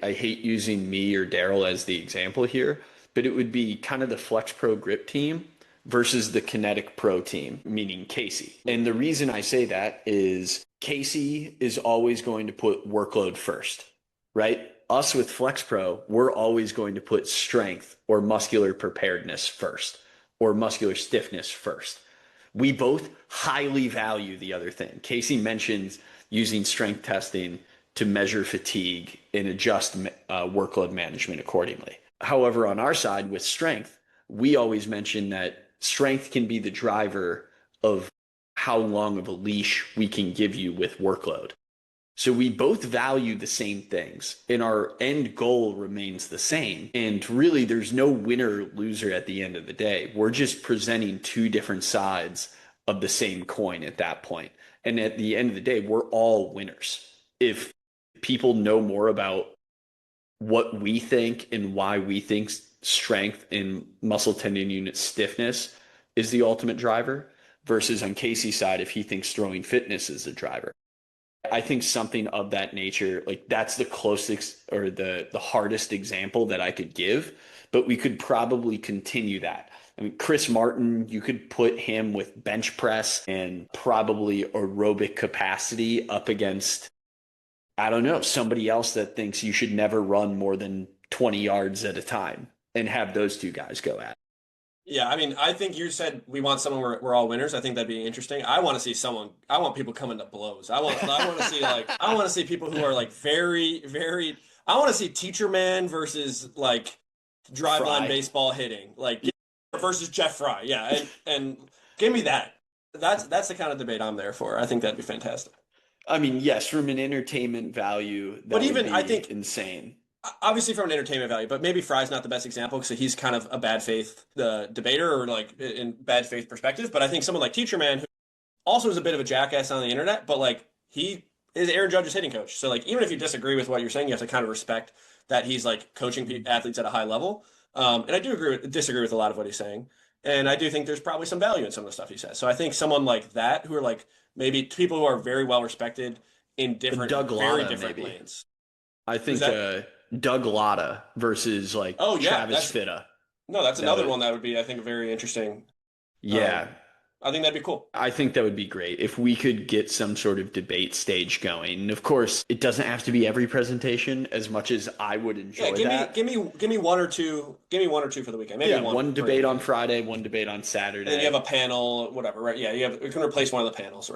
hate using me or Daryl as the example here, but it would be kind of the Flex Pro Grip team versus the Kinetic Pro team, meaning Casey. And the reason I say that is Casey is always going to put workload first, right? Us with Flex Pro, we're always going to put strength or muscular preparedness first or muscular stiffness first. We both highly value the other thing. Casey mentions using strength testing to measure fatigue and adjust workload management accordingly. However, on our side with strength, we always mention that strength can be the driver of how long of a leash we can give you with workload. So we both value the same things and our end goal remains the same. And really, there's no winner or loser at the end of the day. We're just presenting two different sides of the same coin at that point. And at the end of the day, we're all winners. If people know more about what we think and why we think strength and muscle tendon unit stiffness is the ultimate driver versus on Casey's side, if he thinks throwing fitness is the driver. I think something of that nature, like that's the closest or the hardest example that I could give, but we could probably continue that. I mean, Chris Martin, you could put him with bench press and probably aerobic capacity up against, I don't know, somebody else that thinks you should never run more than 20 yards at a time and have those two guys go at it. Yeah, I mean, I think you said we want someone where we're all winners. I think that'd be interesting. I want to see someone. I want people coming to blows. I want to see I want to see people who are like very, very. I want to see teacher man versus like driveline baseball hitting, like versus Jeff Fry. Yeah, and give me that. That's the kind of debate I'm there for. I think that'd be fantastic. I mean, yes, from an entertainment value, that would be I think insane. Obviously from an entertainment value, but maybe Fry's not the best example because he's kind of a bad faith debater or like in bad faith perspective. But I think someone like Teacher Man, who also is a bit of a jackass on the internet, but like he is Aaron Judge's hitting coach. So like even if you disagree with what you're saying, you have to kind of respect that he's like coaching athletes at a high level. And I do disagree with a lot of what he's saying. And I do think there's probably some value in some of the stuff he says. So I think someone like that, who are like maybe people who are very well respected in different, very different lanes. I think Doug Latta versus like Travis Fitta. No, that's another one that would be, I think, very interesting. Yeah. I think that'd be cool. I think that would be great if we could get some sort of debate stage going. And of course, it doesn't have to be every presentation as much as I would enjoy that. Give me one or two. Give me one or two for the weekend. Maybe one debate on Friday, one debate on Saturday. And then you have a panel, whatever, right? Yeah, you can replace one of the panels.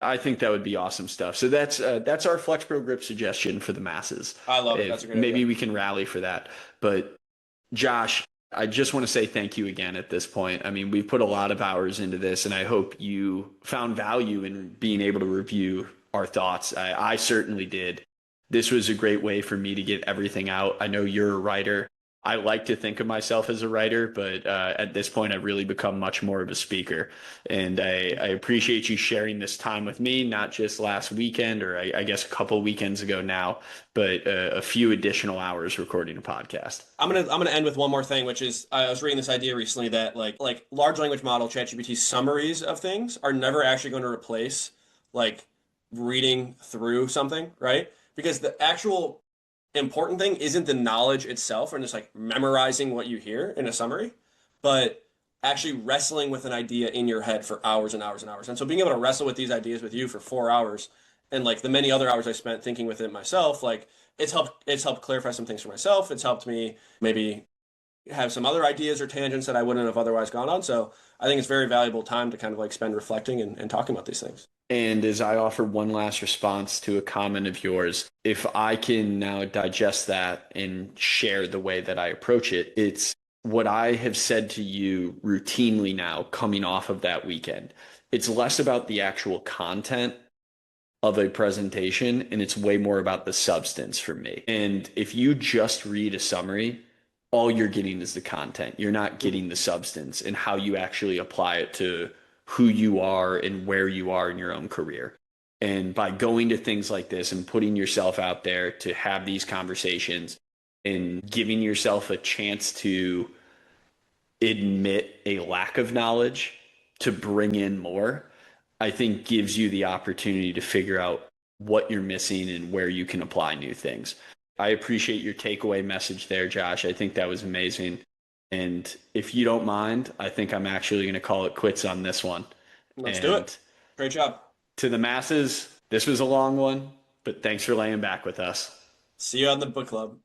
I think that would be awesome stuff. So that's our Flex Pro Grip suggestion for the masses. I love it. That's a great idea. Maybe we can rally for that. But Josh, I just want to say thank you again at this point. I mean, we've put a lot of hours into this, and I hope you found value in being able to review our thoughts. I certainly did. This was a great way for me to get everything out. I know you're a writer. I like to think of myself as a writer, but at this point, I've really become much more of a speaker. And I appreciate you sharing this time with me, not just last weekend or I guess a couple of weekends ago now, but a few additional hours recording a podcast. I'm gonna end with one more thing, which is I was reading this idea recently that like large language model ChatGPT summaries of things are never actually going to replace like reading through something, right? Because the actual important thing isn't the knowledge itself or just like memorizing what you hear in a summary, but actually wrestling with an idea in your head for hours and hours and hours. And so being able to wrestle with these ideas with you for 4 hours and like the many other hours I spent thinking with it myself, like it's helped clarify some things for myself. It's helped me maybe have some other ideas or tangents that I wouldn't have otherwise gone on. So I think it's very valuable time to kind of like spend reflecting and talking about these things. And as I offer one last response to a comment of yours, if I can now digest that and share the way that I approach it, it's what I have said to you routinely now coming off of that weekend. It's less about the actual content of a presentation and it's way more about the substance for me. And if you just read a summary, all you're getting is the content. You're not getting the substance and how you actually apply it to who you are and where you are in your own career. And by going to things like this and putting yourself out there to have these conversations, and giving yourself a chance to admit a lack of knowledge to bring in more, I think gives you the opportunity to figure out what you're missing and where you can apply new things. I appreciate your takeaway message there, Josh. I think that was amazing. And if you don't mind, I think I'm actually going to call it quits on this one. Let's do And it. Great job. to the masses, this was a long one, but thanks for laying back with us. See you on the book club.